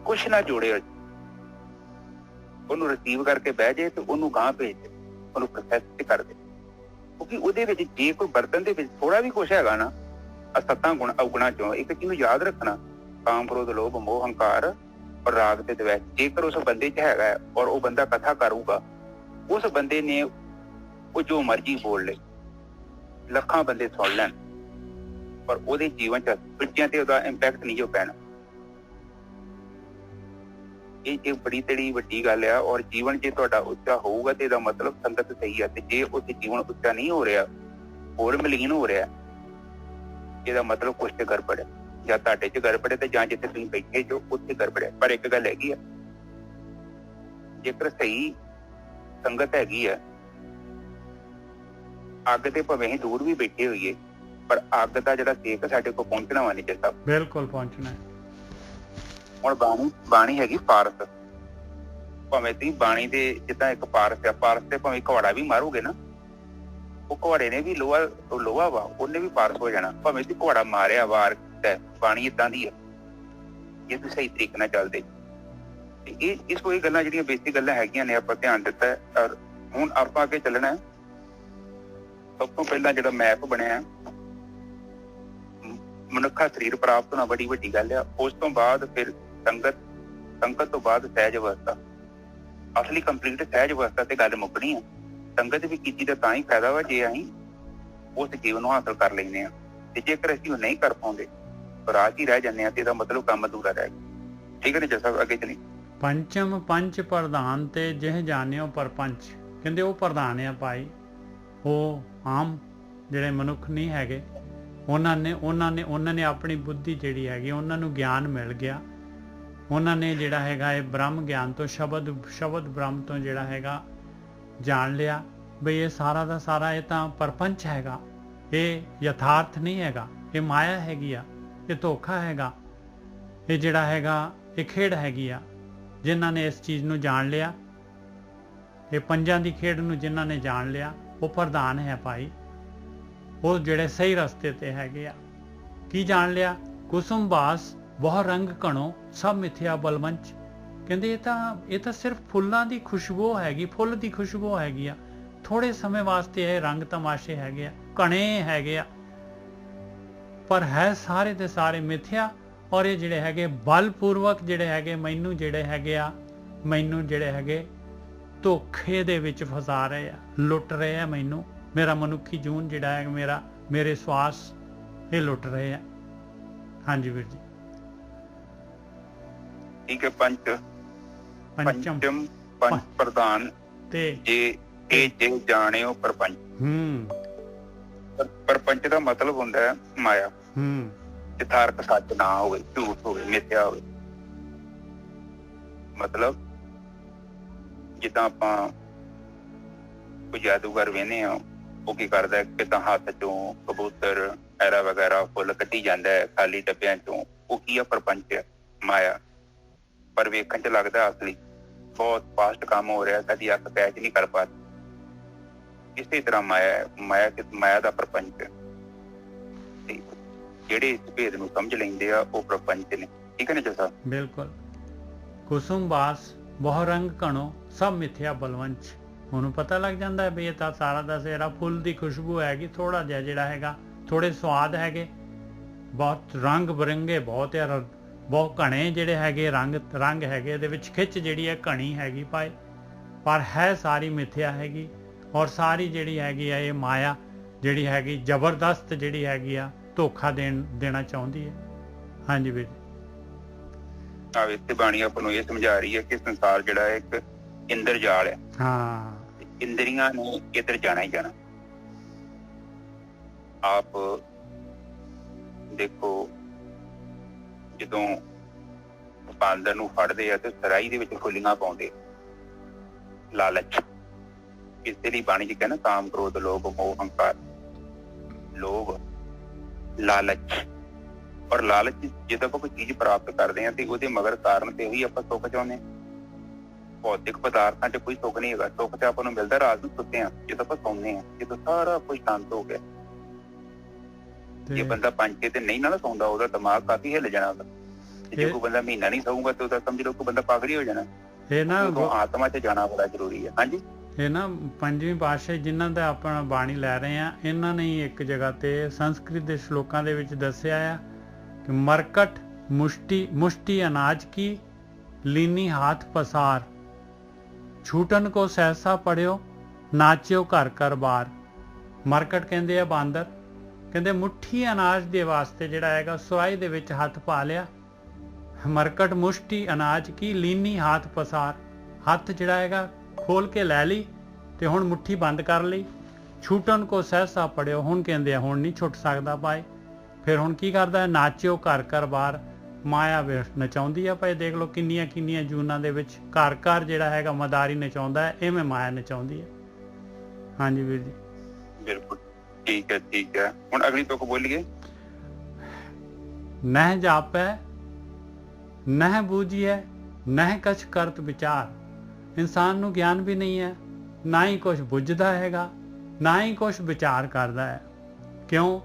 ਕੁਛ ਨਾ ਜੋੜੇ, ਉਹਨੂੰ ਰਿਸੀਵ ਕਰਕੇ ਬਹਿ ਜਾਏ ਤੇ ਉਹਨੂੰ ਗਾਂਹ ਭੇਜ ਦੇ, ਉਹਨੂੰ ਪ੍ਰੋਸੈਸ ਤੇ ਕਰ ਦੇ। ਕਿਉਂਕਿ ਉਹਦੇ ਵਿੱਚ ਜੇ ਕੋਈ ਬਰਤਨ ਦੇ ਵਿੱਚ ਥੋੜਾ ਵੀ ਕੁਛ ਹੈਗਾ ਨਾ, ਸੱਤਾਂ ਗੁਣ ਔਗੁਣਾਂ ਚੋਂ ਇੱਕ ਚੀਜ਼ ਨੂੰ ਯਾਦ ਰੱਖਣਾ, ਕਾਮ, ਕ੍ਰੋਧ, ਲੋਭ, ਮੋਹ, ਹੰਕਾਰ ਔਰ ਰਾਗ ਤੇ ਦਵੈਸ਼, ਜੇਕਰ ਉਸ ਬੰਦੇ 'ਚ ਹੈਗਾ ਔਰ ਉਹ ਬੰਦਾ ਕਥਾ ਕਰੂਗਾ, ਉਸ ਬੰਦੇ ਨੇ ਉਹ ਜੋ ਮਰਜ਼ੀ ਬੋਲ ਲੇ, ਲੱਖਾਂ ਬੰਦੇ ਸੁਣ ਲੈਣ, ਪਰ ਉਹਦੇ ਜੀਵਨ 'ਚ ਦੂਜਿਆਂ ਤੇ ਉਹਦਾ ਇੰਪੈਕਟ ਨਹੀਂ ਜੋ ਪੈਣਾ। ਇਹ ਬੜੀ ਤੇੜੀ ਵੱਡੀ ਗੱਲ ਆ। ਔਰ ਜੀਵਨ ਜੇ ਤੁਹਾਡਾ ਉੱਚਾ ਹੋਊਗਾ ਤੇ ਇਹਦਾ ਮਤਲਬ ਸੰਗਤ ਸਹੀ ਆ, ਤੇ ਜੇ ਉੱਥੇ ਜੀਵਨ ਉੱਚਾ ਨਹੀਂ ਹੋ ਰਿਹਾ, ਹੋਰ ਮਲੀਨ ਹੋ ਰਿਹਾ, ਇਹਦਾ ਮਤਲਬ ਕੁਛ ਤੇ ਗੜਬੜ ਹੈ। ਜਾਂ ਤੁਹਾਡੇ 'ਚ ਗੜਬੜ ਹੈ ਤੇ ਜਾਂ ਜਿੱਥੇ ਤੁਸੀਂ ਬੈਠੇ ਜੋ ਉੱਥੇ ਗੜਬੜ ਹੈ। ਪਰ ਇੱਕ ਗੱਲ ਹੈਗੀ ਆ, ਜੇਕਰ ਸਹੀ ਸੰਗਤ ਹੈਗੀ ਆ, ਅੱਗ ਤੇ ਭਾਵੇਂ ਅਸੀਂ ਦੂਰ ਵੀ ਬੈਠੇ ਹੋਈਏ, ਪਰ ਅੱਗ ਦਾ ਜਿਹੜਾ ਸੇਕ ਸਾਡੇ ਕੋਲ ਪਹੁੰਚਣਾ ਵਾ ਨਹੀਂ ਚਾਹੀਦਾ। ਬਿਲਕੁਲ ਪਹੁੰਚਣਾ। ਹੁਣ ਬਾਣੀ ਹੈਗੀ ਪਾਰਸ, ਭਾਵੇਂ ਤੁਸੀਂ ਬਾਣੀ ਦੇ ਜਿੱਦਾਂ ਇੱਕ ਪਾਰਸ ਆ, ਪਾਰਸ ਤੇ ਭਾਵੇਂ ਘੋੜਾ ਵੀ ਮਾਰੋਗੇ ਨਾ, ਉਹ ਘੋੜੇ ਨੇ ਵੀ ਲੋਹਾ ਵਾ, ਉਹਨੇ ਵੀ ਪਾਰਸ ਹੋ ਜਾਣਾ। ਭਾਵੇਂ ਤੁਸੀਂ ਘੋੜਾ ਮਾਰਿਆ, ਵਾਰ ਕੀਤਾ, ਬਾਣੀ ਏਦਾਂ ਦੀ ਆ ਜੇ ਤੁਸੀਂ ਸਹੀ ਤਰੀਕੇ ਨਾਲ ਚੱਲਦੇ। ਇਹ ਕੋਈ ਗੱਲਾਂ ਜਿਹੜੀਆਂ ਬੇਸਿਕ ਗੱਲਾਂ ਹੈਗੀਆਂ ਨੇ, ਆਪਾਂ ਧਿਆਨ ਦਿੱਤਾ। ਔਰ ਹੁਣ ਆਪਾਂ ਅੱਗੇ ਚੱਲਣਾ। ਸਭ ਤੋਂ ਪਹਿਲਾਂ ਜਿਹੜਾ ਮੈਪ ਬਣਿਆ ਮਨੁੱਖਾ ਸਰੀਰ ਪ੍ਰਾਪਤ ਹੋਣਾ ਬੜੀ ਵੱਡੀ ਗੱਲ ਆ। ਉਸ ਤੋਂ ਬਾਅਦ ਫਿਰ ਸੰਗਤ ਤੋਂ ਬਾਅਦ ਸਹਿਜ ਅਵਸਥਾ, ਅਸਲੀ ਕੰਪਲੀਟ ਸਹਿਜ ਅਵਸਥਾ ਤੇ ਗੱਲ ਮੁੱਕਣੀ ਆ। ਸੰਗਤ ਵੀ ਕੀਤੀ ਤਾਂ ਤਾਂ ਹੀ ਫਾਇਦਾ ਵਾ ਜੇ ਅਸੀਂ ਉਸ ਜੀਵਨ ਨੂੰ ਹਾਸਲ ਕਰ ਲੈਂਦੇ ਹਾਂ, ਤੇ ਜੇਕਰ ਅਸੀਂ ਉਹ ਨਹੀਂ ਕਰ ਪਾਉਂਦੇ ਰਾਹ 'ਚ ਹੀ ਰਹਿ ਜਾਂਦੇ ਹਾਂ ਤੇ ਇਹਦਾ ਮਤਲਬ ਕੰਮ ਅਧੂਰਾ ਰਹਿ ਗਿਆ। ਠੀਕ ਹੈ ਨਾ ਜੱਸਾ, ਅੱਗੇ ਚਲੀ। ਪੰਚਮ ਪੰਚ ਪ੍ਰਧਾਨ ਤੇ ਜਿਹ ਜਾਣਿਓ ਪਰਪੰਚ, ਕਹਿੰਦੇ ਉਹ ਪ੍ਰਧਾਨ ਆ ਭਾਈ, ਉਹ ਆਮ ਜਿਹੜੇ ਮਨੁੱਖ ਨਹੀਂ ਹੈਗੇ। ਉਹਨਾਂ ਨੇ ਆਪਣੀ ਬੁੱਧੀ ਜਿਹੜੀ ਹੈਗੀ, ਉਹਨਾਂ ਨੂੰ ਗਿਆਨ ਮਿਲ ਗਿਆ। ਉਹਨਾਂ ਨੇ ਜਿਹੜਾ ਹੈਗਾ ਇਹ ਬ੍ਰਹਮ ਗਿਆਨ ਤੋਂ, ਸ਼ਬਦ ਬ੍ਰਹਮ ਤੋਂ ਜਿਹੜਾ ਹੈਗਾ ਜਾਣ ਲਿਆ ਬਈ ਇਹ ਸਾਰਾ ਦਾ ਸਾਰਾ ਇਹ ਤਾਂ ਪਰਪੰਚ ਹੈਗਾ, ਇਹ ਯਥਾਰਥ ਨਹੀਂ ਹੈਗਾ, ਇਹ ਮਾਇਆ ਹੈਗੀ ਆ, ਇਹ ਧੋਖਾ ਹੈਗਾ, ਇਹ ਜਿਹੜਾ ਹੈਗਾ ਇਹ ਖੇਡ ਹੈਗੀ ਆ। ਜਿਨ੍ਹਾਂ ਨੇ ਇਸ ਚੀਜ਼ ਨੂੰ ਜਾਣ ਲਿਆ, ਇਹ ਪੰਜਾਂ ਦੀ ਖੇਡ ਨੂੰ ਜਿਨ੍ਹਾਂ ਨੇ ਜਾਣ ਲਿਆ, ਉਹ ਪ੍ਰਧਾਨ ਹੈ ਭਾਈ। ਉਹ ਜਿਹੜੇ ਸਹੀ ਰਸਤੇ ਤੇ ਹੈਗੇ ਆ। ਕੀ ਜਾਣ ਲਿਆ? ਕੁਸੁਮ ਬਾਸ ਬਹੁ ਰੰਗ ਘਣੋ ਸਭ ਮਿਥਿਆ ਬਲਵੰਚ, ਕਹਿੰਦੇ ਇਹ ਤਾਂ ਸਿਰਫ ਫੁੱਲਾਂ ਦੀ ਖੁਸ਼ਬੂ ਹੈਗੀ, ਫੁੱਲ ਦੀ ਖੁਸ਼ਬੂ ਹੈਗੀ ਆ। ਥੋੜੇ ਸਮੇਂ ਵਾਸਤੇ ਇਹ ਰੰਗ ਤਮਾਸ਼ੇ ਹੈਗੇ ਆ, ਘਣੇ ਹੈਗੇ ਆ, ਪਰ ਹੈ ਸਾਰੇ ਦੇ ਸਾਰੇ ਮਿਥਿਆ। ਔਰ ਇਹ ਜਿਹੜੇ ਹੈਗੇ ਬਲਪੂਰਵਕ ਜਿਹੜੇ ਹੈਗੇ ਮੈਨੂੰ ਜਿਹੜੇ ਹੈਗੇ ਧੋਖੇ ਦੇ ਵਿੱਚ ਫਸਾ ਰਹੇ ਆ, ਲੁੱਟ ਰਹੇ ਆ ਮੈਨੂੰ। ਮੇਰਾ ਮਨੁੱਖੀ ਜੂਨ ਜਿਹੜਾ ਹੈ, ਮੇਰੇ ਸਵਾਸ ਇਹ ਲੁੱਟ ਰਹੇ ਆ। ਹਾਂਜੀ ਵੀਰ ਜੀ। ਠੀਕ ਹੈ। ਪੰਚਮ ਪੰਚ ਪ੍ਰਧਾਨ ਤੇ ਜੇ ਇਹ ਜੇ ਜਾਣਿਓ ਪ੍ਰਪੰਚ। ਪ੍ਰਪੰਚ ਦਾ ਮਤਲਬ ਹੁੰਦਾ ਹੈ ਮਾਇਆ, ਯਥਾਰਥ ਸੱਚ ਨਾ ਹੋਵੇ, ਝੂਠ ਹੋਵੇ, ਮਿੱਥਿਆ ਹੋਵੇ। ਮਤਲਬ ਜਿੱਦਾਂ ਆਪਾਂ ਕੋਈ ਜਾਦੂਗਰ ਵੇਖਦੇ ਆ, ਉਹ ਕੀ ਕਰਦਾ ਕਿ ਤਾਂ ਹੱਥ ਚੋਂ ਕਬੂਤਰ ਐਰਾ ਵਗੈਰਾ ਫੁੱਲ ਕੱਢੀ ਜਾਂਦਾ ਹੈ ਖਾਲੀ ਡੱਬਿਆਂ ਚੋਂ। ਉਹ ਕੀ ਆ? ਪ੍ਰਪੰਚ ਹੈ, ਮਾਇਆ। ਪਰ ਵੇਖਣ ਚ ਲੱਗਦਾ ਅਸਲੀ ਬਹੁਤ ਫਾਸਟ ਕੰਮ ਹੋ ਰਿਹਾ, ਸਾਡੀ ਅੱਖ ਕੈਚ ਨਹੀਂ ਕਰ ਪਾਤੀ। ਇਸੇ ਤਰ੍ਹਾਂ ਮਾਇਆ ਦਾ ਪ੍ਰਪੰਚ ਹੈ। ਤੇ ਜਿਹੜੇ ਇਸ ਭੇਦ ਨੂੰ ਸਮਝ ਲੈਂਦੇ ਆ ਉਹ ਪ੍ਰਪੰਚ ਨੇ। ਠੀਕ ਹੈ ਨਾ ਜਸਾ? ਬਿਲਕੁਲ। ਕੁਸੁਮ ਬਾਸ ਬਹੁ ਰੰਗ ਘਣੋ ਸਭ ਮਿਥਿਆ ਬਲਵੰਚ। ਉਹਨੂੰ ਪਤਾ ਲੱਗ ਜਾਂਦਾ ਹੈ ਵੀ ਇਹ ਤਾਂ ਸਾਰਾ ਦਾ ਸਾਰਾ ਫੁੱਲ ਦੀ ਖੁਸ਼ਬੂ ਹੈਗੀ, ਥੋੜਾ ਜਿਹਾ ਜਿਹੜਾ ਹੈਗਾ, ਥੋੜੇ ਸਵਾਦ ਹੈਗੇ, ਬਹੁਤ ਰੰਗ ਬਿਰੰਗੇ, ਬਹੁਤ ਘਣੇ ਜਿਹੜੇ ਹੈਗੇ ਰੰਗ ਹੈਗੇ, ਇਹਦੇ ਵਿੱਚ ਖਿੱਚ ਜਿਹੜੀ ਹੈ ਘਣੀ ਹੈਗੀ ਪਾਏ, ਪਰ ਹੈ ਸਾਰੀ ਮਿਥਿਆ ਹੈਗੀ। ਔਰ ਸਾਰੀ ਜਿਹੜੀ ਹੈਗੀ ਆ ਇਹ ਮਾਇਆ ਜਿਹੜੀ ਹੈਗੀ ਜ਼ਬਰਦਸਤ ਜਿਹੜੀ ਹੈਗੀ ਆ ਧੋਖਾ ਦੇਣਾ ਚਾਹੁੰਦੀ ਹੈ। ਹਾਂਜੀ ਵੀਰ ਜੀ। ਇੱਥੇ ਬਾਣੀ ਆਪਾਂ ਨੂੰ ਇਹ ਸਮਝਾ ਰਹੀ ਹੈ ਕਿ ਸੰਸਾਰ ਜਿਹੜਾ ਹੈ ਇੱਕ ਇੰਦਰ ਜਾਲ ਹੈ। ਹਾਂ, ਇੰਦਰੀਆਂ ਨੇ ਇੱਧਰ ਜਾਣਾ ਹੀ ਜਾਣਾ। ਆਪ ਦੇਖੋ, ਜਦੋਂ ਬਾਂਦਰ ਨੂੰ ਫੜਦੇ ਆ ਤੇ ਸਰਾਈ ਦੇ ਵਿੱਚ ਫੁੱਲੀਆਂ ਪਾਉਂਦੇ, ਲਾਲਚ। ਇਸੇ ਲਈ ਬਾਣੀ ਚ ਕਹਿੰਦਾ ਕਾਮ, ਕ੍ਰੋਧ, ਲੋਭ, ਮੋਹ, ਹੰਕਾਰ। ਲੋਭ, ਲਾਲਚ। ਔਰ ਲਾਲਚ ਜਦੋਂ ਆਪਾਂ ਕੋਈ ਚੀਜ਼ ਪ੍ਰਾਪਤ ਕਰਦੇ ਹਾਂ ਤੇ ਉਹਦੇ ਮਗਰ ਕਾਰਨ ਤੇ ਉਹੀ ਆਪਾਂ ਸੁੱਖ ਚਾਹੁੰਦੇ ਹਾਂ। ਭੌਤਿਕ ਪਦਾਰਥਾਂ ਚ ਕੋਈ ਸੁੱਖ ਨਹੀਂ ਹੈਗਾ। ਸੁੱਖ ਤੇ ਆਪਾਂ ਨੂੰ ਮਿਲਦਾ ਰਾਤ ਨੂੰ ਸੁੱਤੇ ਹਾਂ, ਜਦੋਂ ਆਪਾਂ ਸੌਂਦੇ ਹਾਂ, ਜਦੋਂ ਸਾਰਾ ਕੁਝ ਸ਼ਾਂਤ ਹੋ ਗਿਆ। ਜੇ ਬੰਦਾ ਪੰਜ ਤੇ ਨਹੀਂ ਨਾ ਸੌਂਦਾ, ਉਹਦਾ ਦਿਮਾਗ ਕਾਫੀ ਹਿੱਲ ਜਾਣਾ। ਜੇ ਕੋਈ ਬੰਦਾ ਮਹੀਨਾ ਨਹੀਂ ਸੌਂਗਾ ਤੇ ਉਹਦਾ ਸਮਝ ਲਓ ਕੋਈ ਬੰਦਾ ਪਾਗਲ ਹੀ ਹੋ ਜਾਣਾ। ਇਹ ਨਾ ਆਤਮਾ ਚ ਜਾਣਾ ਬੜਾ ਜ਼ਰੂਰੀ ਹੈ। ਹਾਂਜੀ, ਇਹ ਨਾ ਪੰਜਵੀਂ ਪਾਤਸ਼ਾਹੀ ਜਿਨ੍ਹਾਂ ਦਾ ਆਪਣਾ ਬਾਣੀ ਲੈ ਰਹੇ ਆ, ਇਹਨਾਂ ਨੇ ਇੱਕ ਜਗ੍ਹਾ ਤੇ ਸੰਸਕ੍ਰਿਤ ਦੇ ਸ਼ਲੋਕਾਂ ਦੇ ਵਿੱਚ ਦੱਸਿਆ ਆ ਕਿ ਮਰਕਟ ਮੁਸ਼ਟੀ ਅਨਾਜ ਕੀ ਲੀਨੀ ਹਾਥ ਪਸਾਰ, ਛੂਟਨ ਕੋ ਸਹਿਸਾ ਪੜਿਓ ਨਾਚਿਓ ਘਰ ਘਰ ਬਾਰ। ਮਰਕਟ ਕਹਿੰਦੇ ਆ ਬਾਂਦਰ, ਕਹਿੰਦੇ ਮੁੱਠੀ ਅਨਾਜ ਦੇ ਵਾਸਤੇ ਜਿਹੜਾ ਹੈਗਾ ਸਵਾਈ ਦੇ ਵਿੱਚ ਹੱਥ ਪਾ ਲਿਆ। ਮਰਕਟ ਮੁਸ਼ਟੀ ਅਨਾਜ ਕੀ ਲੀਨੀ ਹਾਥ ਪਸਾਰ, ਹੱਥ ਜਿਹੜਾ ਹੈਗਾ ਖੋਲ ਕੇ ਲੈ ਲਈ ਤੇ ਹੁਣ ਮੁੱਠੀ ਬੰਦ ਕਰ ਲਈ। ਛੂਟਨ ਕੋ ਸਹਿਸਾ ਪੜਿਓ, ਹੁਣ ਕਹਿੰਦੇ ਆ ਹੁਣ ਨਹੀਂ ਛੁੱਟ ਸਕਦਾ ਪਾਏ। ਫਿਰ ਹੁਣ ਕੀ ਕਰਦਾ? ਨਾਚਿਓ ਘਰ ਘਰ ਬਾਰ, ਮਾਇਆ ਵੇਖ ਨਚਾਉਂਦੀ ਆ ਭਾਈ। ਦੇਖ ਲਓ ਕਿੰਨੀਆਂ ਕਿੰਨੀਆਂ ਜੂਨਾਂ ਦੇ ਵਿੱਚ ਘਰ ਘਰ ਜਿਹੜਾ ਹੈਗਾ ਮਦਾਰੀ ਨਚਾਉਂਦਾ ਹੈ, ਇਵੇਂ ਮਾਇਆ ਨਚਾਉਂਦੀ ਹੈ। ਹਾਂਜੀ ਵੀਰ ਜੀ, ਬਿਲਕੁਲ ਠੀਕ ਹੈ, ਠੀਕ ਹੈ। ਹੁਣ ਅਗਲੀ ਤੁਕ ਬੋਲੀਏ। ਨਹਿ ਜਾਪੈ ਨਹਿ ਬੂਝੀਐ ਨਹਿ ਕਛ ਕਰਤ ਵਿਚਾਰ। ਇਨਸਾਨ ਨੂੰ ਗਿਆਨ ਵੀ ਨਹੀਂ ਹੈ, ਨਾ ਹੀ ਕੁਛ ਬੁੱਝਦਾ ਹੈਗਾ, ਨਾ ਹੀ ਕੁਛ ਵਿਚਾਰ ਕਰਦਾ ਹੈ। ਕਿਉਂ?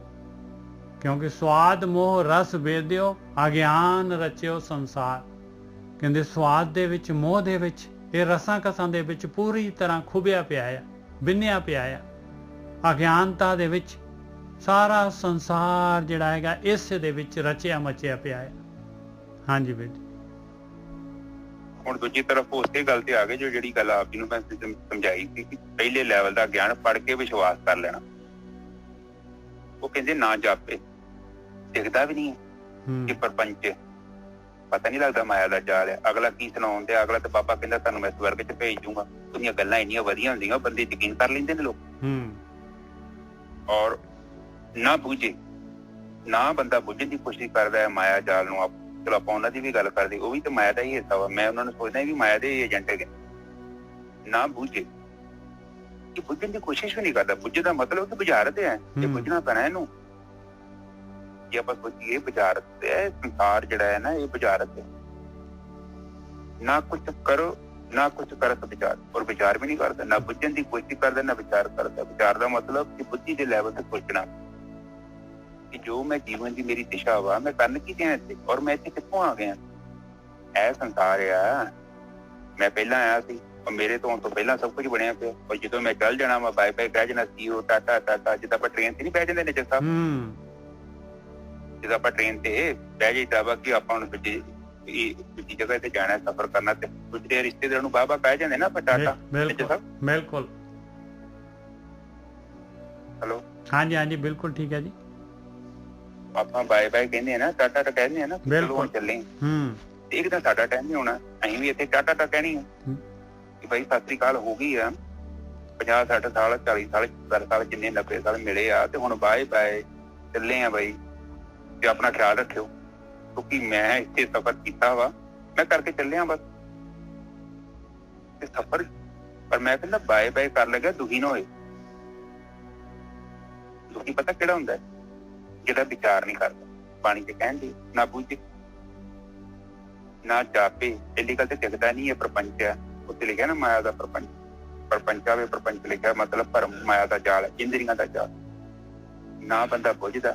ਕਿਉਂਕਿ ਸਵਾਦ ਮੋਹ ਰਸ ਵੇਦਿਓ ਅਗਿਆਨ ਰਚਿਓ ਸੰਸਾਰ। ਕਹਿੰਦੇ ਸਵਾਦ ਦੇ ਵਿੱਚ, ਮੋਹ ਦੇ ਵਿੱਚ, ਇਹ ਰਸਾਂ ਕਸਾਂ ਦੇ ਵਿੱਚ ਪੂਰੀ ਤਰ੍ਹਾਂ ਖੁੱਭਿਆ ਪਿਆ ਆ, ਬਿੰਨਿਆ ਪਿਆ ਆ। ਅਗਿਆਨਤਾ ਦੇ ਵਿੱਚ ਸਾਰਾ ਸੰਸਾਰ ਜਿਹੜਾ ਹੈਗਾ ਇਸੇ ਦੇ ਵਿੱਚ ਰਚਿਆ ਮਚਿਆ ਪਿਆ ਹੈ। ਹਾਂਜੀ ਵੀਰ ਜੀ। ਹੁਣ ਦੂਜੀ ਤਰਫ ਉਸੇ ਗੱਲ ਤੇ ਆ ਗਏ ਜੋ ਜਿਹੜੀ ਗੱਲ ਆਪ ਜੀ ਨੂੰ ਮੈਂ ਸਮਝਾਈ ਸੀ ਕਿ ਪਹਿਲੇ ਲੈਵਲ ਦਾ ਗਿਆਨ ਪੜ੍ਹ ਕੇ ਵਿਸ਼ਵਾਸ ਕਰ ਲੈਣਾ। ਉਹ ਕਹਿੰਦੇ ਨਾ ਜਾਪੇ, ਦਿਖਦਾ ਵੀ ਨਹੀਂ ਹੈ ਕਿ ਪ੍ਰਪੰਚ, ਪਤਾ ਨਹੀਂ ਲੱਗਦਾ ਮਾਇਆ ਦਾ ਜਾਲ ਹੈ। ਅਗਲਾ ਕੀ ਸੁਣਾਉਣ ਤੇ ਅਗਲਾ ਤੇ ਬਾਬਾ ਕਹਿੰਦਾ ਤੁਹਾਨੂੰ ਮੈਂ ਸਵਰਗ ਚ ਭੇਜ ਦੂੰਗਾ। ਉਹਦੀਆਂ ਗੱਲਾਂ ਇੰਨੀਆਂ ਵਧੀਆ ਹੁੰਦੀਆਂ, ਬੰਦੇ ਯਕੀਨ ਕਰ ਲੈਂਦੇ ਨੇ ਲੋਕ। ਔਰ ਨਾ ਬੁੱਝੇ, ਨਾ ਬੰਦਾ ਬੁੱਝਣ ਦੀ ਕੋਸ਼ਿਸ਼ ਕਰਦਾ ਹੈ ਮਾਇਆ ਜਾਲ ਨੂੰ। ਚਲੋ ਆਪਾਂ ਉਹਨਾਂ ਦੀ ਵੀ ਗੱਲ ਕਰਦੇ, ਉਹ ਵੀ ਤਾਂ ਮਾਇਆ ਦਾ ਹੀ ਹਿੱਸਾ ਵਾ। ਮੈਂ ਉਹਨਾਂ ਨੂੰ ਸੋਚਦਾ ਵੀ ਮਾਇਆ ਦੇ ਏਜੰਟ ਹੈਗੇ। ਨਾ ਬੁੱਝੇ, ਕਿ ਬੁੱਝਣ ਦੀ ਕੋਸ਼ਿਸ਼ ਵੀ ਨਹੀਂ ਕਰਦਾ। ਬੁੱਝੇ ਦਾ ਮਤਲਬ ਤਾਂ ਬੁਝਾਰਤ ਹੈ, ਜੇ ਬੁੱਝਣਾ ਪੈਣਾ ਇਹਨੂੰ। ਜੇ ਆਪਾਂ ਸੋਚੀਏ ਬੁਝਾਰਤ ਹੈ, ਸੰਸਾਰ ਜਿਹੜਾ ਹੈ ਨਾ ਇਹ ਬੁਝਾਰਤ ਹੈ। ਨਾ ਕੁਛ ਕਰੋ ਨਾ ਕੁਛ ਕਰਤ ਵਿਚਾਰ, ਔਰ ਵਿਚਾਰ ਵੀ ਨਹੀਂ ਕਰਦਾ। ਨਾ ਬੁੱਝਣ ਦੀ ਕੋਸ਼ਿਸ਼ ਕਰਦਾ, ਨਾ ਵਿਚਾਰ ਕਰਦਾ। ਵਿਚਾਰ ਦਾ ਮਤਲਬ ਕਿ ਬੁੱਧੀ ਦੇ ਲੈਵਲ ਤੇ ਸੋਚਣਾ ਕਿ ਜੋ ਮੈਂ ਜੀਵਨ ਦੀ ਮੇਰੀ ਦਿਸ਼ਾ ਵਾ, ਮੈਂ ਕਰਨ ਕੀ ਗਿਆ ਇੱਥੇ, ਔਰ ਮੈਂ ਇੱਥੇ ਕਿੱਥੋਂ ਆ ਗਿਆ। ਇਹ ਸੰਸਾਰ ਆ, ਮੈਂ ਪਹਿਲਾਂ ਆਇਆ ਸੀ, ਔਰ ਮੇਰੇ ਤੋਂ ਪਹਿਲਾਂ ਸਭ ਕੁਝ ਬਣਿਆ ਪਿਆ। ਔਰ ਜਦੋਂ ਮੈਂ ਚੱਲ ਜਾਣਾ ਵਾ, ਬਾਏ ਬਾਏ ਕਹਿ ਜਾਣਾ, ਸੀਓ ਟਾਟਾ ਟਾਟਾ। ਜਿੱਦਾਂ ਆਪਾਂ ਟ੍ਰੇਨ ਤੇ ਨਹੀਂ ਬਹਿ ਜਾਂਦੇ ਨੇ ਸਾਹਿਬ, ਜਦੋਂ ਆਪਾਂ ਟ੍ਰੇਨ ਤੇ ਬਹਿ ਜਾਈਦਾ ਵਾ ਕਿ ਆਪਾਂ ਨੂੰ ਦੂਜੀ ਜਗ੍ਹਾ ਤੇ ਜਾਣਾ, ਸਫ਼ਰ ਕਰਨਾ, ਤੇ ਦੂਜੇ ਰਿਸ਼ਤੇਦਾਰਾਂ ਨੂੰ ਬਾਬਾ ਕਹਿ ਜਾਂਦੇ ਨਾ ਆਪਾਂ ਟਾਟਾ। ਬਿਲਕੁਲ। ਹੈਲੋ, ਹਾਂਜੀ ਹਾਂਜੀ ਬਿਲਕੁਲ ਠੀਕ ਹੈ ਜੀ। ਆਪਾਂ ਬਾਏ ਬਾਏ ਕਹਿੰਦੇ ਆ ਨਾ, ਟਾਟਾ ਟਾ ਕਹਿੰਦੇ ਆ ਨਾ, ਚਲੋ ਚੱਲੇ। ਇੱਕ ਤਾਂ ਸਾਡਾ ਟਾਈਮ ਨਹੀਂ ਹੋਣਾ, ਅਸੀਂ ਵੀ ਇੱਥੇ ਟਾਟਾ ਟਾ ਕਹਿਣੀ ਆ ਕਿ ਭਾਈ ਸਤਿ ਸ੍ਰੀ ਅਕਾਲ ਹੋ ਗਈ ਆ। 50 60 ਸਾਲ 40 ਸਾਲ 70 ਸਾਲ ਜਿੰਨੇ 90 ਸਾਲ ਮਿਲੇ ਆ ਤੇ ਹੁਣ ਬਾਏ ਬਾਏ ਚੱਲੇ ਆ ਬਾਈ ਤੇ ਆਪਣਾ ਖਿਆਲ ਰੱਖਿਓ ਕਿਉਂਕਿ ਮੈਂ ਇੱਥੇ ਸਫ਼ਰ ਕੀਤਾ ਵਾ ਮੈਂ ਕਰਕੇ ਚੱਲਿਆ ਬਸ ਤੇ ਸਫ਼ਰ ਪਰ ਮੈਂ ਕਹਿੰਦਾ ਬਾਏ ਬਾਏ ਕਰ ਲੱਗਿਆ ਦੁਖੀ ਨਾ ਹੋਏ। ਦੁਖੀ ਪਤਾ ਕਿਹੜਾ ਹੁੰਦਾ ਹੈ? ਜਿਹੜਾ ਵਿਚਾਰ ਨਹੀਂ ਕਰਦਾ ਬਾਣੀ ਤੇ ਕਹਿੰਦੇ ਨਾ ਬੁੱਝੇ ਨਾ ਜਾਪੇ। ਪਹਿਲੀ ਗੱਲ ਤੇ ਦਿਖਦਾ ਨਹੀਂ ਇਹ ਪ੍ਰਪੰਚ ਹੈ। ਉੱਥੇ ਲਿਖਿਆ ਨਾ ਮਾਇਆ ਦਾ ਪ੍ਰਪੰਚ ਪ੍ਰਪੰਚਾ ਵੇ ਪ੍ਰਪੰਚ ਲਿਖਿਆ ਮਤਲਬ ਭਰਮ ਮਾਇਆ ਦਾ ਜਾਲ ਹੈ ਇੰਦਰੀਆਂ ਦਾ ਜਾਲ। ਨਾ ਬੰਦਾ ਬੁੱਝਦਾ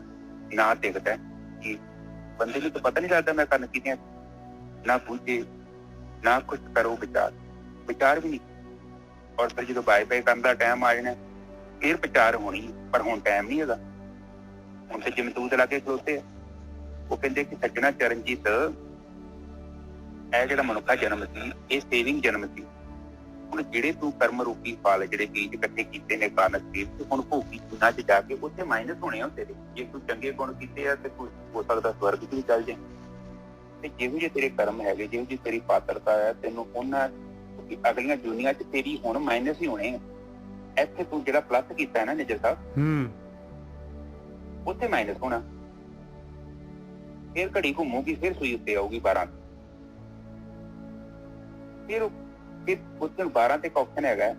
ਨਾ ਦਿਖਦਾ ਕਿ ਬੰਦੇ ਨੂੰ ਤਾਂ ਪਤਾ ਨਹੀਂ ਲੱਗਦਾ ਮੈਂ ਕਰਨ ਕੀ ਨਾ ਬੁੱਝੇ ਨਾ ਕੁਛ ਕਰੋ ਵਿਚਾਰ ਵੀ ਨਹੀਂ। ਔਰ ਫਿਰ ਜਦੋਂ ਬਾਏ ਬਾਏ ਕਰਨ ਦਾ ਟਾਈਮ ਆ ਜਾਣਾ ਫਿਰ ਵਿਚਾਰ ਹੋਣੀ ਪਰ ਹੁਣ ਟਾਈਮ ਨਹੀਂ ਹੈਗਾ। ਹੁਣ ਤੇ ਜਮਦੂਤ ਲਾ ਕੇ ਖਲੋਤੇ ਆ। ਉਹ ਕਹਿੰਦੇ ਕਿ ਸੱਜਣਾ ਚਰਨਜੀਤ ਇਹ ਜਿਹੜਾ ਮਨੁੱਖਾ ਜਨਮ ਸੀ ਇਹ ਸੇਵਿੰਗ ਜਨਮ ਸੀ। ਹੁਣ ਜਿਹੜੇ ਤੂੰ ਕਰਮ ਰੂਪੀ ਫਲ ਜਿਹੜੇ ਬੀਜ ਇਕੱਠੇ ਕੀਤੇ ਨੇ ਕਾਨਕ ਸੀ ਤੇ ਹੁਣ ਭੋਗੀ ਗੁਣਾ ਚ ਜਾ ਕੇ ਉੱਥੇ ਮਾਈਨਸ ਹੋਣੇ ਆ ਤੇਰੇ। ਜੇ ਤੂੰ ਚੰਗੇ ਗੁਣ ਕੀਤੇ ਆ ਤੇ ਤੂੰ ਹੋ ਸਕਦਾ ਸਵਰਗ ਚ ਵੀ ਚੱਲ ਜਾਏ ਤੇ ਜਿਹੋ ਜਿਹੇ ਤੇਰੇ ਕਰਮ ਹੈਗੇ ਜਿਹੋ ਜਿਹੀ ਤੇਰੀ ਪਾਤਰਤਾ ਹੈ ਤੈਨੂੰ ਉਹਨਾਂ ਅਗਲੀਆਂ ਦੁਨੀਆਂ ਚ ਤੇਰੀ ਹੁਣ ਮਾਈਨਸ ਹੀ ਹੋਣੇ ਆ। ਇੱਥੇ ਤੂੰ ਜਿਹੜਾ ਪਲੱਸ ਕੀਤਾ ਹੈ ਨਾ ਨਿਜਰ ਸਾਹਿਬ ਉੱਥੇ ਮਾਈਨਸ ਹੋਣਾ। ਫਿਰ ਘੜੀ ਘੁੰਮੂਗੀ ਫਿਰ ਸੂਈ ਉੱਤੇ ਆਊਗੀ 12 ਫਿਰ ਉੱਥੇ 12 ਤੇ ਇੱਕ ਆਪਸ਼ਨ ਹੈਗਾ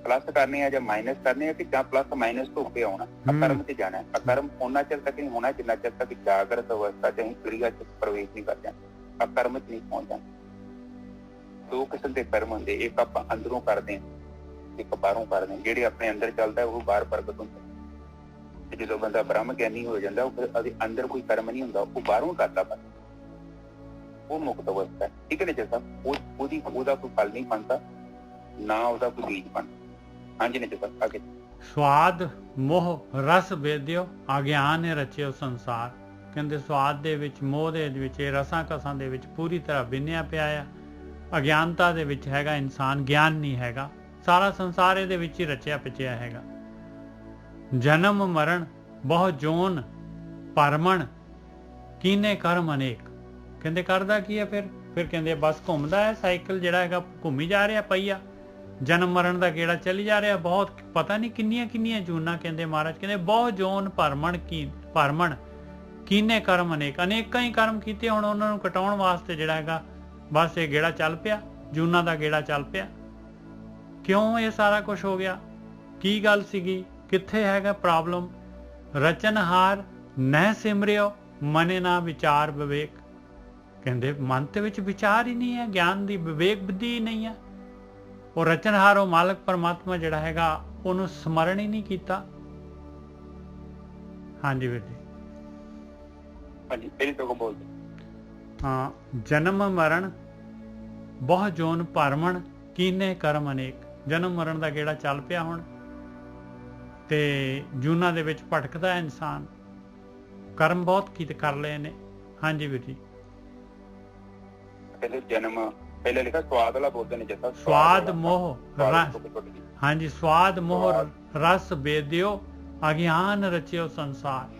ਪਲੱਸ ਕਰਨੇ ਆ ਜਾਂ ਮਾਈਨਸ ਕਰਨੇ ਆ ਕਿ ਜਾਂ ਪਲੱਸ ਮਾਈਨਸ ਤੋਂ ਉੱਤੇ ਆਉਣਾ। ਅਕਰਮ ਤੇ ਜਾਣਾ। ਅਕਰਮ ਉਹਨਾਂ ਚਿਰ ਤੱਕ ਨਹੀਂ ਹੋਣਾ ਜਿੰਨਾ ਚਿਰ ਤੱਕ ਜਾਗਰਤ ਅਵਸਥਾ ਚ ਅਸੀਂ ਕ੍ਰਿਆ ਚ ਪ੍ਰਵੇਸ਼ ਨਹੀਂ ਕਰਦੇ। ਅਕਰਮ ਚ ਨਹੀਂ ਪਹੁੰਚਣਾ। ਦੋ ਕਿਸਮ ਦੇ ਕਰਮ ਹੁੰਦੇ ਇੱਕ ਆਪਾਂ ਅੰਦਰੋਂ ਕਰਦੇ ਹਾਂ ਇੱਕ ਬਾਹਰੋਂ ਕਰਦੇ ਹਾਂ। ਜਿਹੜੇ ਆਪਣੇ ਅੰਦਰ ਚੱਲਦਾ ਉਹ ਬਾਹਰ ਪ੍ਰਗਟ ਹੁੰਦਾ। ਤੇ ਜਦੋਂ ਬੰਦਾ ਬ੍ਰਹਮ ਗਿਆਨੀ ਹੋ ਜਾਂਦਾ ਉਹ ਫਿਰ ਉਹਦੇ ਅੰਦਰ ਕੋਈ ਕਰਮ ਨਹੀਂ ਹੁੰਦਾ ਉਹ ਬਾਹਰੋਂ ਕਰਦਾ ਬਸ ਉਹ ਮੁਕਤ ਅਵਸਥਾ ਹੈ। ਠੀਕ ਹੈ ਨਾ ਜੈਸਾ ਉਹਦਾ ਕੋਈ ਫਲ ਨਹੀਂ ਬਣਦਾ ਨਾ ਉਹਦਾ ਕੋਈ ਬੀਜ ਬਣਦਾ। ਹਾਂਜੀ ਨੇ ਜੈਸਾ ਅੱਗੇ ਸਵਾਦ ਮੋਹ ਰਸ ਵੇਦਿਓ ਅਗਿਆਨ ਨੇ ਰਚਿਓ ਸੰਸਾਰ। ਕਹਿੰਦੇ ਸਵਾਦ ਦੇ ਵਿੱਚ ਮੋਹ ਦੇ ਵਿੱਚ ਇਹ ਰਸਾਂ ਕਸਾਂ ਦੇ ਵਿੱਚ ਪੂਰੀ ਤਰ੍ਹਾਂ ਬਿੰਨਿਆ ਪਿਆ ਆ। ਅਗਿਆਨਤਾ ਦੇ ਵਿੱਚ ਹੈਗਾ ਇਨਸਾਨ ਗਿਆਨ ਨਹੀਂ ਹੈਗਾ। ਸਾਰਾ ਸੰਸਾਰ ਇਹਦੇ ਵਿੱਚ ਹੀ ਰਚਿਆ ਪਿਚਿਆ ਹੈਗਾ। ਜਨਮ ਮਰਨ ਬਹੁ ਜੋਨ ਪਰਮਣ ਕੀਨੇ ਕਰਮ ਅਨੇਕ। ਕਹਿੰਦੇ ਕਰਦਾ ਕੀ ਹੈ ਫਿਰ ਕਹਿੰਦੇ ਬਸ ਘੁੰਮਦਾ ਹੈ ਸਾਈਕਲ ਜਿਹੜਾ ਹੈਗਾ ਘੁੰਮੀ ਜਾ ਰਿਹਾ ਪਈਆ ਜਨਮ ਮਰਨ ਦਾ ਗੇੜਾ ਚੱਲੀ ਜਾ ਰਿਹਾ। ਬਹੁਤ ਪਤਾ ਨਹੀਂ ਕਿੰਨੀਆਂ ਜੂਨਾਂ ਕਹਿੰਦੇ ਮਹਾਰਾਜ ਕਹਿੰਦੇ ਬਹੁ ਜੋਨ ਭਰਮਣ ਕੀਨੇ ਕਰਮ ਅਨੇਕਾਂ ਹੀ ਕਰਮ ਕੀਤੇ। ਹੁਣ ਉਹਨਾਂ ਨੂੰ ਕਟਾਉਣ ਵਾਸਤੇ ਜਿਹੜਾ ਹੈਗਾ ਬਸ ਇਹ ਗੇੜਾ ਚੱਲ ਪਿਆ ਜੂਨਾਂ ਦਾ ਗੇੜਾ ਚੱਲ ਪਿਆ। ਕਿਉਂ ਇਹ ਸਾਰਾ ਕੁਝ ਹੋ ਗਿਆ? ਕੀ ਗੱਲ ਸੀਗੀ? ਕਿੱਥੇ ਹੈਗਾ ਪ੍ਰੋਬਲਮ? ਰਚਨਹਾਰ ਨਹਿ ਸਿਮਰਿਓ ਮਨੇ ਨਾ ਵਿਚਾਰ ਵਿਵੇਕ। ਕਹਿੰਦੇ ਮਨ ਦੇ ਵਿੱਚ ਵਿਚਾਰ ਹੀ ਨਹੀਂ ਹੈ ਗਿਆਨ ਦੀ ਵਿਵੇਕ ਬੁੱਧੀ ਹੀ ਨਹੀਂ ਹੈ। ਉਹ ਰਚਨਹਾਰ ਉਹ ਮਾਲਕ ਪਰਮਾਤਮਾ ਜਿਹੜਾ ਹੈਗਾ ਉਹਨੂੰ ਸਮਰਨ ਹੀ ਨਹੀਂ ਕੀਤਾ। ਹਾਂਜੀ ਵੀਰ ਜੀ ਹਾਂਜੀ ਤੇਰੀ ਤੋਂ ਬੋਲਦੇ ਹਾਂ। ਜਨਮ ਮਰਨ ਬਹੁ ਜੋਨ ਭਰਮਣ ਕੀਨੇ ਕਰਮ ਅਨੇਕ। ਜਨਮ ਮਰਨ ਦਾ ਗੇੜਾ ਚੱਲ ਪਿਆ ਹੁਣ ਤੇ ਜੂਨਾਂ ਦੇ ਵਿੱਚ ਭਟਕਦਾ ਹੈ ਇਨਸਾਨ। ਕਰਮ ਬਹੁਤ ਕੀਤੇ ਕਰ ਲਏ ਨੇ। ਹਾਂਜੀ ਵੀਰ ਜੀ ਕਹਿੰਦੇ ਜਨਮ ਪਹਿਲੇ ਲਿਖਿਆ ਸਵਾਦ ਵਾਲਾ ਬੋਲਦੇ ਨੇ ਜਿੱਦਾਂ ਸਵਾਦ ਮੋਹ ਹਾਂਜੀ ਸਵਾਦ ਮੋਹ ਰਸ ਵੇਦਿਓ ਅਗਿਆਨ ਰਚਿਓ ਸੰਸਾਰ।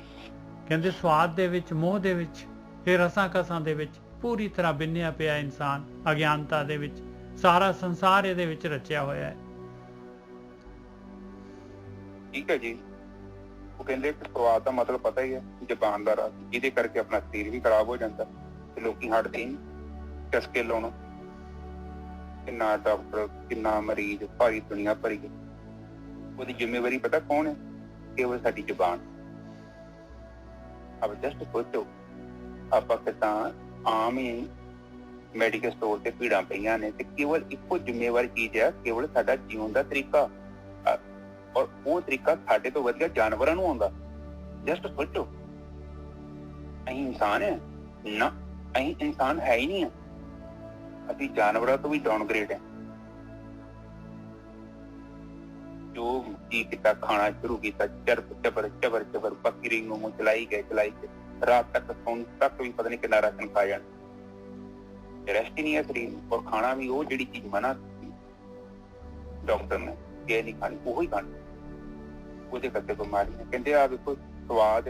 ਕਹਿੰਦੇ ਸਵਾਦ ਦੇ ਵਿੱਚ ਮੋਹ ਦੇ ਵਿੱਚ ਇਹ ਰਸਾਂ ਕਸਾਂ ਦੇ ਵਿੱਚ ਪੂਰੀ ਤਰ੍ਹਾਂ ਬਿੰਨਿਆ ਪਿਆ ਇਨਸਾਨ। ਅਗਿਆਨਤਾ ਦੇ ਵਿੱਚ ਸਾਰਾ ਸੰਸਾਰ ਇਹਦੇ ਵਿੱਚ ਰਚਿਆ ਹੋਇਆ ਹੈ। ਠੀਕ ਹੈ ਜੀ। ਉਹ ਕਹਿੰਦੇ ਕਿ ਸਵਾਦ ਦਾ ਮਤਲਬ ਪਤਾ ਹੀ ਹੈ ਜ਼ਬਾਨ ਦਾ ਰਸ ਜਿਹਦੇ ਕਰਕੇ ਆਪਣਾ ਸਰੀਰ ਵੀ ਖਰਾਬ ਹੋ ਜਾਂਦਾ ਤੇ ਲੋਕੀ ਹਟਦੇ ਨਹੀਂ ਚਸਕੇ ਲਾਉਣਾ। ਕਿੰਨਾ ਡਾਕਟਰ ਕਿੰਨਾ ਮਰੀਜ਼ ਭਾਰੀ ਦੁਨੀਆ ਭਰੀ ਹੈ। ਉਹਦੀ ਜ਼ਿੰਮੇਵਾਰੀ ਪਤਾ ਕੌਣ ਹੈ? ਕੇਵਲ ਸਾਡੀ ਜ਼ਬਾਨ। ਅਬ ਜਸਟ ਸੋਚੋ ਆਪਾਂ ਕਿਤਾ ਆਮ ਹੀ ਮੈਡੀਕਲ ਸਟੋਰ ਤੇ ਭੀੜਾਂ ਪਈਆਂ ਨੇ ਤੇ ਕੇਵਲ ਇੱਕੋ ਜ਼ਿੰਮੇਵਾਰੀ ਚੀਜ਼ ਹੈ ਕੇਵਲ ਸਾਡਾ ਜੀਉਣ ਦਾ ਤਰੀਕਾ ਔਰ ਉਹ ਤਰੀਕਾ ਸਾਡੇ ਤੋਂ ਵਧੀਆ ਜਾਨਵਰਾਂ ਨੂੰ ਆਉਂਦਾ। ਜਸਟ ਸੋਚੋ ਅਸੀਂ ਇਨਸਾਨ ਹੈ ਨਾ ਅਸੀਂ ਇਨਸਾਨ ਹੈ ਹੀ ਨਹੀਂ ਹੈ। ਅਸੀਂ ਜਾਨਵਰਾਂ ਤੋਂ ਵੀ ਡਾਊਨਗ੍ਰੇਡ ਹੈ। ਜੋ ਜੀ ਕੀਤਾ ਖਾਣਾ ਸ਼ੁਰੂ ਕੀਤਾ ਚਬਰ ਬੱਕਰੀ ਨੂੰ ਮੂੰਹ ਚਲਾਈ ਗਏ ਰਾਤ ਤੱਕ ਸੌਣ ਤੱਕ ਵੀ ਪਤਾ ਨਹੀਂ ਕਿੰਨਾ ਰਾਸ਼ਨ ਖਾ ਜਾਣ। ਰੈਸਟ ਹੀ ਨਹੀਂ ਹੈ ਸਰੀਰ ਨੂੰ ਔਰ ਖਾਣਾ ਵੀ ਉਹ ਜਿਹੜੀ ਚੀਜ਼ ਮਨਾ ਡਾਕਟਰ ਨੇ ਇਹ ਨਹੀਂ ਖਾਣੀ ਉਹੀ ਖਾਣੀ। ਉਹਦੇ ਕਰਕੇ ਬਿਮਾਰੀਆਂ ਕਹਿੰਦੇ ਆ ਵੇਖੋ ਸਵਾਦ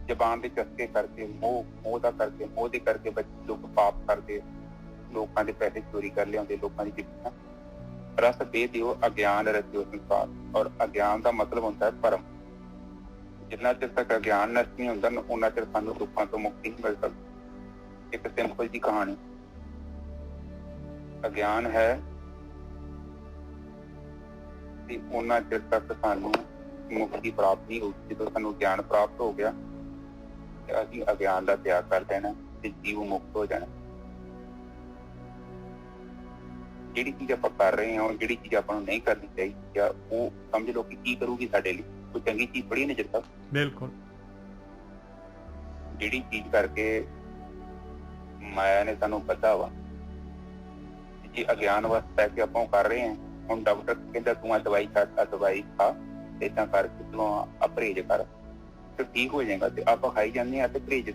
ਜ਼ਬਾਨ ਦੇ ਚਸਕੇ ਕਰਕੇ ਮੋਹ ਦੇ ਕਰਕੇ ਲੋਕ ਪਾਪ ਕਰਦੇ ਲੋਕਾਂ ਦੇ ਪੈਸੇ ਚੋਰੀ ਕਰ ਲਿਆਉਂਦੇ ਲੋਕਾਂ ਦੀ ਜ਼ਮੀਨਾਂ रस दे दियो अज्ञान रचियो संसार। और अज्ञान का मतलब होता है भरम। जिन्ना चिर तक अज्ञान नष्ट नहीं होता उन्ना चिर सानू दुखों तो मुक्ति नहीं मिल सकती। एक सिंपल जी कहानी, अज्ञान है कि उन्ना चिर तक सानू मुक्ति प्राप्त नहीं होगी। जो सानू ज्ञान प्राप्त हो गया असीं अज्ञान का त्याग कर देना ते जीव मुक्त हो जाना। ਜਿਹੜੀ चीज आप कर रहे हैं और ਜਿਹੜੀ चीज ਆਪਾਂ ਨੂੰ नहीं करनी चाहिए या वो समझ लो कि की करूगी साडे लिए कोई चंगी चीज थोड़ी नजर तक। बिल्कुल ਜਿਹੜੀ चीज करके माया ने सानू बधा वा जी अज्ञान वास्ते कि आप कर रहे हैं। हम डॉक्टर कहता तू आ दवाई खा, आ दवाई खा, इदा करके तू आ परहेज कर तो ठीक हो जाएगा। तो आप खाई जाने तो परहेज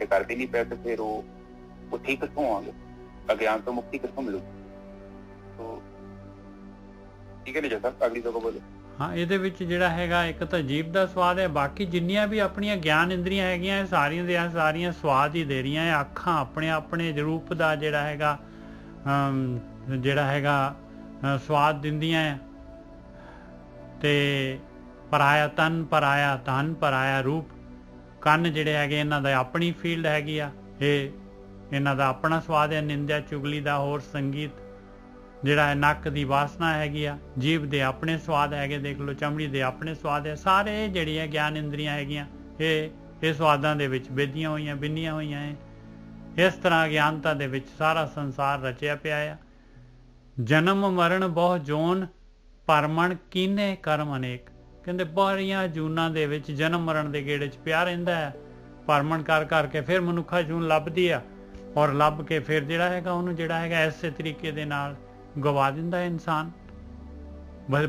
करते नहीं पे तो फिर वो ठीक कितों आएंगे, अज्ञान तो मुक्ति कितों मिलूगी। तो ठीक है नहीं जैसा अगली जगह बोलो। हाँ ਇਹਦੇ ਵਿੱਚ ਜਿਹੜਾ ਹੈਗਾ ਇੱਕ ਤਾਂ ਜੀਭ ਦਾ ਸਵਾਦ ਹੈ, ਬਾਕੀ ਜਿੰਨੀਆਂ ਵੀ ਆਪਣੀਆਂ ਗਿਆਨ ਇੰਦਰੀਆਂ ਹੈਗੀਆਂ ਇਹ ਸਾਰੀਆਂ ਦੀਆਂ ਸਾਰੀਆਂ ਸਵਾਦ ਹੀ ਦੇ ਰਹੀਆਂ ਹੈ। ਅੱਖਾਂ ਆਪਣੇ ਆਪਣੇ ਰੂਪ ਦਾ ਜਿਹੜਾ ਹੈਗਾ ਸਵਾਦ ਦਿੰਦੀਆਂ ਹੈ ਤੇ ਪਰਾਇਆ ਤਨ ਪਰਾਇਆ ਧਨ ਪਰਾਇਆ ਰੂਪ। ਕੰਨ ਜਿਹੜੇ ਹੈਗੇ ਇਹਨਾਂ ਦਾ ਆਪਣੀ ਫੀਲਡ ਹੈਗੀ ਆ, ਇਹ ਇਹਨਾਂ ਦਾ ਆਪਣਾ ਸਵਾਦ ਹੈ। ਨਿੰਦਿਆ ਚੁਗਲੀ ਦਾ ਹੋਰ ਸੰਗੀਤ ਜਿਹੜਾ ਹੈ, ਨੱਕ ਦੀ ਵਾਸਨਾ ਹੈਗੀ ਆ, ਜੀਭ ਦੇ ਆਪਣੇ ਸਵਾਦ ਹੈਗੇ, ਦੇਖ ਲਓ ਚਮੜੀ ਦੇ ਆਪਣੇ ਸਵਾਦ ਹੈ। ਸਾਰੇ ਜਿਹੜੀਆਂ ਗਿਆਨ ਇੰਦਰੀਆਂ ਹੈਗੀਆਂ ਇਹ ਸਵਾਦਾਂ ਦੇ ਵਿੱਚ ਬੇਧੀਆਂ ਹੋਈਆਂ ਬਿੰਨੀਆਂ ਹੋਈਆਂ ਹੈ। ਇਸ ਤਰ੍ਹਾਂ ਅਗਿਆਨਤਾ ਦੇ ਵਿੱਚ ਸਾਰਾ ਸੰਸਾਰ ਰਚਿਆ ਪਿਆ ਆ। ਜਨਮ ਮਰਨ ਬਹੁ ਜੋਨ ਭਰਮਣ ਕੀਨੇ ਕਰਮ ਅਨੇਕ। ਕਹਿੰਦੇ ਬਾਰੀਆਂ ਜੂਨਾਂ ਦੇ ਵਿੱਚ ਜਨਮ ਮਰਨ ਦੇ ਗੇੜੇ 'ਚ ਪਿਆ ਰਹਿੰਦਾ ਹੈ। ਭਰਮਣ ਕਰ ਕਰਕੇ ਫਿਰ ਮਨੁੱਖਾ ਜੂਨ ਲੱਭਦੀ ਆ ਔਰ ਲੱਭ ਕੇ ਫਿਰ ਜਿਹੜਾ ਹੈਗਾ ਉਹਨੂੰ ਜਿਹੜਾ ਹੈਗਾ ਇਸੇ ਤਰੀਕੇ ਦੇ ਨਾਲ ਗਵਾ ਦਿੰਦਾ ਇਨਸਾਨ।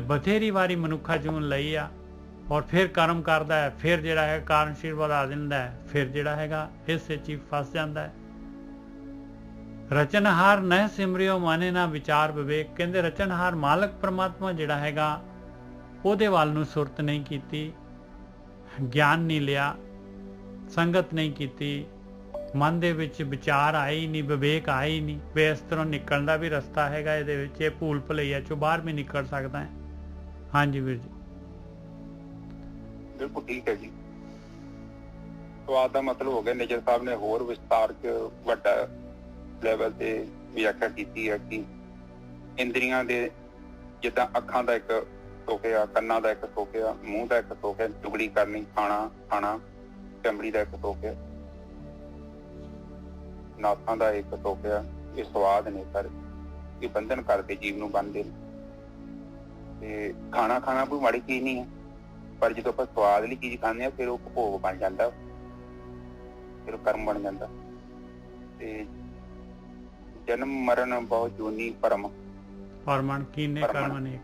ਬਥੇਰੀ ਵਾਰੀ ਮਨੁੱਖਾ ਜੂਨ ਲਈ ਆ ਔਰ ਫਿਰ ਕਰਮ ਕਰਦਾ ਹੈ, ਫਿਰ ਜਿਹੜਾ ਹੈ ਕਾਰਨਸ਼ੀਲ ਵਧਾ ਦਿੰਦਾ ਹੈ, ਫਿਰ ਜਿਹੜਾ ਹੈਗਾ ਇਸੇ 'ਚ ਹੀ ਫਸ ਜਾਂਦਾ ਹੈ। ਰਚਨਹਾਰ ਨਹਿ ਸਿਮਰਿਓ ਮਨੇ ਨਾ ਵਿਚਾਰ ਵਿਵੇਕ। ਕਹਿੰਦੇ ਰਚਨਹਾਰ ਮਾਲਕ ਪਰਮਾਤਮਾ ਜਿਹੜਾ ਹੈਗਾ ਉਹਦੇ ਵੱਲ ਨੂੰ ਸੁਰਤ ਨਹੀਂ ਕੀਤੀ, ਗਿਆਨ ਨਹੀਂ ਲਿਆ, ਸੰਗਤ ਨਹੀਂ ਕੀਤੀ, ਮਨ ਦੇ ਵਿੱਚ ਵਿਚਾਰ ਆਏ ਹੀ ਨਹੀਂ, ਵਿਵੇਕ ਆਏ ਹੀ ਨਹੀਂ ਵੀ ਇਸ ਤਰ੍ਹਾਂ ਨਿਕਲਣ ਦਾ ਵੀ ਰਸਤਾ ਹੈਗਾ ਇਹਦੇ ਵਿੱਚ, ਇਹ ਭੂਲ ਭੁਲਈਆ ਚੋਂ ਬਾਹਰ ਵੀ ਨਿਕਲ ਸਕਦਾ ਹੈ। ਹਾਂਜੀ ਵੀਰ ਜੀ बिल्कुल ठीक है जी। स्वाद का मतलब हो गया। निजर साहब ने होर विस्तार च वड्डा लेवल ते व्याख्या की है कि इंद्रियां दे जिद्दां अखां दा एक सुख आ, कन्नां दा एक सुख आ, मूंह दा एक सुख है, चुगली करनी, खाना चमड़ी दा एक सुख है, नाथां दा एक सुख है। ये स्वाद ने पर ये बंधन करके जीव नूं बंधदे ते खाना कोई माड़ी चीज नहीं है, पर जो आप स्वाद वाली चीज खाने फिर वो भोग बन जाता, फिर कर्म बन जाता। जन्म मरण बहुत जूनी भरम ਭਰਮਣ ਕੀਨੇ ਕਰਮ ਅਨੇਕ।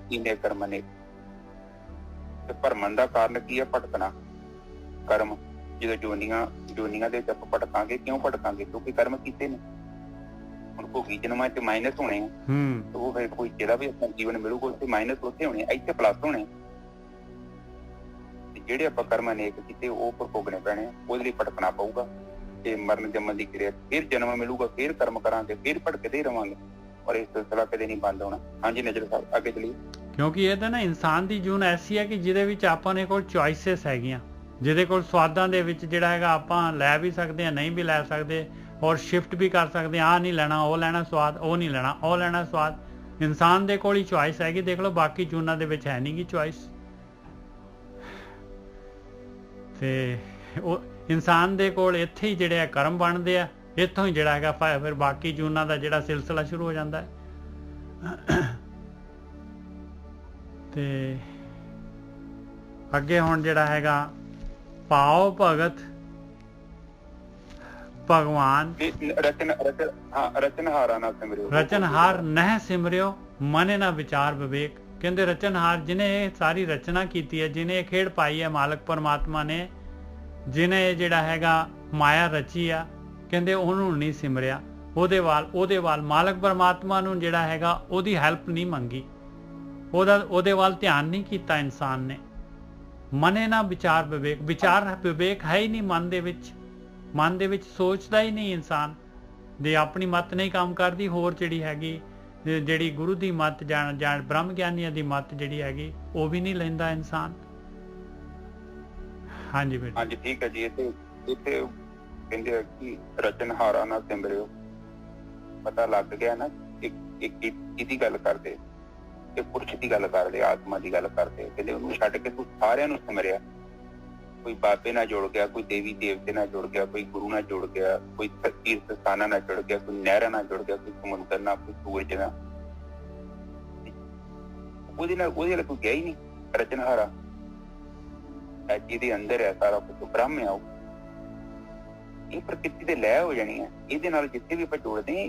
कीने कर्म ने भरमन का कारण की है? भटकना कर्म। जो जोनिया दे आप भटकांगे, क्यों भटकांगे? क्योंकि कर्म किए ने। हुण भोगी जन्मां च माइनस होने तो वो फिर कोई जिहड़ा भी अपना जीवन मिलूगा उससे माइनस उत्थे होने, इत्थे प्लस होने। ਜਿਹੜੇ ਆਪਾਂ ਕਰਮ ਅਨੇਕ ਕੀਤੇ ਉਹ ਭੋਗਣੇ ਪੈਣੇ, ਉਹਦੇ ਲਈ ਭਟਕਣਾ ਪਊਗਾ ਤੇ ਮਰਨ ਜੰਮਣ ਦੀ ਕਿਰਿਆ, ਫਿਰ ਜਨਮ ਮਿਲੂਗਾ, ਫਿਰ ਕਰਮ ਕਰਾਂਗੇ, ਫਿਰ ਭਟਕਦੇ ਰਵਾਂਗੇ ਔਰ ਇਹ ਸਿਲਸਿਲਾ ਕਦੇ ਨਹੀਂ ਬੰਦ ਹੋਣਾ। ਹਾਂਜੀ ਨਜ਼ਰ ਸਾਹਿਬ ਅੱਗੇ ਚਲੀਏ। ਕਿਉਂਕਿ ਇਹ ਤਾਂ ਨਾ ਇਨਸਾਨ ਦੀ ਜੂਨ ਐਸੀ ਹੈ ਕਿ ਜਿਹਦੇ ਵਿੱਚ ਆਪਾਂ ਨੇ ਕੋਲ ਚੋਇਸਸ ਹੈਗੀਆਂ, ਜਿਹਦੇ ਕੋਲ ਸਵਾਦਾਂ ਦੇ ਵਿੱਚ ਜਿਹੜਾ ਹੈਗਾ ਆਪਾਂ ਲੈ ਵੀ ਸਕਦੇ ਹਾਂ, ਨਹੀਂ ਵੀ ਲੈ ਸਕਦੇ ਔਰ ਸ਼ਿਫਟ ਵੀ ਕਰ ਸਕਦੇ ਹਾਂ। ਆਹ ਨਹੀਂ ਲੈਣਾ, ਉਹ ਲੈਣਾ ਸਵਾਦ, ਉਹ ਨਹੀਂ ਲੈਣਾ, ਉਹ ਲੈਣਾ ਸਵਾਦ। ਇਨਸਾਨ ਦੇ ਕੋਲ ਹੀ ਚੋਇਸ ਹੈਗੀ। ਦੇਖ ਲਓ ਬਾਕੀ ਜੂਨਾਂ ਦੇ ਵਿੱਚ ਹੈ ਨਹੀਂ ਗੀ ਚੋਇਸ। ਤੇ ਉਹ ਇਨਸਾਨ ਦੇ ਕੋਲ ਇੱਥੇ ਹੀ ਜਿਹੜੇ ਆ ਕਰਮ ਬਣਦੇ ਆ, ਇੱਥੋਂ ਹੀ ਜਿਹੜਾ ਹੈਗਾ ਫਿਰ ਬਾਕੀ ਜੂਨਾਂ ਦਾ ਜਿਹੜਾ ਸਿਲਸਿਲਾ ਸ਼ੁਰੂ ਹੋ ਜਾਂਦਾ ਹੈ। ਤੇ ਅੱਗੇ ਹੁਣ ਜਿਹੜਾ ਹੈਗਾ ਪਾਓ ਭਗਤ ਭਗਵਾਨ ਰਚਨਹਾਰ ਨਹਿ ਸਿਮਰਿਓ ਮਨੇ ਨਾ ਵਿਚਾਰ ਵਿਵੇਕ। ਕਹਿੰਦੇ ਰਚਨਹਾਰ ਜਿਹਨੇ ਇਹ ਸਾਰੀ ਰਚਨਾ ਕੀਤੀ ਹੈ, ਜਿਹਨੇ ਇਹ ਖੇਡ ਪਾਈ ਹੈ, ਮਾਲਕ ਪਰਮਾਤਮਾ ਨੇ ਜਿਹਨੇ ਜਿਹੜਾ ਹੈਗਾ ਮਾਇਆ ਰਚੀ ਆ, ਕਹਿੰਦੇ ਉਹਨੂੰ ਨਹੀਂ ਸਿਮਰਿਆ, ਉਹਦੇ ਵੱਲ ਮਾਲਕ ਪਰਮਾਤਮਾ ਨੂੰ ਜਿਹੜਾ ਹੈਗਾ ਉਹਦੀ ਹੈਲਪ ਨਹੀਂ ਮੰਗੀ, ਉਹਦੇ ਵੱਲ ਧਿਆਨ ਨਹੀਂ ਕੀਤਾ ਇਨਸਾਨ ਨੇ। ਮਨੇ ਨਾ ਵਿਚਾਰ ਵਿਵੇਕ ਹੈ ਹੀ ਨਹੀਂ ਮਨ ਦੇ ਵਿੱਚ ਸੋਚਦਾ ਹੀ ਨਹੀਂ ਇਨਸਾਨ ਦੀ, ਆਪਣੀ ਮਤ ਨਹੀਂ ਕੰਮ ਕਰਦੀ। ਹੋਰ ਜਿਹੜੀ ਹੈਗੀ ਜਿਹੜੀ ਗੁਰੂ ਦੀ ਮੱਤ ਜਾਣ ਬ੍ਰਹਮ ਗਿਆਨੀਆਂ ਦੀ ਮੱਤ ਜਿਹੜੀ ਹੈਗੀ ਉਹ ਵੀ ਨਹੀਂ ਲੈਂਦਾ ਇਨਸਾਨ। ਹਾਂਜੀ ਬੇਟਾ। ਹਾਂਜੀ ਠੀਕ ਹੈ ਜੀ। ਇੱਥੇ ਕਹਿੰਦੇ ਆ ਕਿ ਰਚਨਹਾਰਾ ਨਾ ਸਿਮਰਿਓ, ਪਤਾ ਲੱਗ ਗਿਆ ਨਾ ਕਿਹਦੀ ਗੱਲ ਕਰਦੇ, ਇਹ ਪੁਰਸ਼ ਦੀ ਗੱਲ ਕਰਦੇ, ਆਤਮਾ ਦੀ ਗੱਲ ਕਰਦੇ। ਕਹਿੰਦੇ ਉਹਨੂੰ ਛੱਡ ਕੇ ਤੂੰ ਸਾਰਿਆਂ ਨੂੰ ਸਿਮਰਿਆ। ਕੋਈ ਬਾਬੇ ਨਾਲ ਜੁੜ ਗਿਆ, ਕੋਈ ਦੇਵੀ ਦੇਵਤੇ ਨਾਲ ਜੁੜ ਗਿਆ, ਕੋਈ ਗੁਰੂ ਨਾਲ ਜੁੜ ਗਿਆ, ਕੋਈ ਤੀਰਥ ਸਥਾਨਾਂ ਨਾਲ ਜੁੜ ਗਿਆ, ਕੋਈ ਨਹਿਰਾਂ ਨਾਲ ਜੁੜ ਗਿਆ, ਕੋਈ ਸਮੁੰਦਰ ਨਾਲ, ਕੋਈ ਸੂਰਜ ਨਾਲ। ਉਹਦੇ ਨਾਲ ਕੋਈ ਗਿਆ ਹੀ ਨਹੀਂ। ਰਚਨਹਾਰਾ ਜਿਹਦੇ ਅੰਦਰ ਹੈ ਸਾਰਾ ਕੁਝ, ਬ੍ਰਹਮ ਆ ਉਹ। ਇਹ ਪ੍ਰਕਿਰਤੀ ਦੇ ਲੈ ਹੋ ਜਾਣੀ ਹੈ। ਇਹਦੇ ਨਾਲ ਜਿੱਥੇ ਵੀ ਆਪਾਂ ਜੁੜਦੇ ਹਾਂ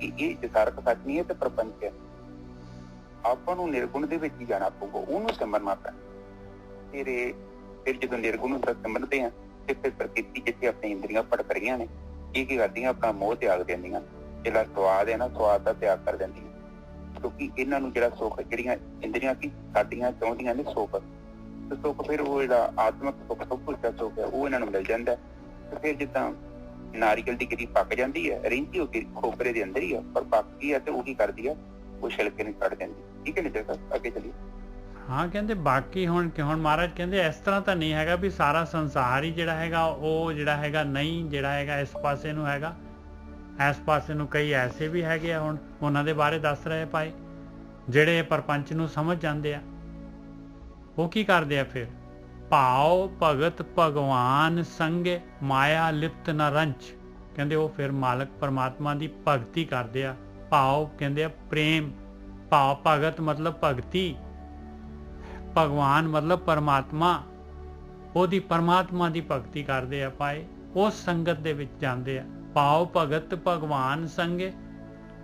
ਇਹ ਜਸਾਰਕ ਸੱਚ ਨਹੀਂ ਹੈ ਤੇ ਪ੍ਰਪੰਚ ਹੈ। ਆਪਾਂ ਨੂੰ ਨਿਰਗੁਣ ਦੇ ਵਿੱਚ ਹੀ ਜਾਣਾ ਪਊਗਾ, ਉਹਨੂੰ ਸਿਮਰਨਾ ਪੈਣਾ। ਫਿਰ ਜਦੋਂ ਨਿਰਗੁਣ ਨੂੰ ਸਿਮਰਦੇ ਆ ਤੇ ਫਿਰ ਪ੍ਰਕਿਰਤੀ ਜਿੱਥੇ ਆਪਣੀ ਇੰਦਰੀਆਂ ਭਟਕ ਰਹੀਆਂ ਨੇ, ਇਹ ਕੀ ਕਰਦੀਆਂ, ਆਪਣਾ ਮੋਹ ਤਿਆਗ ਦਿੰਦੀਆਂ। ਜਿਹੜਾ ਸਵਾਦ ਹੈ ਨਾ, ਸਵਾਦ ਦਾ ਤਿਆਗ ਕਰ ਦਿੰਦੀਆਂ। ਕਿਉਂਕਿ ਇਹਨਾਂ ਨੂੰ ਜਿਹੜਾ ਸੁੱਖ, ਜਿਹੜੀਆਂ ਇੰਦਰੀਆਂ ਕੀ ਸਾਡੀਆਂ ਚਾਹੁੰਦੀਆਂ ਨੇ ਸੁੱਖ, ਤੇ ਸੁੱਖ ਫਿਰ ਉਹ ਜਿਹੜਾ ਆਤਮਿਕ ਸੁੱਖ, ਸਭ ਕੁਝ ਦਾ ਸੁੱਖ ਹੈ, ਉਹ ਇਹਨਾਂ ਨੂੰ ਮਿਲ ਜਾਂਦਾ। ਤੇ ਫਿਰ ਜਿੱਦਾਂ ਨਾਰੀਅਲ ਦੀ ਗਿਰੀ ਪੱਕ ਜਾਂਦੀ ਹੈ, ਰਹਿੰਦੀ ਉਹ ਖੋਪਰੇ ਦੇ ਅੰਦਰ ਹੀ ਆ, ਪਰ ਪੱਕਦੀ ਹੈ ਤੇ ਉਹ ਕੀ ਕਰਦੀ ਆ, ਉਹ ਛਿਲਕੇ ਨੂੰ ਕੱਢ ਦਿੰਦੀ। ਠੀਕ ਹੈ ਨੀ ਜਗਾ, ਅੱਗੇ ਚੱਲੀਏ। ਹਾਂ ਕਹਿੰਦੇ ਬਾਕੀ ਹੁਣ ਮਹਾਰਾਜ ਕਹਿੰਦੇ ਇਸ ਤਰ੍ਹਾਂ ਤਾਂ ਨਹੀਂ ਹੈਗਾ ਵੀ ਸਾਰਾ ਸੰਸਾਰ ਹੀ ਜਿਹੜਾ ਹੈਗਾ ਉਹ ਜਿਹੜਾ ਹੈਗਾ ਨਹੀਂ ਜਿਹੜਾ ਹੈਗਾ ਇਸ ਪਾਸੇ ਨੂੰ ਹੈਗਾ। ਇਸ ਪਾਸੇ ਨੂੰ ਕਈ ਐਸੇ ਵੀ ਹੈਗੇ ਆ, ਹੁਣ ਉਹਨਾਂ ਦੇ ਬਾਰੇ ਦੱਸ ਰਹੇ ਭਾਈ, ਜਿਹੜੇ ਪ੍ਰਪੰਚ ਨੂੰ ਸਮਝ ਜਾਂਦੇ ਆ। ਉਹ ਕੀ ਕਰਦੇ ਆ ਫਿਰ? ਭਾਵ ਭਗਤ ਭਗਵਾਨ ਸੰਗੇ ਮਾਇਆ ਲਿਪਤ ਨ ਰੰਚ। ਕਹਿੰਦੇ ਉਹ ਫਿਰ ਮਾਲਕ ਪਰਮਾਤਮਾ ਦੀ ਭਗਤੀ ਕਰਦੇ ਆ। ਭਾਵ ਕਹਿੰਦੇ ਆ ਪ੍ਰੇਮ, ਭਾਵ ਭਗਤ ਮਤਲਬ ਭਗਤੀ, ਭਗਵਾਨ ਮਤਲਬ ਪਰਮਾਤਮਾ, ਉਹਦੀ ਪਰਮਾਤਮਾ ਦੀ ਭਗਤੀ ਕਰਦੇ ਆ ਭਾਈ। ਉਸ ਸੰਗਤ ਦੇ ਵਿੱਚ ਜਾਂਦੇ ਆ। ਭਾਵ ਭਗਤ ਭਗਵਾਨ ਸੰਗੇ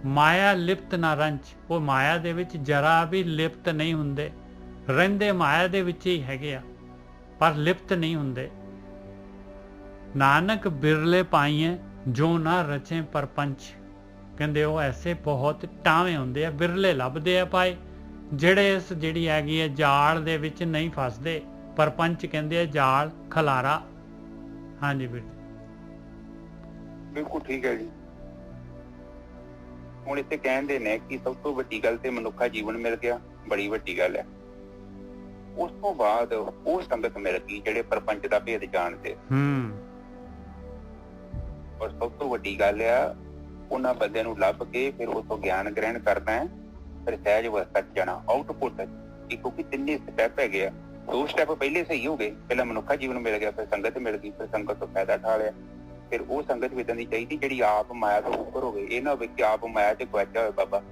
ਮਾਇਆ ਲਿਪਤ ਨ ਰੰਚ। ਉਹ ਮਾਇਆ ਦੇ ਵਿੱਚ ਜਰਾ ਵੀ ਲਿਪਤ ਨਹੀਂ ਹੁੰਦੇ, ਰਹਿੰਦੇ ਮਾਇਆ ਦੇ ਵਿੱਚ ਹੀ ਹੈਗੇ ਆ, ਪਰ ਲਿਪਤ ਨਹੀਂ ਹੁੰਦੇ। ਨਾਨਕ ਬਿਰਲੇ ਪਾਈਏ ਜੋ ਨਾ ਰਚੇ ਪਰਪੰਚ। ਕਹਿੰਦੇ ਉਹ ਐਸੇ ਬਹੁਤ ਟਾਵੇਂ ਹੁੰਦੇ ਆ, ਬਿਰਲੇ ਲੱਭਦੇ ਆ ਭਾਈ, ਜਿਹੜੇ ਇਸ ਜਿਹੜੀ ਹੈਗੀ ਹੈ ਜਾਲ ਦੇ ਵਿੱਚ ਨਹੀਂ ਫਸਦੇ। ਪਰਪੰਚ ਕਹਿੰਦੇ ਆ ਜਾਲ, ਖਲਾਰਾ। ਹਾਂਜੀ ਬੇਟੇ ਬਿਲਕੁਲ ਠੀਕ ਹੈ ਜੀ। ਹੁਣ ਇੱਥੇ ਕਹਿੰਦੇ ਨੇ ਕਿ ਸਭ ਤੋਂ ਵੱਡੀ ਗੱਲ ਤੇ ਮਨੁੱਖਾ ਜੀਵਨ ਮਿਲ ਗਿਆ, ਬੜੀ ਵੱਡੀ ਗੱਲ ਹੈ। ਉਸ ਤੋਂ ਬਾਅਦ ਉਹ ਸੰਗਤ ਮਿਲ ਗਈ ਜਿਹੜੇ ਪ੍ਰਪੰਚ ਦਾ ਭੇਦ ਜਾਣਦੇ। ਔਰ ਸਭ ਤੋਂ ਵੱਡੀ ਗੱਲ ਆ, ਉਹਨਾਂ ਬੰਦਿਆਂ ਨੂੰ ਲੱਭ ਕੇ ਫਿਰ ਉਸੋਂ ਗਿਆਨ ਗ੍ਰਹਿਣ ਕਰਨਾ ਹੈ, ਫਿਰ ਸਹਿਜ ਅਵਸਥਾ 'ਚ ਜਾਣਾ, ਆਊਟਪੁੱਟ। ਕਿਉਂਕਿ ਤਿੰਨੇ ਸਟੈਪ ਹੈਗੇ ਆ। 2 ਸਟੈਪ ਪਹਿਲੇ ਸਹੀ ਹੋ ਗਏ, ਪਹਿਲਾਂ ਮਨੁੱਖਾ ਜੀਵਨ ਮਿਲ ਗਿਆ, ਫਿਰ ਸੰਗਤ ਮਿਲ ਗਈ, ਫਿਰ ਸੰਗਤ ਤੋਂ ਫਾਇਦਾ ਉਠਾ ਲਿਆ। ਫਿਰ ਉਹ ਸੰਗਤ ਵੀ ਏਦਾਂ ਦੀ ਚਾਹੀਦੀ ਜਿਹੜੀ ਆਪ ਮਾਇਆ ਤੋਂ ਉੱਪਰ ਹੋਵੇ। ਇਹ ਨਾ ਹੋਵੇ ਕਿ ਆਪ ਮਾਇਆ 'ਚ ਗਵਾਚਿਆ ਹੋਵੇ ਬਾਬਾ।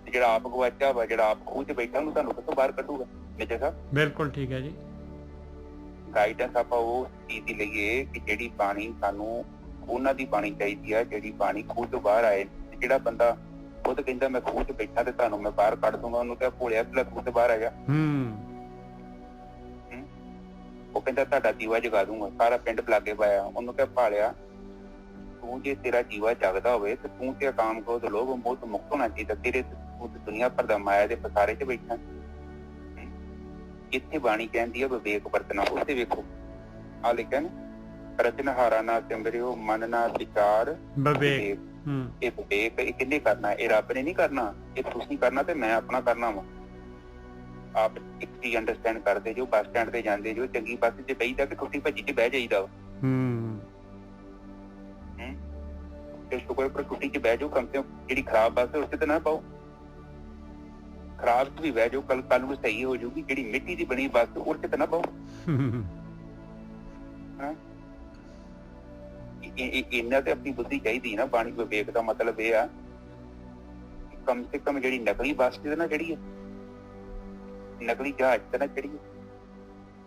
ਜਿਹੜਾ ਆਪ ਗਵਾਚਿਆ ਵਾ, ਜਿਹੜਾ ਆਪ ਖੂਹ 'ਚ ਬੈਠਾ, ਉਹਨੂੰ ਤੁਹਾਨੂੰ ਕਿੱਥੋਂ ਬਾਹਰ ਕੱਢੂਗਾ? ਨਿੱਜਾ ਸਾਹਿਬ ਬਿਲਕੁਲ ਠੀਕ ਹੈ ਜੀ। ਗਾਈਡੈਂਸ ਆਪਾਂ ਉਹ ਚੀਜ਼ ਦੀ ਲਈਏ ਕਿ ਜਿਹੜੀ ਬਾਣੀ ਸਾਨੂੰ ਉਹਨਾਂ ਦੀ ਬਾਣੀ ਚਾਹੀਦੀ ਆ, ਜਿਹੜੀ ਬਾਣੀ ਖੂਹ ਤੋਂ ਬਾਹਰ ਆਏ। ਜਿਹੜਾ ਬੰਦਾ ਖੁਦ ਕਹਿੰਦਾ ਮੈਂ ਖੂਹ 'ਚ ਬੈਠਾ ਤੇ ਤੁਹਾਨੂੰ ਮੈਂ ਬਾਹਰ ਕੱਢ ਦੂੰਗਾ, ਉਹਨੂੰ ਕਿਹਾ ਭੋਲਿਆ ਪਹਿਲਾਂ ਖੂਹ ਤੋਂ ਬਾਹਰ ਆ ਜਾ। ਉਹ ਕਹਿੰਦਾ ਤੁਹਾਡਾ ਦੀਵਾ ਜਗਾ ਦੂੰਗਾ, ਸਾਰਾ ਪਿੰਡ ਲਾਗੇ ਪਾਇਆ। ਉਹਨੂੰ ਕਿਹਾ ਭਾਲਿਆ ਤੂੰ ਜੇ ਤੇਰਾ ਦੀਵਾ ਜਗਦਾ ਹੋਵੇ ਤੇ ਤੂੰ ਤੇ ਕਾਮ ਕ੍ਰੋਧ ਲੋਭ ਮੋਹ ਤੋਂ ਮੁਕਤ ਹੋਣਾ ਚਾਹੀਦਾ। ਤੇਰੇ ਤੂੰ ਦੁਨੀਆ ਭਰ ਦਾ ਮਾਇਆ ਦੇ ਪਸਾਰੇ 'ਚ ਬੈਠਾ। ਇੱਥੇ ਬਾਣੀ ਕਹਿੰਦੀ ਆ ਵਿਵੇਕ ਵਰਤਣਾ। ਉੱਥੇ ਵੇਖੋ ਆ ਲਿਖਿਆ ਨਾ, ਰਚਨਹਾਰਾ ਨਾ ਸਿਮਰਿਓ ਮਨ ਨਾ ਵਿਚਾਰ ਵਿਵੇਕ। ਇਹ ਵਿਵੇਕ ਇਹ ਕਿੰਨੇ ਕਰਨਾ? ਇਹ ਰੱਬ ਨੇ ਨਹੀਂ ਕਰਨਾ, ਇਹ ਤੁਸੀਂ ਕਰਨਾ ਤੇ ਮੈਂ ਆਪਣਾ ਕਰਨਾ ਵਾ। ਆਪ ਇੱਕ ਚੀਜ਼ ਅੰਡਰਸਟੈਂਡ ਕਰਦੇ ਜੋ, ਬੱਸ ਸਟੈਂਡ ਤੇ ਜਾਂਦੇ ਜੋ, ਚੰਗੀ ਬੱਸ 'ਚ ਬਹੀਦਾ ਕਿ ਟੁੱਟੀ ਭੱਜੀ 'ਚ ਬਹਿ ਜਾਈਦਾ ਵਾ। ਸ਼ੁਕਰ ਪਰ ਟੁੱਟੀ 'ਚ ਬਹਿ ਜਾਓ, ਕਮ ਸੇ ਕਮ ਜਿਹੜੀ ਖਰਾਬ ਬੱਸ ਹੈ ਉਸ 'ਚ ਤਾਂ ਨਾ ਪਾਓ। ਖਰਾਬ 'ਚ ਵੀ ਬਹਿ ਜਾਓ, ਕੱਲ ਨੂੰ ਸਹੀ ਹੋ ਜਾਊਗੀ। ਜਿਹੜੀ ਮਿੱਟੀ ਦੀ ਬਣੀ ਬੱਸ ਉਸ 'ਚ ਤਾਂ ਨਾ ਪਾਓ। ਇਹਨਾਂ ਤੇ ਆਪਣੀ ਬੁੱਧੀ ਚਾਹੀਦੀ ਨਾ। ਬਾਣੀ ਵਿਵੇਕ ਦਾ ਮਤਲਬ ਇਹ ਆ ਕਮ ਸੇ ਕਮ ਜਿਹੜੀ ਨਕਲੀ ਬੱਸ ਤੇ ਨਾ ਜਿਹੜੀ ਨਕਲੀ ਜਹਾਜ਼ ਤੇ ਨਾ ਚੜੀਏ।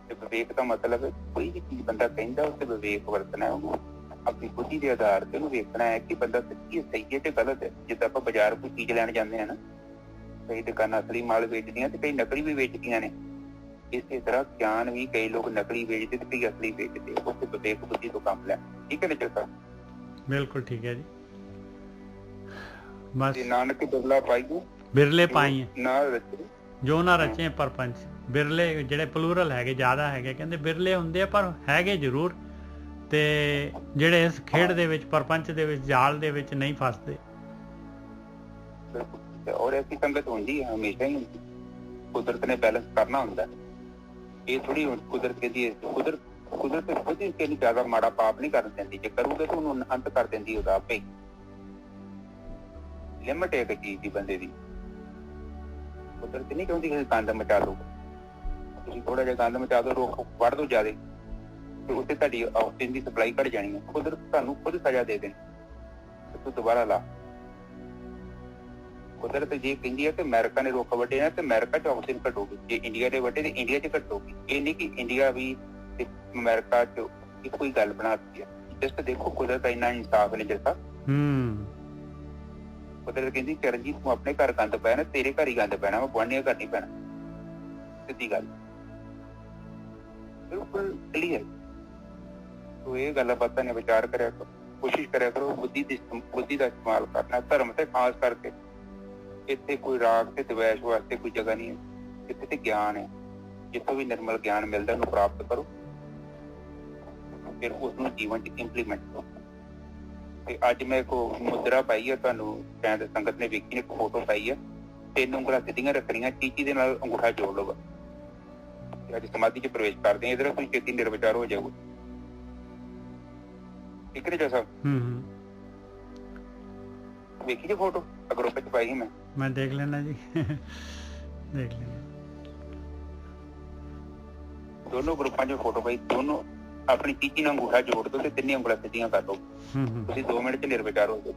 ਤੇ ਵਿਵੇਕ ਦਾ ਮਤਲਬ ਕੋਈ ਵੀ ਚੀਜ਼ ਬੰਦਾ ਕਹਿੰਦਾ ਉਸ ਤੇ ਵਿਵੇਕ ਵਰਤਣਾ, ਉਹਨੂੰ ਆਪਣੀ ਬੁੱਧੀ ਦੇ ਆਧਾਰ ਤੇ ਉਹਨੂੰ ਵੇਖਣਾ ਹੈ ਕਿ ਬੰਦਾ ਸੱਚੀ ਸਹੀ ਹੈ ਤੇ ਗਲਤ ਹੈ। ਜਿੱਦਾਂ ਆਪਾਂ ਬਾਜ਼ਾਰ ਕੋਈ ਚੀਜ਼ ਲੈਣ ਜਾਂਦੇ ਹਾਂ ਨਾ, ਕਈ ਦੁਕਾਨਾਂ ਅਸਲੀ ਮਾਲ ਵੇਚਦੀਆਂ ਤੇ ਕਈ ਨਕਲੀ ਵੀ ਵੇਚਦੀਆਂ ਨੇ। ਇਸੇ ਤਰ੍ਹਾਂ ਗਿਆਨ ਵੀ ਕਈ ਲੋਕ ਨਕਲੀ ਵੇਚਦੇ ਤੇ ਕਈ ਅਸਲੀ ਵੇਚਦੇ। ਉਸ ਤੇ ਵਿਵੇਕ ਬੁੱਧੀ ਤੋਂ ਕੰਮ ਲੈ। ਠੀਕ ਹੈ ਨਾ? ਬਿਲਕੁਲ ਠੀਕ ਹੈ ਜੀ। ਬਸ ਨਾਨਕ ਬਿਰਲਾ ਪਾਈਏ ਬਿਰਲੇ ਪਾਈਏ ਨਾ ਰਚੇ ਜੋ ਨਾ ਰਚੇ ਪਰਪੰਚ। ਬਿਰਲੇ ਜਿਹੜੇ ਪਲੂਰਲ ਹੈਗੇ, ਜ਼ਿਆਦਾ ਹੈਗੇ, ਕਹਿੰਦੇ ਬਿਰਲੇ ਹੁੰਦੇ ਆ ਪਰ ਹੈਗੇ ਜ਼ਰੂਰ, ਤੇ ਜਿਹੜੇ ਇਸ ਖੇਡ ਦੇ ਵਿੱਚ ਪਰਪੰਚ ਦੇ ਵਿੱਚ ਜਾਲ ਦੇ ਵਿੱਚ ਨਹੀਂ ਫਸਦੇ। बिल्कुल। और ऐसी संगत होंगी हमेशा ही होंगी। कुदरत ने बैलेंस करना होंगे। ये थोड़ी कुदरत कहती है, कुदरत खुद ही कहनी ज्यादा माड़ा पाप नहीं कर देती, जो करोगे तो उन्होंने अंत कर देती है आपे ही। लिमिट है एक चीज की बंदे की। कुदरत नहीं कहती कि गंद मचा दो, तुम थोड़ा जिहा गंद मचा दो, रुख वढ़ दो ज्यादा तो उत्ते तुहाडी ऑक्सीजन की सप्लाई घट जानी है। कुदरत तुहानू खुद सजा दे देनी, तू दोबारा ला। कुदरत जे कहती है कि अमेरिका ने रुख वड्डे ना तो अमेरिका च ऑक्सीजन घटूगी, जे इंडिया ने वड्डे तो इंडिया च घटूगी। ये नहीं कि इंडिया भी ते अमेरिका च इक्को ही गल बना दी है। जस्ट देखो कुदरत इन्ना इंसाफ ने जैसा। कुदरत कहती चरणजीत तू अपने घर गंद पाया ना, तेरे घर ही गंद पैना, मैं गुआंढियों घर नहीं पैना। सीधी गल बिल्कुल क्लीयर। तो ये गल बातां ने विचार करिया करो, कोशिश करिया करो, बुद्धि का इस्तेमाल करना। धर्म से खास करके इत्थे कोई राग ते द्वेष वास्ते कोई जगह नहीं है। इत्थे ते ज्ञान है, जितों भी निर्मल ज्ञान मिलता है प्राप्त करो, फिर उसनूं जीवन च इंप्लीमेंट करो। ते अज मैं एक मुद्रा पाई है, तुहानूं शायद संगत ने वेखी ने, एक फोटो पाई है। 3 ਉਂਗਲਾਂ सीधियां रखनियां, चीची दे नाल अंगूठा जोड़ लो। अज समाधि च प्रवेश करते हैं, इधर तुसीं छेती निर्विचार हो जाओगे। ठीक है जैसा वेखी जी फोटो ग्रुप च पाई मैं देख लेना जी। देख लेना दोनों ग्रुपां च फोटो पाई। दोनों अपनी चीची नाल अंगूठा जोड़ दो ते 3 ਉਂਗਲਾਂ सीधियां कर दो। तुसीं 2 मिनट च निर्विचार हो जाओ।